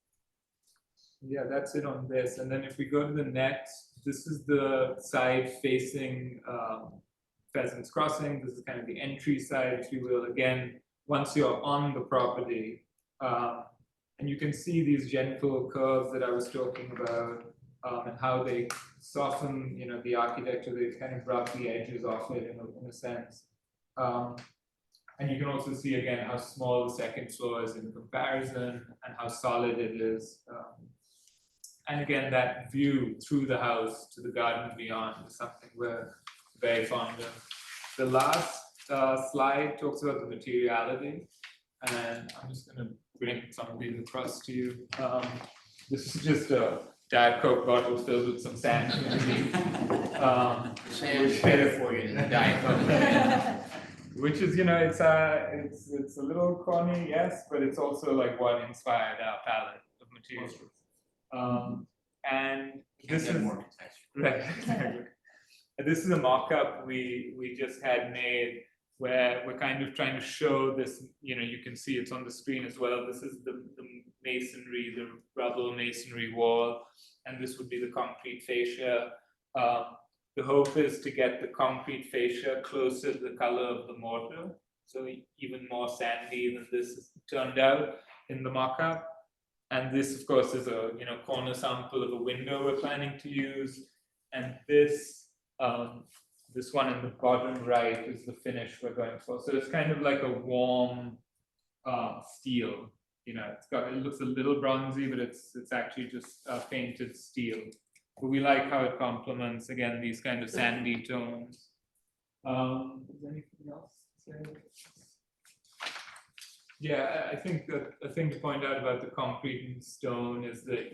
Yeah, that's it on this. And then if we go to the next, this is the side facing Pheasants Crossing. This is kind of the entry side, if you will. Again, once you're on the property, and you can see these gentle curves that I was talking about, and how they soften, the architecture. They kind of rub the edges off it in a sense. And you can also see again how small the second floor is in comparison and how solid it is. And again, that view through the house to the garden beyond is something we're very fond of. The last slide talks about the materiality, and I'm just going to bring some of these across to you. This is just a Diet Coke bottle filled with some sand. Sand's better for you than Diet Coke. Which is, it's a little corny, yes, but it's also like what inspired our palette of materials. And this is right, exactly. This is a mock-up we just had made where we're kind of trying to show this. You can see it's on the screen as well. This is the masonry, the rubble masonry wall, and this would be the concrete fascia. The hope is to get the concrete fascia closer to the color of the mortar, so even more sandy than this turned out in the mock-up. And this, of course, is a corner sample of a window we're planning to use. And this this one in the bottom right is the finish we're going for. So it's kind of like a warm steel. It looks a little bronzy, but it's actually just painted steel. But we like how it complements, again, these kind of sandy tones. Is there anything else to say? Yeah, I think that a thing to point out about the concrete and stone is that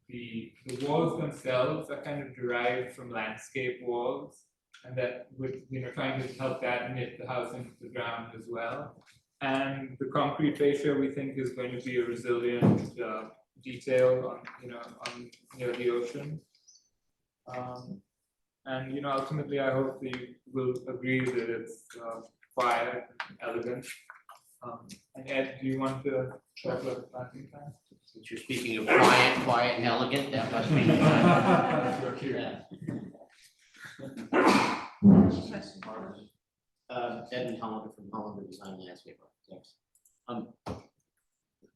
the walls themselves are kind of derived from landscape walls, and that with trying to help that knit the house into the ground as well. And the concrete fascia we think is going to be a resilient detail on near the ocean. And ultimately, I hope that you will agree that it's quiet and elegant. And Ed, do you want to talk about the planting plan? Since you're speaking of quiet and elegant, that must be. Edmund Hollander from Hollander Design Landscape Architects.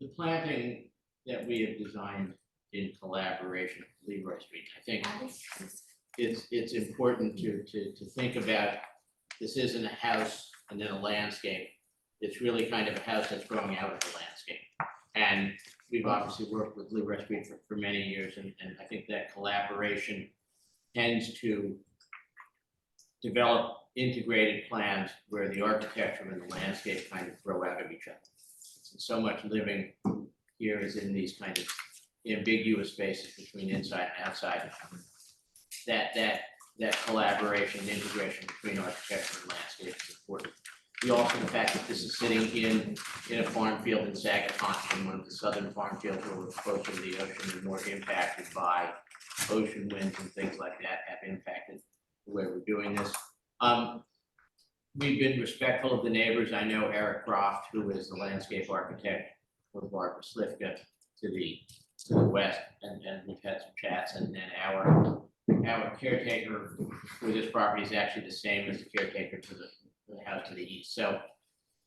The planting that we have designed in collaboration with Leroy Street, I think it's important to think about. This isn't a house and then a landscape. It's really kind of a house that's growing out of the landscape. And we've obviously worked with Lee Street for many years, and I think that collaboration tends to develop integrated plans where the architecture and the landscape kind of grow out of each other. So much living here is in these kind of ambiguous spaces between inside and outside. That collaboration and integration between architecture and landscape is important. Also, the fact that this is sitting in a farm field in Sagapont, one of the southern farm fields where we're closer to the ocean and more impacted by ocean winds and things like that, have impacted the way we're doing this. We've been respectful of the neighbors. I know Eric Croft, who is the landscape architect for Barbara Slifka to the west, and we've had some chats, and then our caretaker for this property is actually the same as the caretaker for the house to the east. So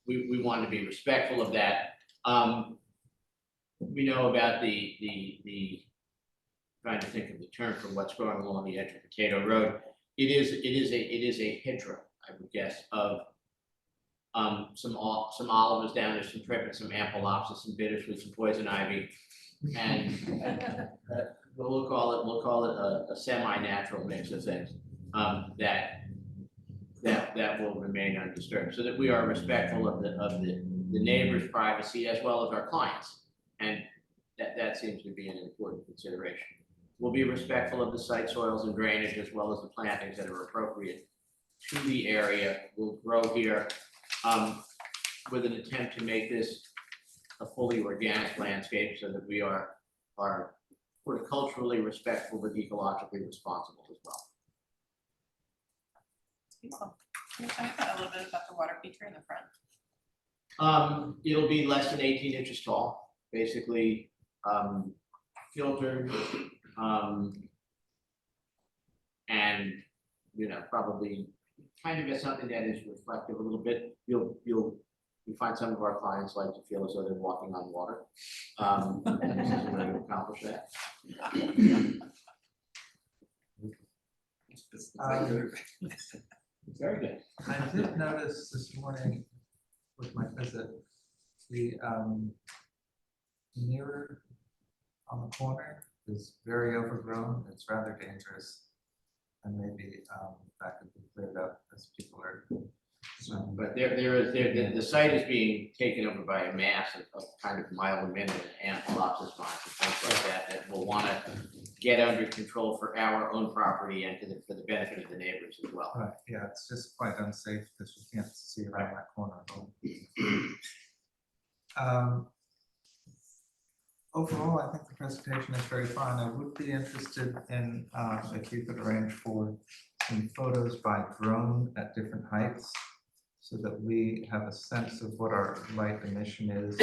we want to be respectful of that. We know about the trying to think of the term for what's going along the edge of Potato Road. It is a hedgerow, I would guess, of some olives down there, some trippets, some ampelopsis, some bittersweet, some poison ivy, and we'll call it a semi-natural mix of things that will remain undisturbed, so that we are respectful of the neighbor's privacy as well as our clients, and that seems to be an important consideration. We'll be respectful of the site soils and drainage as well as the plantings that are appropriate to the area. We'll grow here with an attempt to make this a fully organic landscape so that we are horticulturally respectful but ecologically responsible as well. Can you talk about a little bit about the water feature in the front? It'll be less than 18 inches tall, basically filtered, and probably kind of as something that is reflective a little bit. You'll find some of our clients like to feel as though they're walking on water. And this is a way to accomplish that. Very good. I did notice this morning with my visit, the mirror on the corner is very overgrown. It's rather dangerous. And maybe that could be cleared up as people are. But the site is being taken over by a mass of kind of mildly ampelopsis vines and things like that we'll want to get under control for our own property and for the benefit of the neighbors as well. Right, yeah, it's just quite unsafe because you can't see around that corner. Overall, I think the presentation is very fine. I would be interested in if you could arrange for some photos by drone at different heights so that we have a sense of what our light emission is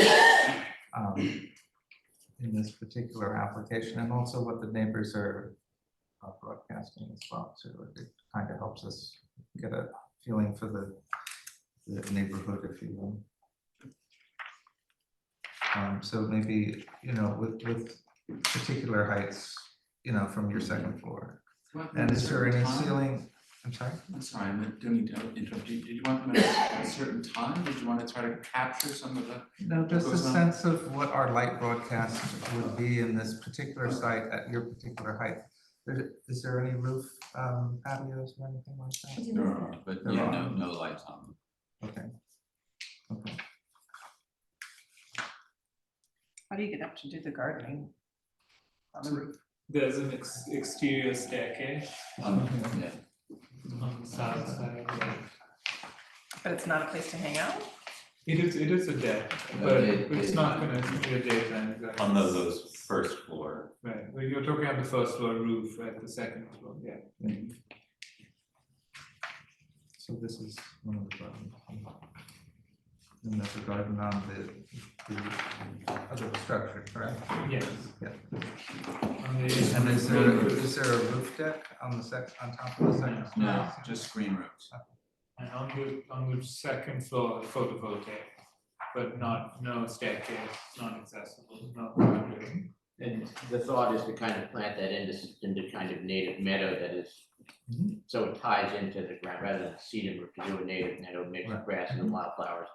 in this particular application, and also what the neighbors are broadcasting as well. So it kind of helps us get a feeling for the neighborhood, if you will. So maybe, with particular heights, from your second floor. And is there any ceiling? I'm sorry? I'm sorry, I don't need to interrupt you. Did you want them at a certain time? Did you want to try to capture some of the? No, just a sense of what our light broadcast would be in this particular site at your particular height. Is there any roof patios or anything like that? There are, but no lights on them. Okay. How do you get up to do the gardening on the roof? There's an exterior staircase on the south side. But it's not a place to hang out? It is a deck, but it's not gonna be a daytime. On those first floor. Right, well, you're talking on the first floor roof at the second floor, yeah. So this is one of the gardens. And there's a garden on the other structure, correct? Yes. Yeah. And is there a roof deck on top of the second? No, just screen roofs. And on the second floor, photovoltaic, but no staircase, not accessible, not building. And the thought is to kind of plant that into kind of native meadow that is So it ties into the ground rather than seed them or to do a native meadow mix of grass and wildflowers,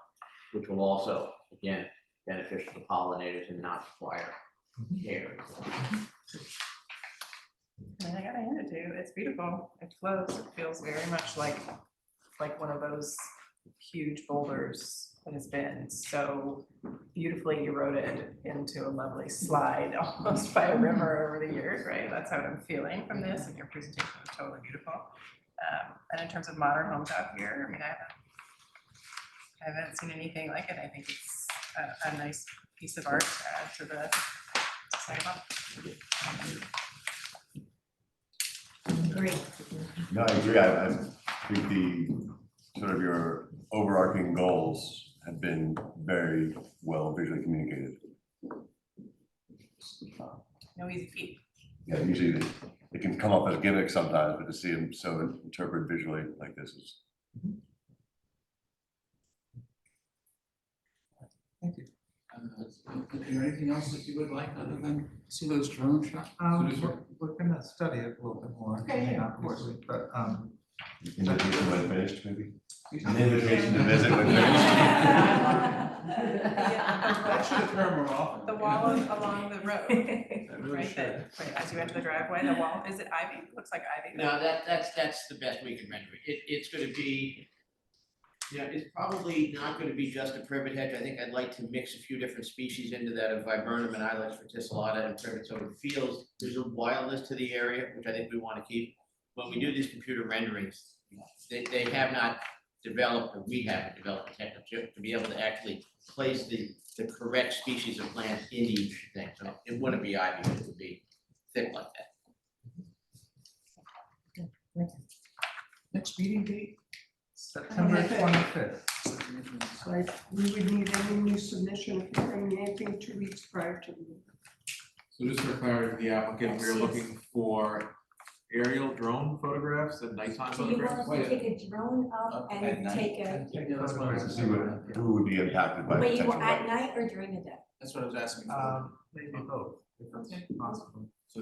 which will also, again, beneficial to pollinators and not require care. And I gotta hand it to you, it's beautiful, it flows, it feels very much like one of those huge boulders that has been so beautifully eroded into a lovely slide almost by a river over the years, right? That's how I'm feeling from this, and your presentation was totally beautiful. And in terms of modern homes out here, I mean, I haven't seen anything like it. I think it's a nice piece of art to add to the sidewalk. Great. No, I agree. I think the sort of your overarching goals have been very well visually communicated. No easy feat. Yeah, usually it can come off as gimmicks sometimes, but to see them so interpreted visually like this is. Thank you. Is there anything else that you would like other than see those drone shots? We're gonna study it a little bit more. Okay, yeah, of obviously, but, Invitation when finished, maybe? An invitation to visit when finished? That should occur more often. The wall along the road, really right should. there, right, as you enter the driveway, the wall, is it ivy? Looks like ivy. No, that's the best we can render it. It's gonna be, it's probably not gonna be just a privet hedge. I think I'd like to mix a few different species into that of viburnum and ilex verticillata and privet, so it feels, there's a wildness to the area, which I think we wanna keep. When we do these computer renderings, they have not developed, or we haven't developed the technology to be able to actually place the correct species of plants in each thing. So it wouldn't be ivy, it would be thick like that. Next meeting date? September 25th. So we would need any new submission if you're bringing anything 2 weeks prior to the meeting. So just for clarity, the applicant, we're Yes, yes. looking for aerial drone photographs and nighttime So you photographs? want us to take a drone up At and night. take a, To see who would be impacted by wait, you potential. want at night or during the day? That's what I was asking. Maybe both, if Okay. it's possible. So,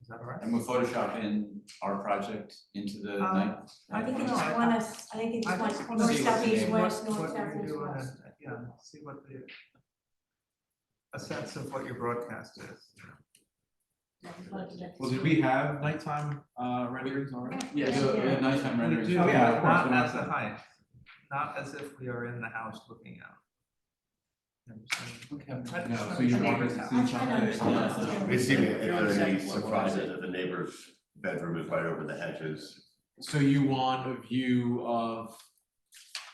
Is that all right? and we'll Photoshop in our project into the night? I think they just No, want us, I think they just I want just wanna north, see what south, the east, neighbor- west, north, What south, you're east, doing west. and, yeah, see what a sense of what your broadcast is. Well, did we have nighttime renderings already? Yes, Yeah. nighttime We renderings. do, Oh, yeah, of course, not we're as the height, not as if we are in the house looking out. You understand? No, So you want Neighbor's to house. see I'm trying to something? understand. It seemed if there are any surprises that the neighbor's bedroom is right over the hedges. So you want a view of,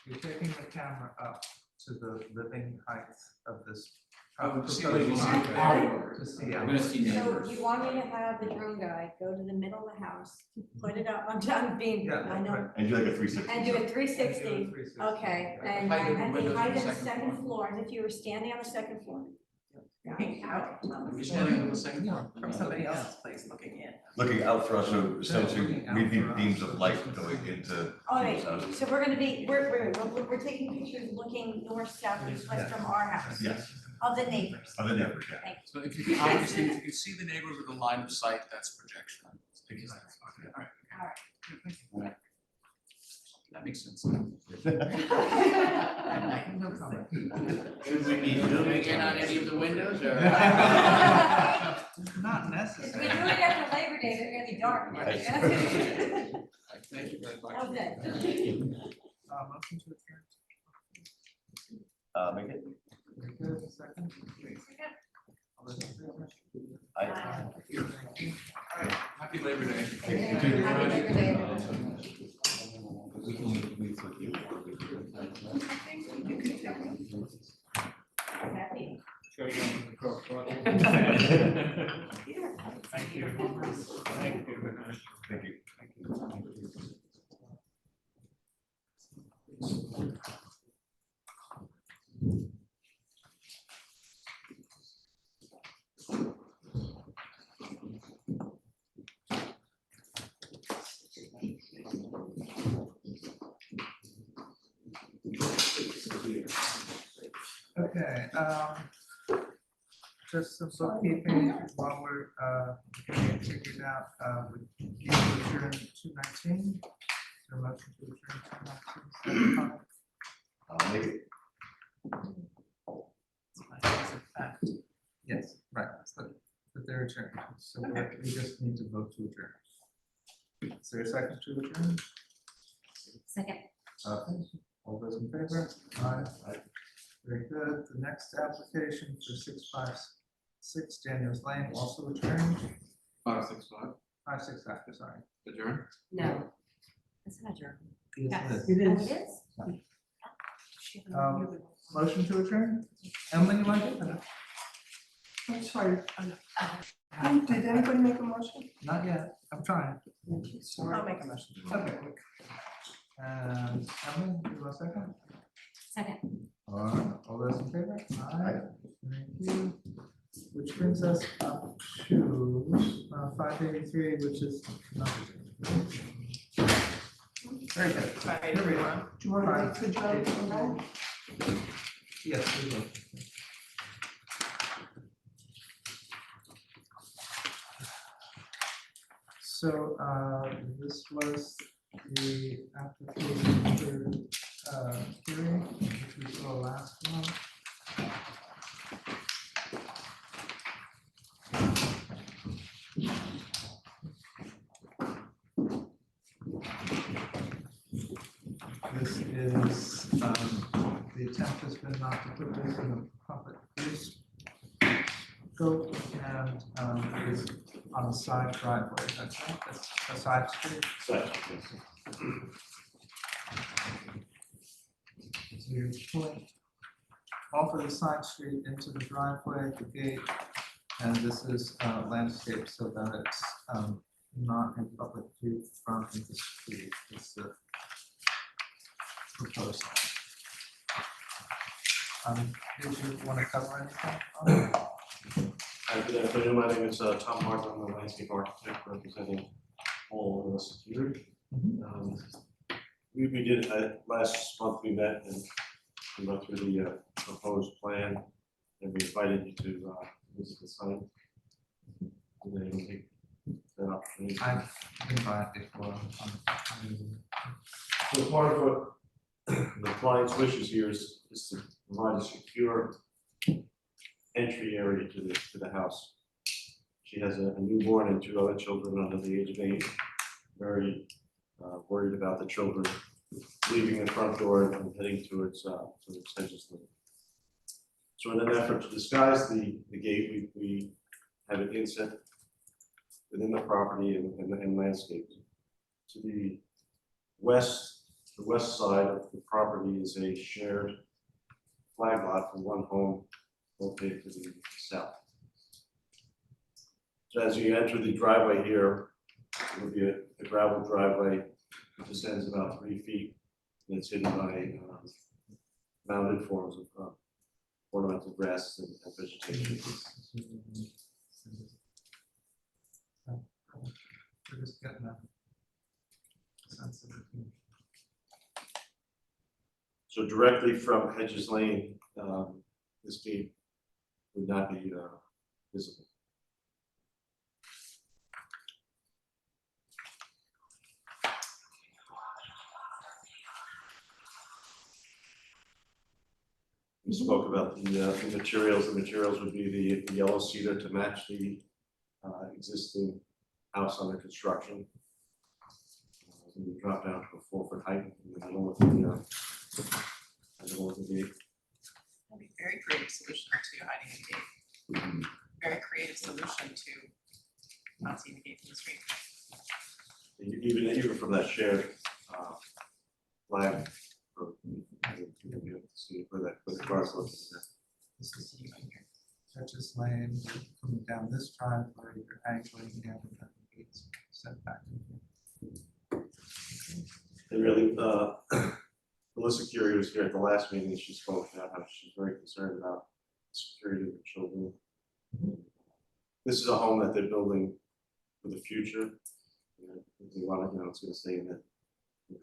You're taking the camera up to the living height of this. Oh, to see proposed what you lot. see outward. To see We're out. gonna see So neighbors. you want me to have the drone guy go to the middle of the house, put it up, I'm being, Yeah, I know, right. And do like a 360. and do a three And do a sixty, 360, okay, yeah. and Height of the at the windows height on of the the second second floor. floor, as if you were standing on the second floor. Looking out We're standing on the second floor. from somebody else's place looking in. Looking out for us, so essentially, looking out we'd be for us. beams of light going into All right, people's houses. so we're gonna be, we're taking pictures looking north, south, east, west from our house, Yes, of the neighbors. other neighbors, yeah. Thank So if you can, obviously, if you can see the neighbors with a line of sight, that's projection. Okay, all right. All right. That makes sense. No comment. Should we be zooming in on any of the windows or? Not If we necessary. do it after Labor Day, they're gonna be dark. Thank you very much. Okay. Motion to adjourn. Make it. Very good. Second. All those in favor? Happy Labor Day. Happy Labor Day. We can leave with you. Happy. Show you on the cross. Thank you. Thank you. Thank you. Okay, just some bookkeeping while we're getting it figured out. We adjourn to 19. Is there a motion to adjourn to 19? I'll make it. Yes, right, but they're adjourned, so we just need to vote to adjourn. Is there a second to adjourn? Second. Okay, all those in favor? Aye. Very good. The next application for 656 Daniels Lane, also adjourned. 565, 565, sorry. adjourn. No. It's not adjourned. Yes, It Oh, is. it is? Motion to adjourn? Emily, you want to do that? I'm sorry. Did anybody make a motion? Not yet, I'm trying. I'll make a motion. Okay. And Emily, you want a second? Second. All those in favor? Aye. Thank you. Which brings us up to 583, which is not. Very good. Here we go. Do you want to wait for John to come back? Yes, we will. So this was the application for hearing, which we saw last one. This is, the attempt has been not to put this in the public use scope, and it is on the side driveway, that's right, that's a side street. So you're pulling off of the side street into the driveway, the gate, and this is landscape so that it's not in public view from the street. It's the proposal. Did you want to cover anything on it? Good afternoon, my name is Tom Martin, I'm the landscape architect representing all of us here. We did, last month we met and we went through the proposed plan and we invited you to visit the site. And then we'll take that opportunity. I've been by it before. So part of what the client's wishes here is to provide a secure entry area to the house. She has a newborn and 2 other children under the age of 8. Very worried about the children leaving the front door and heading towards Hedges Lane. So in an effort to disguise the gate, we have an inset within the property and landscaped. To the west side of the property is a shared flag lot for one home located to the south. So as you enter the driveway here, it will be a gravel driveway, which descends about 3 feet, and it's hidden by mounted forms of ornamental grass and vegetation. We're just getting a sense of it. So directly from Hedges Lane, this gate would not be visible. We spoke about the materials. The materials would be the yellow cedar to match the existing house under construction. We drop down to a 4-foot height in the middle of the gate. That'd be a very creative solution to hiding a gate. Very creative solution to not seeing the gate from the street. Even from that shared flag, you'll be able to see where the cars look. This is Hedges Lane, coming down this driveway, you're angling in, and the gates set back. And really, Melissa Curie was here at the last meeting, and she spoke about how she's very concerned about the security of the children. This is a home that they're building for the future. They want to know it's going to stay in the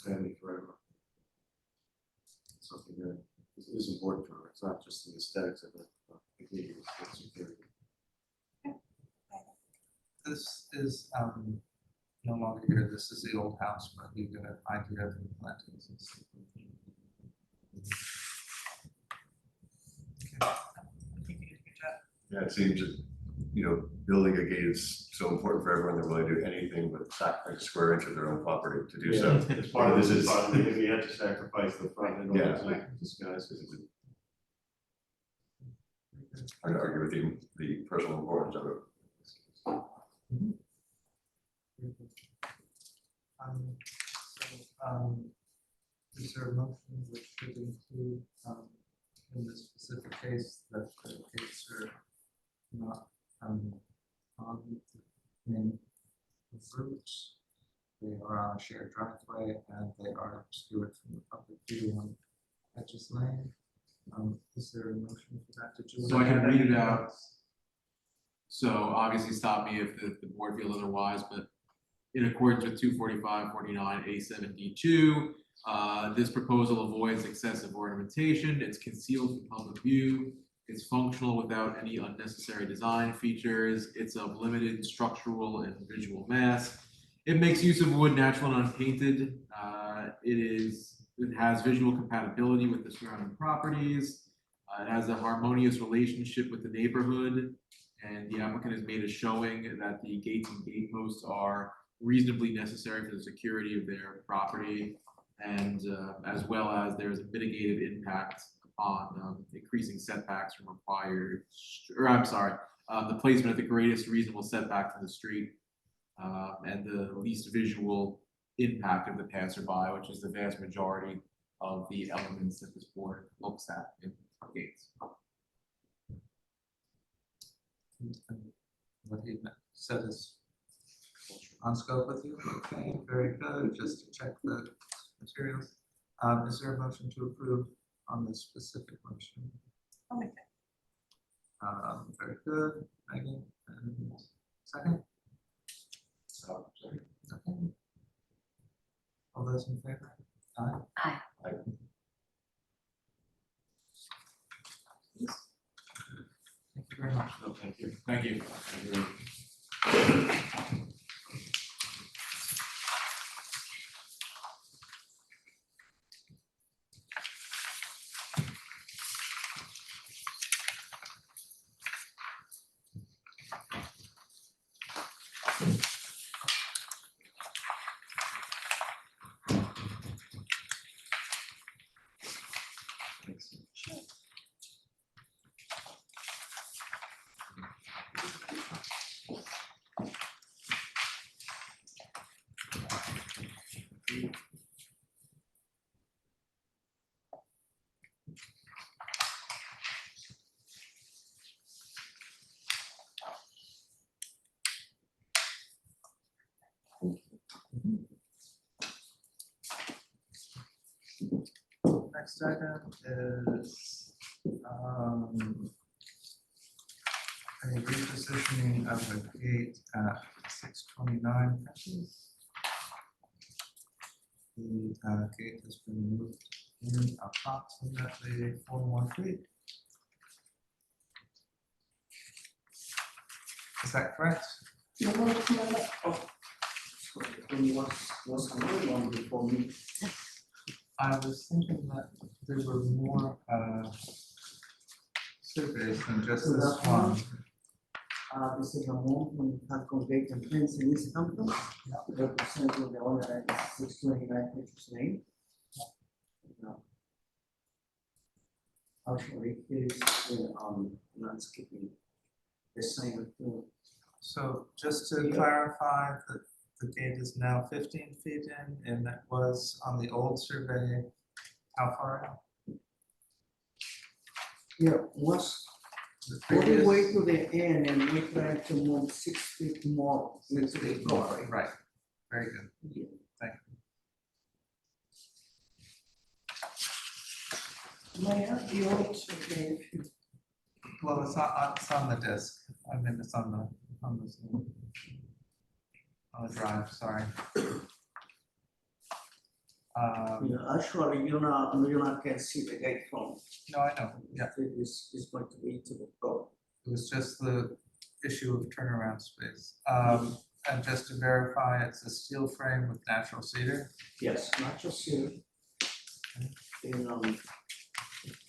family forever. Something that is important for her. It's not just the aesthetics of it, but the security. This is no longer here. This is the old house, but you get an idea of the plantings and stuff. Okay. I think you did a good job. Yeah, it seems that, building a gate is so important for everyone. They're willing to do anything but sacrifice a square inch of their own property to do so. It's part of This this, is- part of it, if you had to sacrifice the front in order Yeah. to disguise it. Hard to argue with the personal importance of it. Is there a motion which should include, in this specific case, that the gates are not, on the main routes? They are on a shared driveway and they are obscured from the public view on Hedges Lane. Is there a motion for that? Did you? So I can read it out. So obviously stop me if the board feels otherwise, but in accordance with 245-49A7D2, this proposal avoids excessive ornamentation, it's concealed from public view, it's functional without any unnecessary design features, it's of limited structural and visual mass. It makes use of wood, natural and unpainted. It has visual compatibility with the surrounding properties. It has a harmonious relationship with the neighborhood, and the applicant has made a showing that the gates and gate posts are reasonably necessary for the security of their property, and as well as there's a mitigated impact on increasing setbacks from required, the placement of the greatest reasonable setback from the street, and the least visual impact of the passerby, which is the vast majority of the elements that this board looks at in gates. What he said is on scope with you. Okay, very good. Just to check the materials. Is there a motion to approve on this specific motion? I'll make that. Very good. Megan, and second? Okay. All those in favor? Aye. Aye. Thank you very much. No, thank you. Thank you. Next item is a repositioning of the gate at 629 Hedges. The gate has been moved in approximately 4 more feet. Is that correct? No, oh, sorry, was another one before me. I was thinking that there were more surveys than just So this that one. This is Ramon from Falcon Gate and Fence in East Hampton, representing the owner at 629 Hedges Lane. Now, actually, here is the landscaping design too. So just to clarify that the gate is now 15 feet in and it was on the old survey, how far out? Yeah, was The all the way previous to the end and we try to move 6 feet more. 6 into the feet more, property. right, very good, Yeah. thank you. May I have the old survey if you Well, it's on the disc, I mean, it's on the drive, sorry. Yeah, actually, you not can see the gate from. No, I know, yeah, It's going to be to the road. it was just the issue of turnaround space. And just to verify, it's a steel frame with natural cedar? Yes, not just here. And,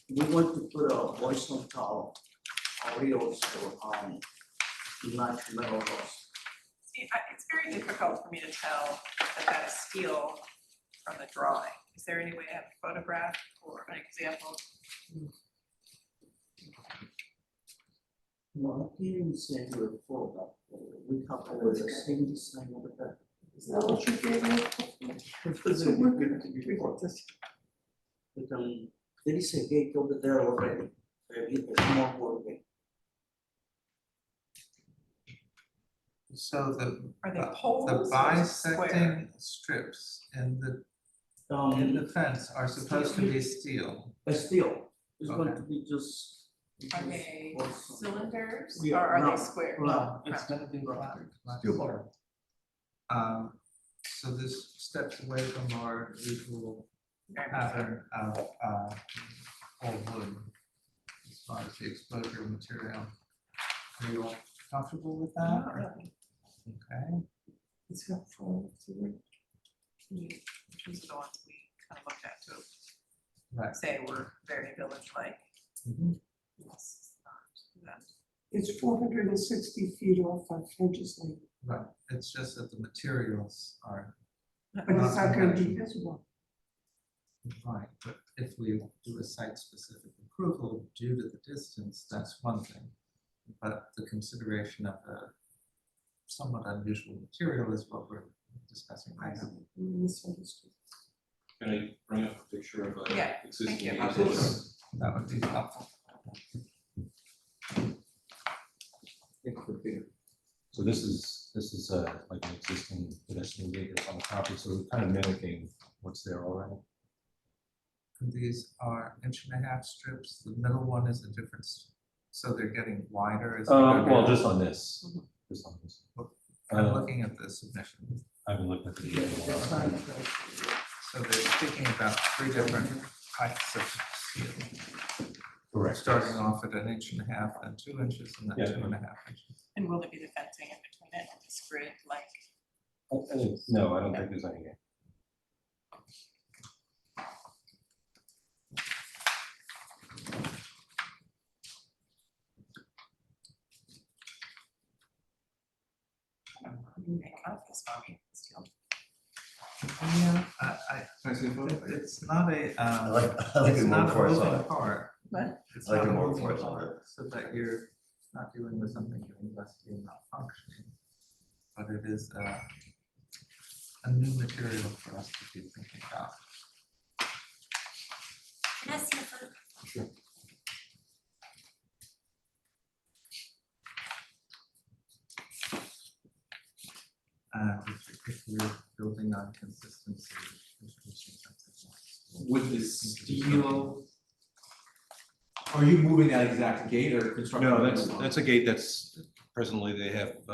we want to put a horizontal rails for, large metal rods. See, it's very difficult for me to tell that that is steel from the drawing. Is there any way to have a photograph or an example? No, I didn't send you a photo, we have over the same design over there. Is that what you gave me? So we're gonna do this. But, there is a gate over there already, a small wall gate. So Are they the poles or is it bisecting square? strips in the fence are supposed to be steel. Steel, it's going Okay. to be just. Are they cylinders Yeah, or are no, they square? no, It's gonna be flat. Steel bar. So this steps away from our usual pattern of all wood as far as the exposure of material. Are you all comfortable with that? Not really. Okay. It's helpful to read. These are the ones we kind of looked at to Right. say we're very village-like. Mhm. This is not that. It's 460 feet off of Hedges Lane, Right, it's just that the materials are. but it's not gonna be visible. Right, but if we do a site-specific approval due to the distance, that's one thing. But the consideration of a somewhat unusual material is what we're discussing right now. Misunderstood. Can I bring up a picture of a Yeah, existing? thank you. house? That would be helpful. So this is like an existing pedestrian gate that's on the property, so we're kind of mimicking what's there already. And these are 1.5 strips, the middle one is a difference, so they're getting wider as. we go Well, down. just on this, just on this. I'm looking at the submission, I haven't looked at the. That's fine. so they're speaking about 3 different heights of steel. Correct. Starting off at 1.5 inches, then 2 inches, and then Yeah. 2.5 inches. And will there be the fencing in between it and this grid, like? No, I don't think there's any. Make copies for me, still. Yeah, it's not a, I like it's it more not a before I saw moving it. part. What? It's I like not it a more moving before I saw part, so that you're not dealing with something you investigate not functioning. But it is a new material for us to be thinking about. Can I see a photo? Sure. If we're building on consistency. With the steel, are you moving that exact gate or constructing? No, a new one? that's a gate that's, presently they have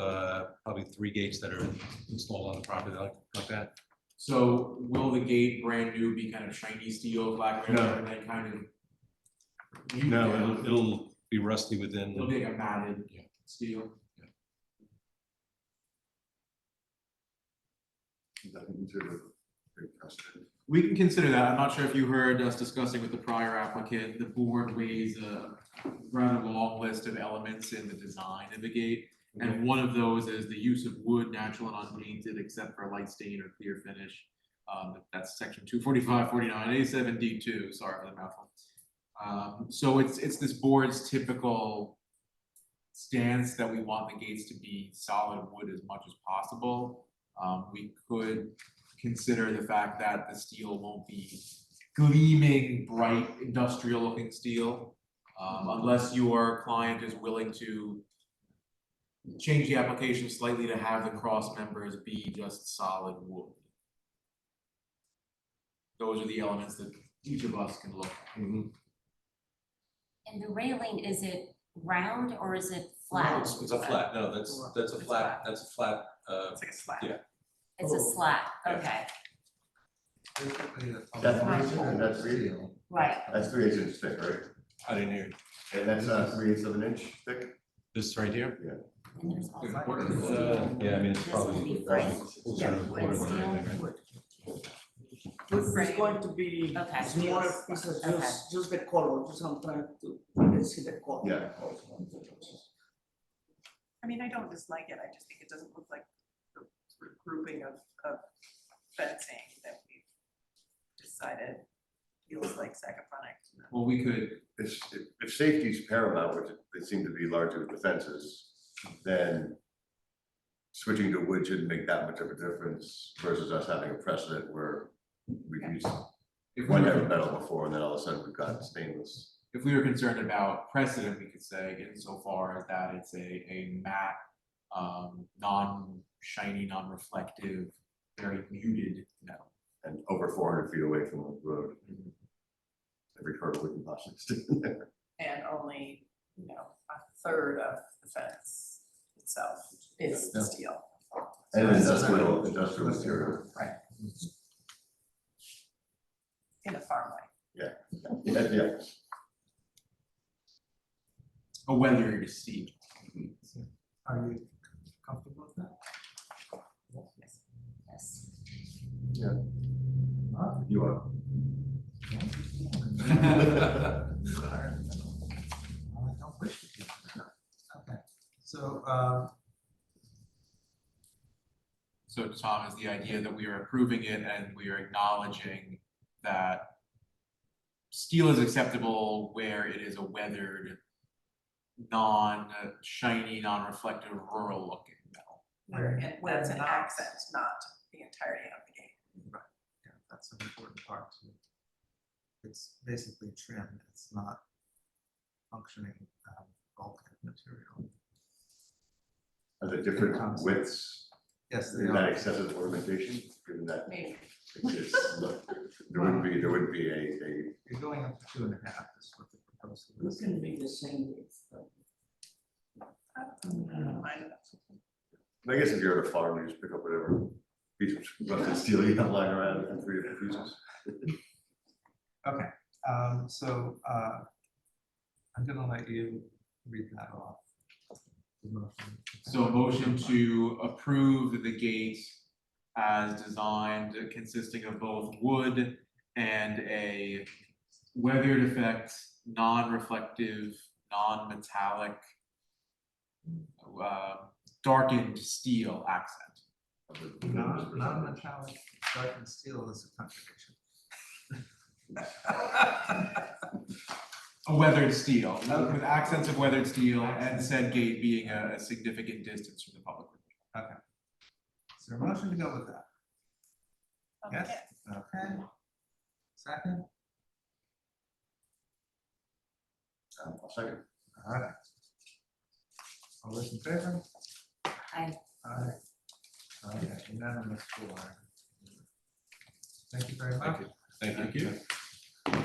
probably 3 gates that are installed on the property like that. So will the gate brand new be kind of shiny steel, black, No. and then kind of? No, it'll be rusty within. It'll be like a matted Yeah. steel. We can consider that. I'm not sure if you heard us discussing with the prior applicant, the board weighs a rather long list of elements in the design of the gate. And one of those is the use of wood, natural and unpainted, except for light stain or clear finish. That's section 245, 49, 87, D2, sorry for the mouthful. So it's this board's typical stance that we want the gates to be solid wood as much as possible. We could consider the fact that the steel won't be gleaming, bright, industrial looking steel. Unless your client is willing to change the application slightly to have the cross members be just solid wood. Those are the elements that each of us can look at. And the railing, is it round or is it flat? It's a flat, no, that's a flat, It's like a slat. Yeah. It's a slat, Yeah. okay, Basically, That's 3/8, and that's 3/8. right. That's 3/8 inch thick, right? I didn't hear. And that's 3/8 of an inch thick? This right here? Yeah. And there's also. Yeah, I mean, it's probably closer to a quarter than anything, right? It's going to be Okay. smaller pieces, Okay. just the color, just I'm trying to see the color. Yeah. I mean, I don't dislike it, I just think it doesn't look like the sort of grouping of fencing that we've decided feels like Sacaphonic. Well, we could, If safety is paramount, which they seem to be largely with the fences, then switching to wood shouldn't make that much of a difference versus us having a precedent where we've used if we one type were, of metal before and then all of a sudden we've got stainless. if we were concerned about precedent, we could say insofar as that it's a matte, non-shiny, non-reflective, very muted metal. And over 400 feet away from the road. Every hurdle we can possibly stick in there. And only, a third of the fence itself is Yeah. steel. And industrial material. Right. In a farm way. Yeah. A weathered steel. Are you comfortable with that? Yes. Yeah. You are. Sorry. I don't wish to be. Okay, so, So Tom, is the idea that we are approving it and we are acknowledging that steel is acceptable where it is a weathered, non-shiny, non-reflective, rural looking metal. Where it's an accent, not the entirety of the game. right, yeah, that's an important part too. It's basically trim, it's not functioning bulkhead material. Are there different widths? Yes, they Is that are. excessive ornamentation, given that Maybe. there wouldn't be a You're going up to 2.5 is what the proposal It's is. gonna be the same width, though. I don't mind it. I guess if you're at a farm, you just pick up whatever piece of rusted steel you have lying around and 3 different pieces. Okay, so, I'm gonna let you read that off. The motion. So a motion to approve the gate as designed, consisting of both wood and a weathered effect, non-reflective, non-metallic, darkened steel accent. Non-metallic darkened steel is a contradiction. A weathered steel, with accents of weathered steel and said gate being a significant distance from the public road. Okay. Is there a motion to go with that? Yes, okay. Second? I'll second. All right. All those in favor? Aye. Aye. Okay, unanimous for. Thank you very much. Thank you.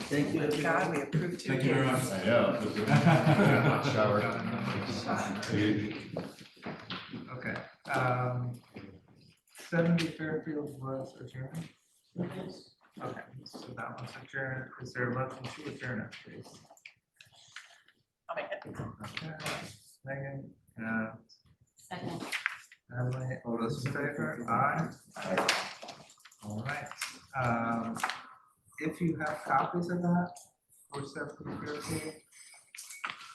Thank you. Thank God we approved 2 Thank you very gates. much. I know. Hot shower. Okay, 70 Fairfield was adjourned. Okay, so that one's adjourned. Is there a motion to adjourn it, please? I'll make it. Okay, Megan, and Second. Emily, all those in favor? Aye. All right. If you have copies of that for 70 Fairfield,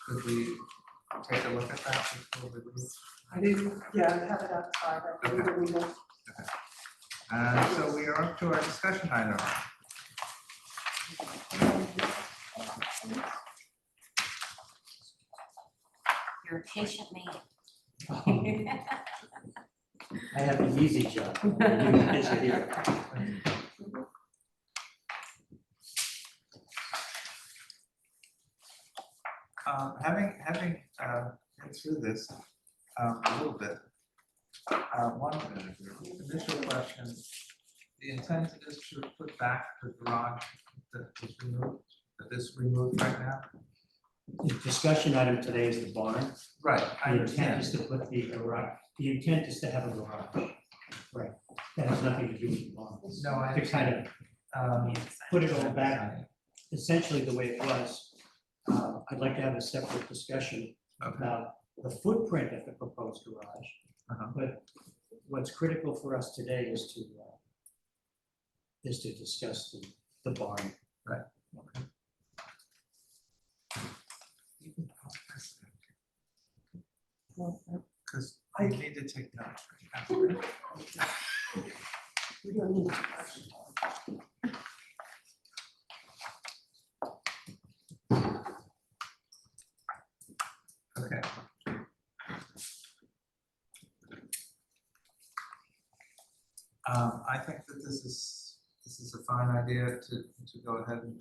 could we take a look at that before we leave? I do, yeah, I have it outside. I believe it was- So we are up to our discussion item. You're a patient man. I have an easy job. You guys are here. Having been through this a little bit, one initial question, the intent is to put back the garage that was removed, that is removed right now? The discussion item today is the barn. Right, I The intent understand. is to put the garage, the intent is to have a garage. Right, that has nothing to do with the barn. No, I To kind of put it all back essentially the way it was. I'd like to have a separate discussion about the footprint of the proposed garage. Uh-huh. But what's critical for us today is to discuss the barn. Right. Because I need to take notes. We don't need to. Okay. I think that this is a fine idea to go ahead and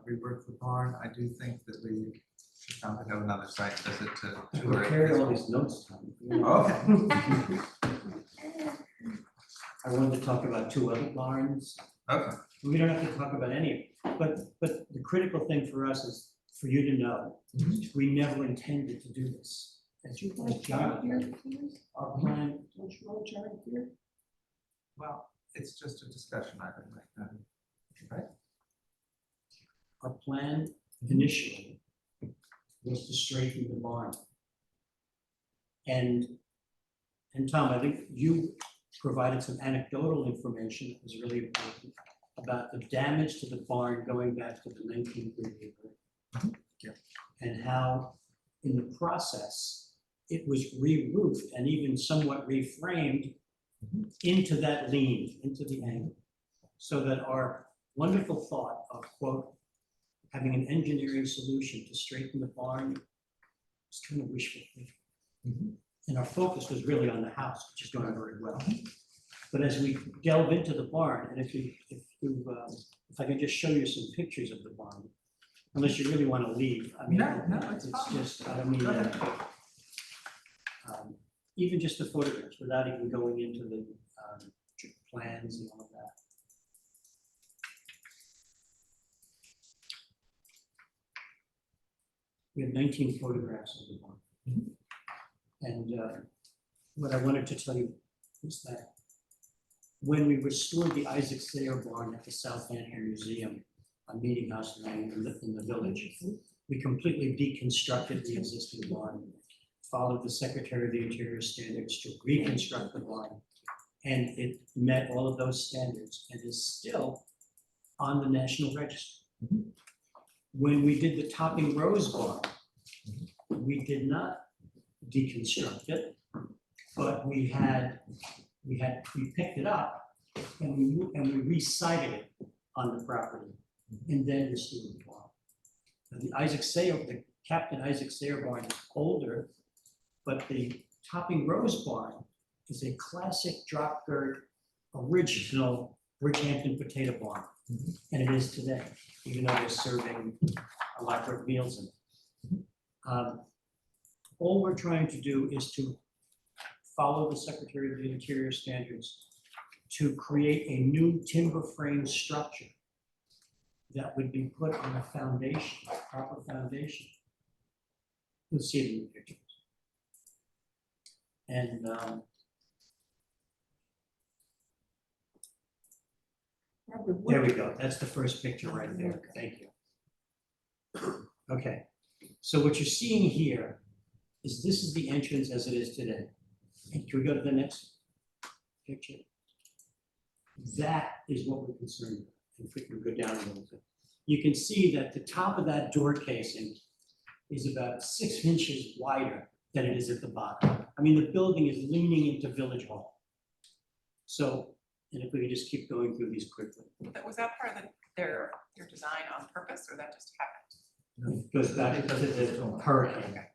rework the barn. I do think that we should probably have another site visit to tour it. Carry all these notes, Tom. Okay. I wanted to talk about 2 other barns. Okay. We don't have to talk about any, but the critical thing for us is for you to know, we never intended to do this. As you guys, John, our plan, Don't you want to try it here? Well, it's just a discussion item right now. Right? our plan initially was to straighten the barn. And Tom, I think you provided some anecdotal information that was really important about the damage to the barn going back to the 1930s. Yeah. And how in the process, it was re-roofed and even somewhat reframed into that lean, into the angle. So that our wonderful thought of, quote, having an engineering solution to straighten the barn was kind of wishful thinking. And our focus was really on the house, which is going very well. But as we delve into the barn, and if I can just show you some pictures of the barn, unless you really want to leave, I mean, No, it's just, I mean, even just the photographs, without even going into the plans and all of that. We have 19 photographs of the barn. And what I wanted to tell you is that when we restored the Isaac Sayer barn at the Southampton Museum, a meeting house in the village, we completely deconstructed the existing barn, followed the Secretary of the Interior standards to reconstruct the barn, and it met all of those standards and is still on the National Register. When we did the Topping Rose barn, we did not deconstruct it, but we picked it up and we re-sited it on the property and then restored the barn. Now, the Captain Isaac Sayer barn is older, but the Topping Rose barn is a classic drop girth original Bridgehampton potato barn, and it is today, even though they're serving elaborate meals in it. All we're trying to do is to follow the Secretary of the Interior standards to create a new timber frame structure that would be put on a foundation, a proper foundation. You'll see it in the pictures. And there we go. That's the first picture right there. Thank you. Okay. So what you're seeing here is this is the entrance as it is today. And can we go to the next picture? That is what we're concerned about. If we can go down a little bit. You can see that the top of that door casing is about 6 inches wider than it is at the bottom. I mean, the building is leaning into Village Hall. So, and if we could just keep going through these quickly. Was that part of their design on purpose, or that just happened? It goes back to the hurricane.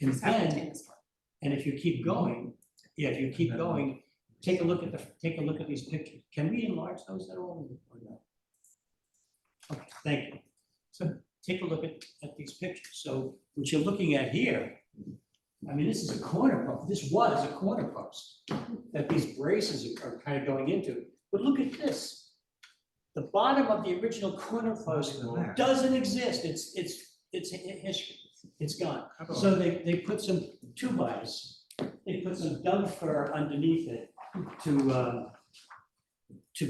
And then, and if you keep going, if you keep going, take a look at these pictures. Can we enlarge those at all or no? Okay, thank you. So take a look at these pictures. So what you're looking at here, I mean, this is a corner post. This was a corner post that these braces are kind of going into. But look at this. The bottom of the original corner post doesn't exist. It's history. It's gone. So they put some 2x. They put some Doug fir underneath it to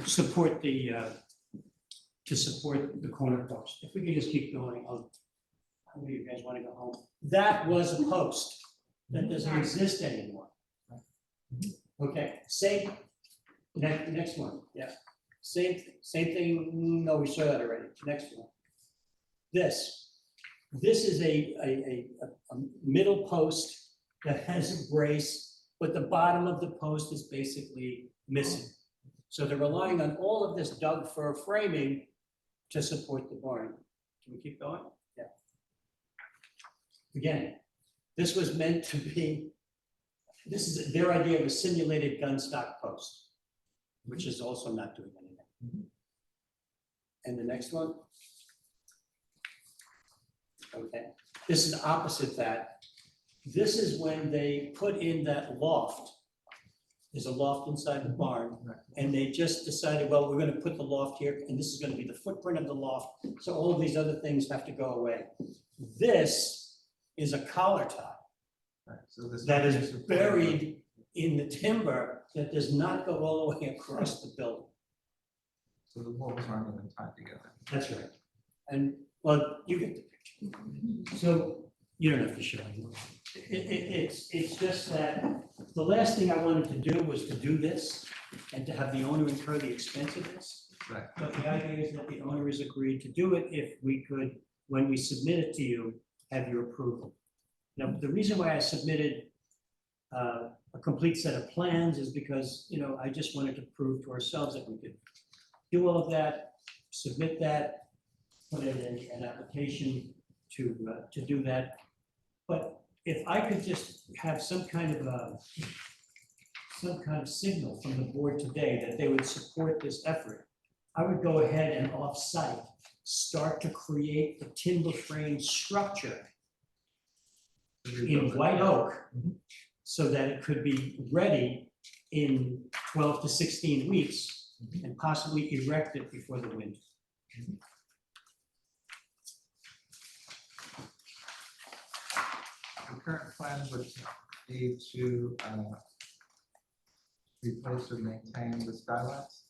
support the corner post. If we could just keep going, how many of you guys want to go home? That was a post. that doesn't exist anymore. Okay, same, next one, yeah. Same thing, no, we saw that already, next one. This is a middle post that has a brace, but the bottom of the post is basically missing. So they're relying on all of this dug fir framing to support the barn. Can we keep going? Yeah. Again, this was meant to be, this is their idea of a simulated gun stock post, which is also not doing anything. And the next one. Okay, this is opposite that. This is when they put in that loft. There's a loft inside the barn, and they just decided, well, we're gonna put the loft here, and this is gonna be the footprint of the loft, so all of these other things have to go away. This is a collar tie that is buried in the timber that does not go all the way across the building. So the walls aren't even tied together. That's right. And, well, you get the picture. So you don't have to show it. It's just that the last thing I wanted to do was to do this and to have the owner incur the expense of this. Right. But the idea is that the owner has agreed to do it if we could, when we submit it to you, have your approval. Now, the reason why I submitted a complete set of plans is because, you know, I just wanted to prove to ourselves that we could do all of that, submit that, put in an application to do that. But if I could just have some kind of signal from the board today that they would support this effort, I would go ahead and off-site start to create the timber frame structure in white oak so that it could be ready in 12 to 16 weeks and possibly erect it before the winter. The current plan would be to replace or maintain the skylights?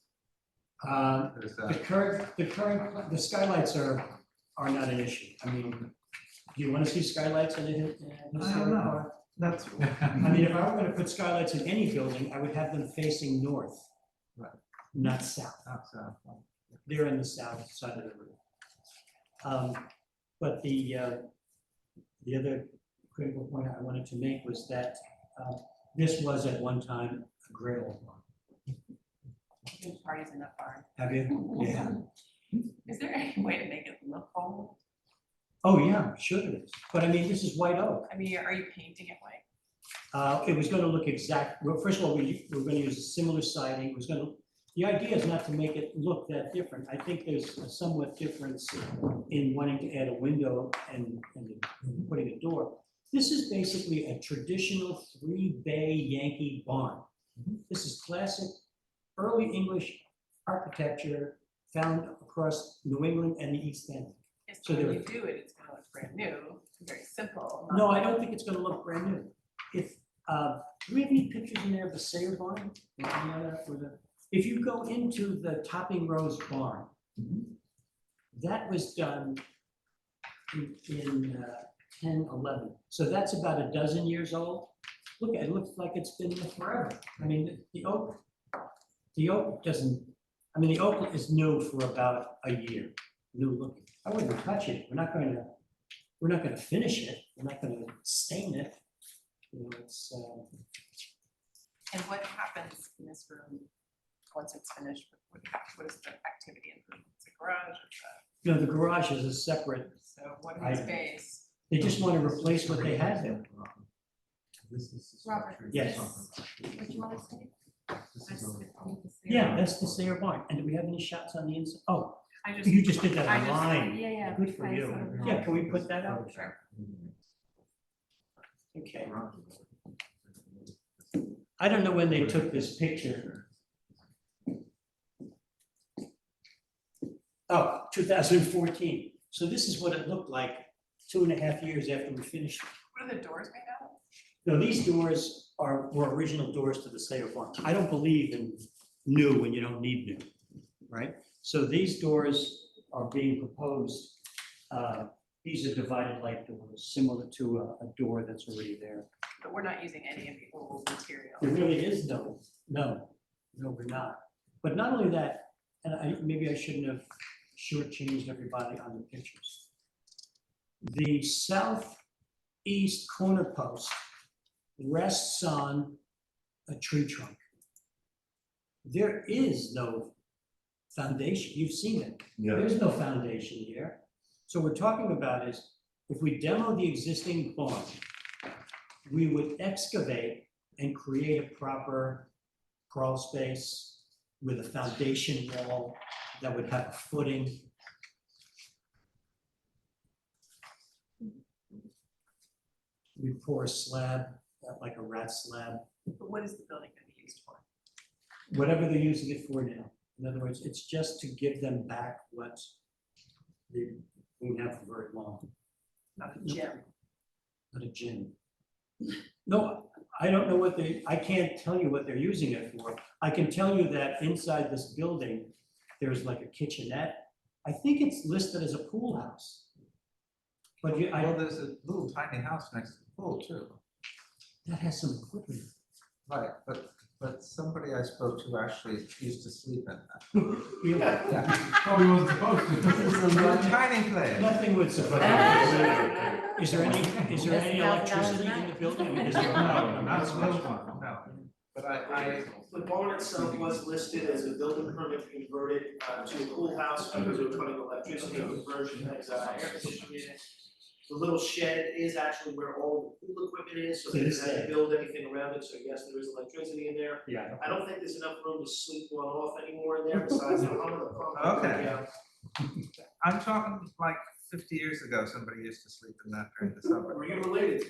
The skylights are not an issue. I mean, do you want to see skylights in a I don't know. That's. I mean, if I were going to put skylights in any building, I would have them facing north, Right. not south. Outside. They're in the south side of the roof. But the other critical point I wanted to make was that this was at one time a great old barn. There's parties in that barn. Have you? Yeah. Is there any way to make it look old? Oh, yeah, sure it is. But I mean, this is white oak. I mean, are you painting it white? It was gonna look exact, well, first of all, we're gonna use a similar siding. It was gonna, the idea is not to make it look that different. I think there's a somewhat difference in wanting to add a window and putting a door. This is basically a traditional 3-bay Yankee barn. This is classic early English architecture found across New England and the East End. So when you do it, it's gonna look brand new, very simple. No, I don't think it's gonna look brand new. If, do we have any pictures in there of the Sayer barn? If you go into the Topping Rose barn, that was done in 10, 11. So that's about a dozen years old. Look, it looks like it's been there forever. I mean, the oak doesn't, I mean, the oak is new for about a year, new looking. I wouldn't touch it. We're not gonna finish it. We're not gonna stain it. You know, it's, And what happens in this room once it's finished? What is the activity improvements? The garage or the garage is a separate. so what is item. space? They just want to replace what they had there. Robert. Yes. What do you want to say? Yeah, that's the Sayer barn. And do we have any shots on the inside? Oh, I you just did that I just- online. Yeah. Good for you. Yeah, can we put that up? Sure. Okay. I don't know when they took this picture. Oh, 2014. So this is what it looked like 2.5 years after we finished. What are the doors made out of? No, these doors were original doors to the Sayer barn. I don't believe in new when you don't need new, right? So these doors are being proposed These are divided light doors, similar to a door that's already there. But we're not using any of the old material. There really is no, we're not. But not only that, and maybe I shouldn't have shortchanged everybody on the pictures. The southeast corner post rests on a tree trunk. There is no foundation. You've seen it. Yeah. There's no foundation here. So what we're talking about is if we demo the existing barn, we would excavate and create a proper crawl space with a foundation wall that would have a footing. We pour a slab, like a rat slab, But what is the building gonna be used for? whatever they're using it for now. In other words, it's just to give them back what they won't have for very long. Not a gym. Not a gym. No, I don't know what I can't tell you what they're using it for. I can tell you that inside this building, there's like a kitchenette. I think it's listed as a pool house. But Well, there's a little tiny house next to the pool too. that has some equipment. Right, but somebody I spoke to actually used to sleep in that. Really? Yeah. Probably wasn't supposed to. It's a tiny place. Nothing would surprise. Is there any electricity in the building? I mean, is there? No, not a little one, no. But The barn itself was listed as a building permit converted to a pool house because they were putting electricity conversion as air conditioning unit. The little shed is actually where all the pool equipment is, so they didn't have to build anything around it, so yes, there is electricity in there. Yeah. I don't think there's enough room to sleep one off anymore in there besides the pump. Okay. Yeah. I'm talking like 50 years ago, somebody used to sleep in that during the summer. Were you related to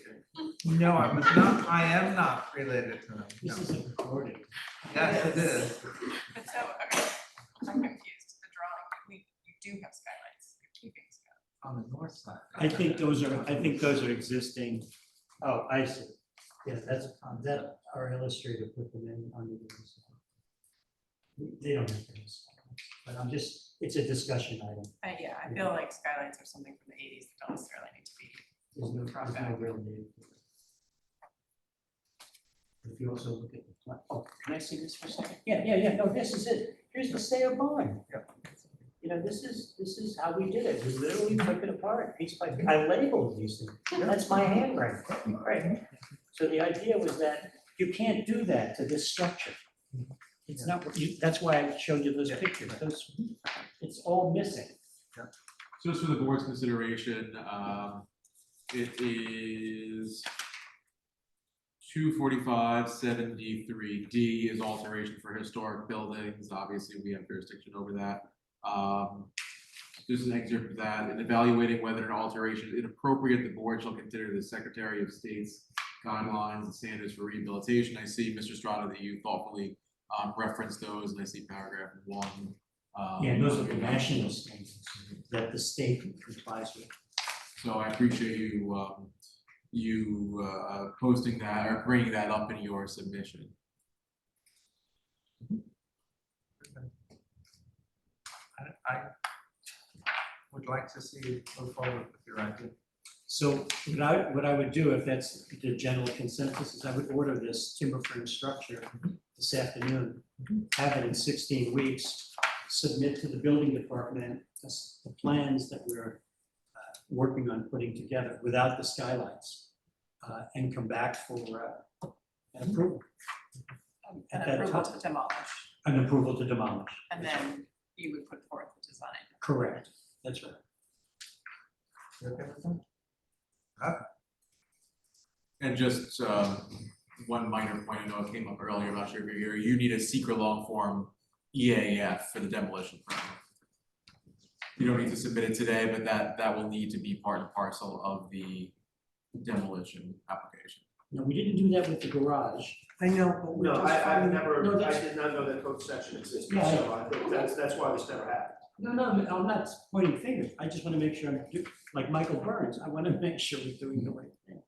him? No, I was not, I am not related to them, no. This is a recording. Yes, it is. But so, okay, I'm confused, the drawing, you do have skylights, you're keeping skylights. On the north side. I think those are existing. Oh, I see. Yeah, that our illustrator put them in under the. They don't have those, but it's a discussion item. Yeah, I feel like skylights are something from the 80s that don't necessarily need to be. There's no real need. If you also look at the plan, oh, can I see this for a second? Yeah, no, this is it. Here's the Sayer barn. You know, this is how we did it. We literally took it apart piece by piece. I labeled these things. That's my handwriting, right? So the idea was that you can't do that to this structure. It's not, that's why I showed you those pictures. It's all missing. So just for the board's consideration, it is 245-73D is alteration for historic buildings. Obviously, we have jurisdiction over that. Just an excerpt of that. In evaluating whether an alteration is inappropriate, the board shall consider the Secretary of State's guidelines and standards for rehabilitation. I see, Mr. Strada, that you thoughtfully referenced those, and I see paragraph 1. Yeah, those are the national standards that the state complies with. So I appreciate you posting that or bringing that up in your submission. I would like to see you move forward with your idea. So what I would do, if that's the general consensus, is I would order this timber frame structure this afternoon, have it in 16 weeks, submit to the building department the plans that we're working on putting together without the skylights, and come back for an approval. An approval to demolish, An approval to demolish. and then you would put forth the design. Correct, that's right. You okay with that? And just one minor point, I know it came up earlier, I'm not sure if you're here, you need a secret long form EAF for the demolition permit. You don't need to submit it today, but that will need to be part and parcel of the demolition application. No, we didn't do that with the garage. I know, but we're No, just I've finding- never, No, I that's- did not know that code section existed, Yeah. so I think that's why this never happened. No, I'm not pointing fingers. I just want to make sure like Michael Burns, I want to make sure we're doing the right thing.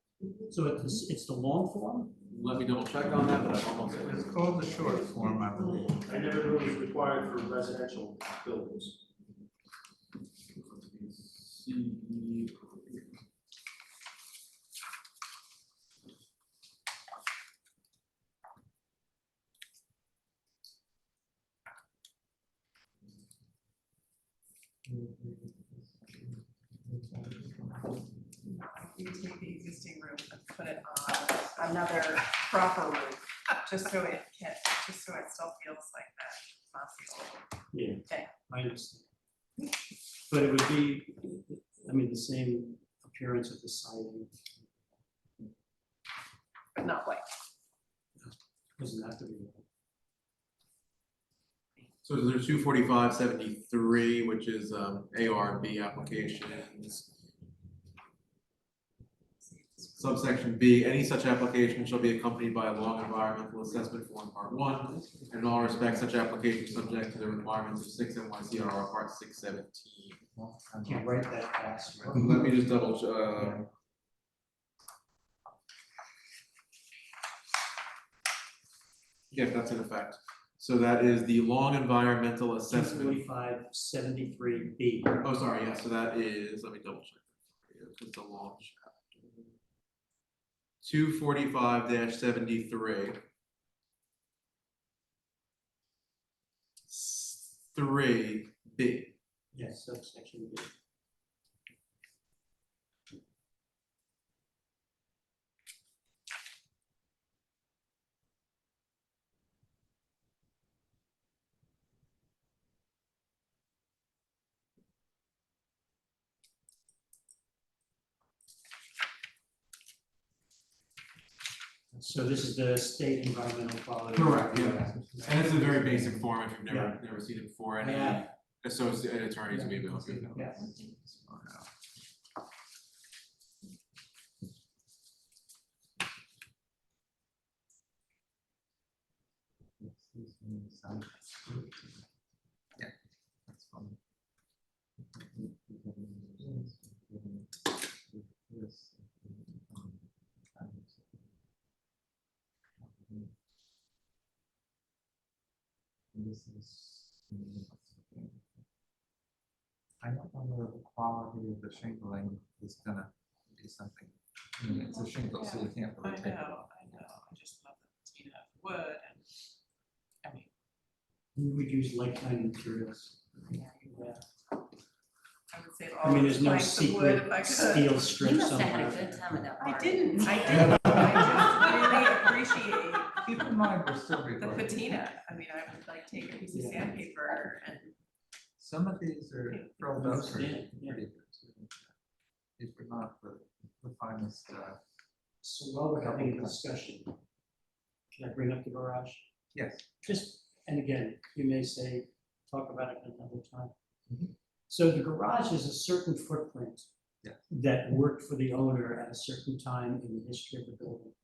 So it's the long form? Let me double check on that, but I'm almost. It's called the short form, I believe. I never knew it was required for residential buildings. You take the existing roof and put it on another proper roof, just so it still feels like that mossy old. Yeah, Okay. I understand. But it would be, I mean, the same appearance of the siding, But not white. doesn't have to be. So there's 245-73, which is ARB applications. Subsection B, any such application shall be accompanied by a long environmental assessment form part 1, and in all respects, such application is subject to the requirements of 6 NYCRR part 617. I can't write that fast. Right? Let me just double check. Yeah, that's in effect. So that is the long environmental assessment. 245-73B. Oh, sorry, yeah, so that is, let me double check. It's a long chapter. 245-73. 3B. Yes, subsection B. So this is the state environmental quality. Correct, yeah. And it's a very basic form if you've Yeah. never seen it before. Any Yeah. associate attorneys will be able to. Yeah. Yeah, that's fine. This is. I don't know whether the quality of the shingling is gonna be something. I mean, it's a shingle, so you can't really take it off. I just love the patina of wood and, I mean, We would use like-kind materials. yeah. I would save I all mean, those there's no planks of wood if I secret could. steel You strip must have had somewhere. a good time at that I party. didn't, I just really appreciate Keep in mind, we're still the recording. patina. I mean, I would like take a piece of Yeah. sandpaper and, Some of these are filled up pretty Yeah, yeah. good. These were not the finest, So while we're having a discussion, can I bring up the garage? yes. Just, and again, you may say, talk about it another time. Mhm. So the garage is a certain footprint Yeah. that worked for the owner at a certain time in the history of the building.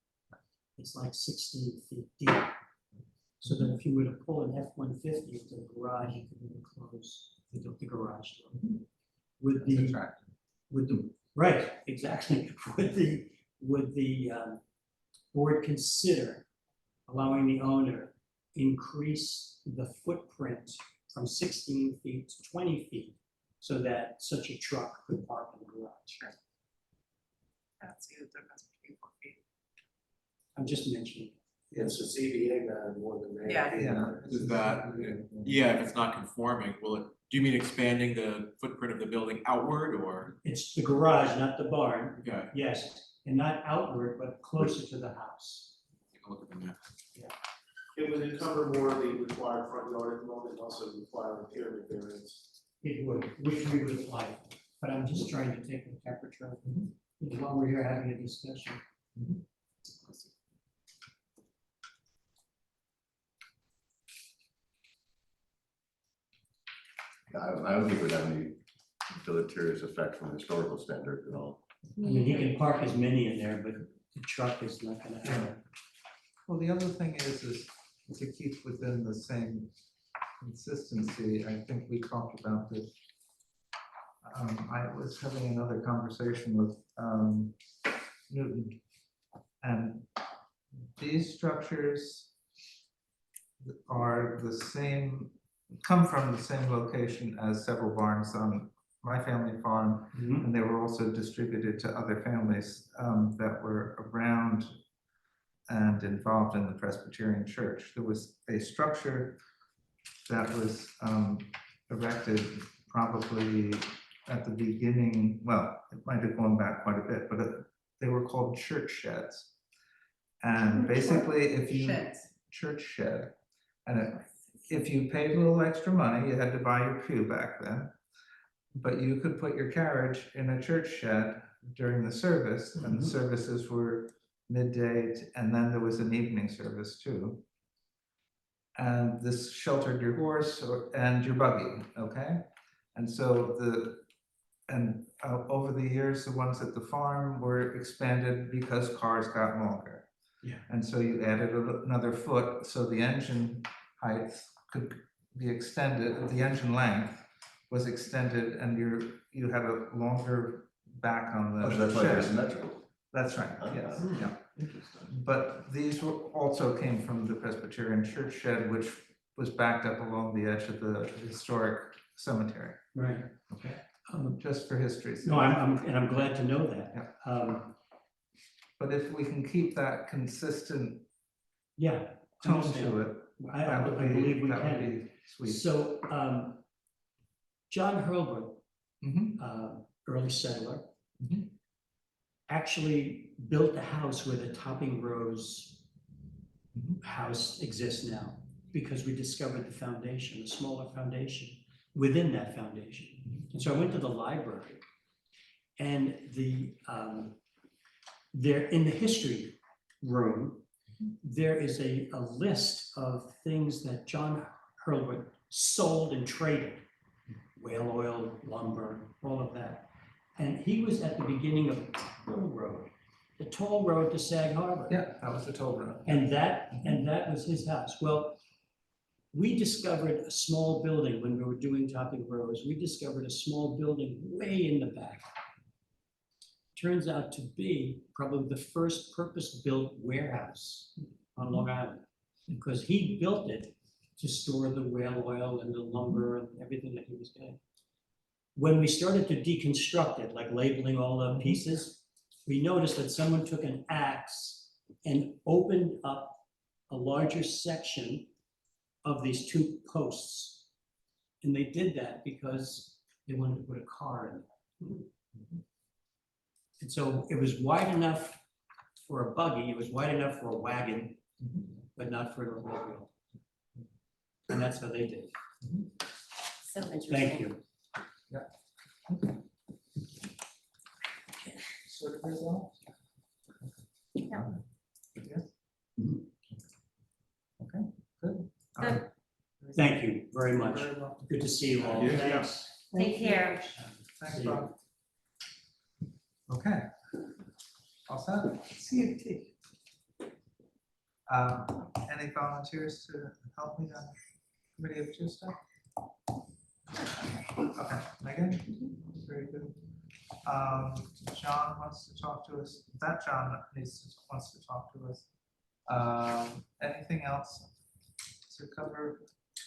It's like 16 feet deep. So that if you were to pull an F-150 into the garage, you could even close the garage door. Would It's the, attractive. would the, right, exactly, would the board consider allowing the owner increase the footprint from 16 feet to 20 feet so that such a truck could park in the garage? that's the difference between 4 feet. I'm just mentioning. Yes, so CBA mattered more than that. Yeah. Is that, yeah, if it's not conforming, will it, do you mean expanding the footprint of the building outward or? It's the garage, not the barn, Okay, yes, and not outward, but closer to the house. take a look at the map. It would encumber more of the required front yard at the moment, also require a pyramid variance. It would, which we would apply, but I'm just trying to take the temperature while we're here having a discussion. I don't think it would have any deleterious effect from a historical standard at all. I mean, he can park as many in there, but the truck is not gonna have it. Well, the other thing is to keep within the same consistency. I think we talked about this. I was having another conversation with Newton, and these structures are the same, come from the same location as several barns on my family farm, and they were also distributed to other families that were around and involved in the Presbyterian Church. There was a structure that was erected probably at the beginning, well, it might have gone back quite a bit, but they were called church sheds. And basically, if you, church shed, and if you paid a little extra money, you had to buy your pew back then. But you could put your carriage in a church shed during the service, and the services were midday, and then there was an evening service too. And this sheltered your horse and your buggy, okay? And so over the years, the ones at the farm were expanded because cars got longer. Yeah. And so you added another foot, so the engine height could be extended, the engine length was extended, and you had a longer back on the Oh, so that's why they're shed. symmetrical. That's right, yes, yeah. Interesting. But these also came from the Presbyterian church shed, which was backed up along the edge of the historic cemetery. Right. Okay, just for history's No, sake. I'm glad to know that. But if we can keep that consistent Yeah. tone understand. to it, I that would be- believe we that would can. be sweet. So, John Hurlbut, Mhm. early settler, Mhm. actually built the house where the Topping Rose house exists now, because we discovered the foundation, a smaller foundation within that foundation. And so I went to the library, and there in the history room, there is a list of things that John Hurlbut sold and traded, whale oil, lumber, all of that. And he was at the beginning of the toll road to Sag Harbor. Yeah, that was the toll road. And that was his house. Well, we discovered a small building when we were doing Topping Rose. We discovered a small building way in the back. Turns out to be probably the first purpose-built warehouse on Long Island, because he built it to store the whale oil and the lumber and everything that he was getting. When we started to deconstruct it, like labeling all the pieces, we noticed that someone took an axe and opened up a larger section of these two posts. And they did that because they wanted to put a car in it. And so it was wide enough for a buggy, it was wide enough for a wagon, but not for an automobile. And that's how they did it. So interesting. Thank you. Sort of result? Yeah. Yes? Okay, good. Good. Thank you very much. Very welcome. Good to see you all. Yeah. Thanks. Take care. Thanks, See you. Bob. Okay. All set? See you, T. Any volunteers to help me on committee of two stuff? Okay, Megan? Very good. John wants to talk to us. That John wants to talk to us. Anything else to cover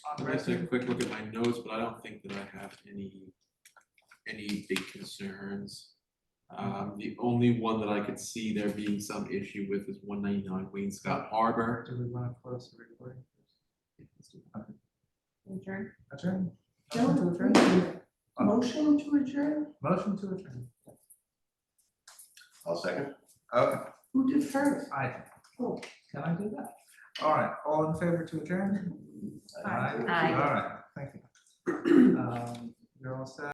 on I'm gonna take a record? quick look at my notes, but I don't think that I have any big concerns. The only one that I could see there being some issue with is 199 Wainscott Harbor. Do we want to close the recording? Okay. Adjourn. Adjourn? No, Motion to adjourn? Motion to adjourn? Motion to adjourn. I'll second. Okay, Who did first? oh, can I do that? All right, all in favor to adjourn? Aye. All right, thank you. You're all set?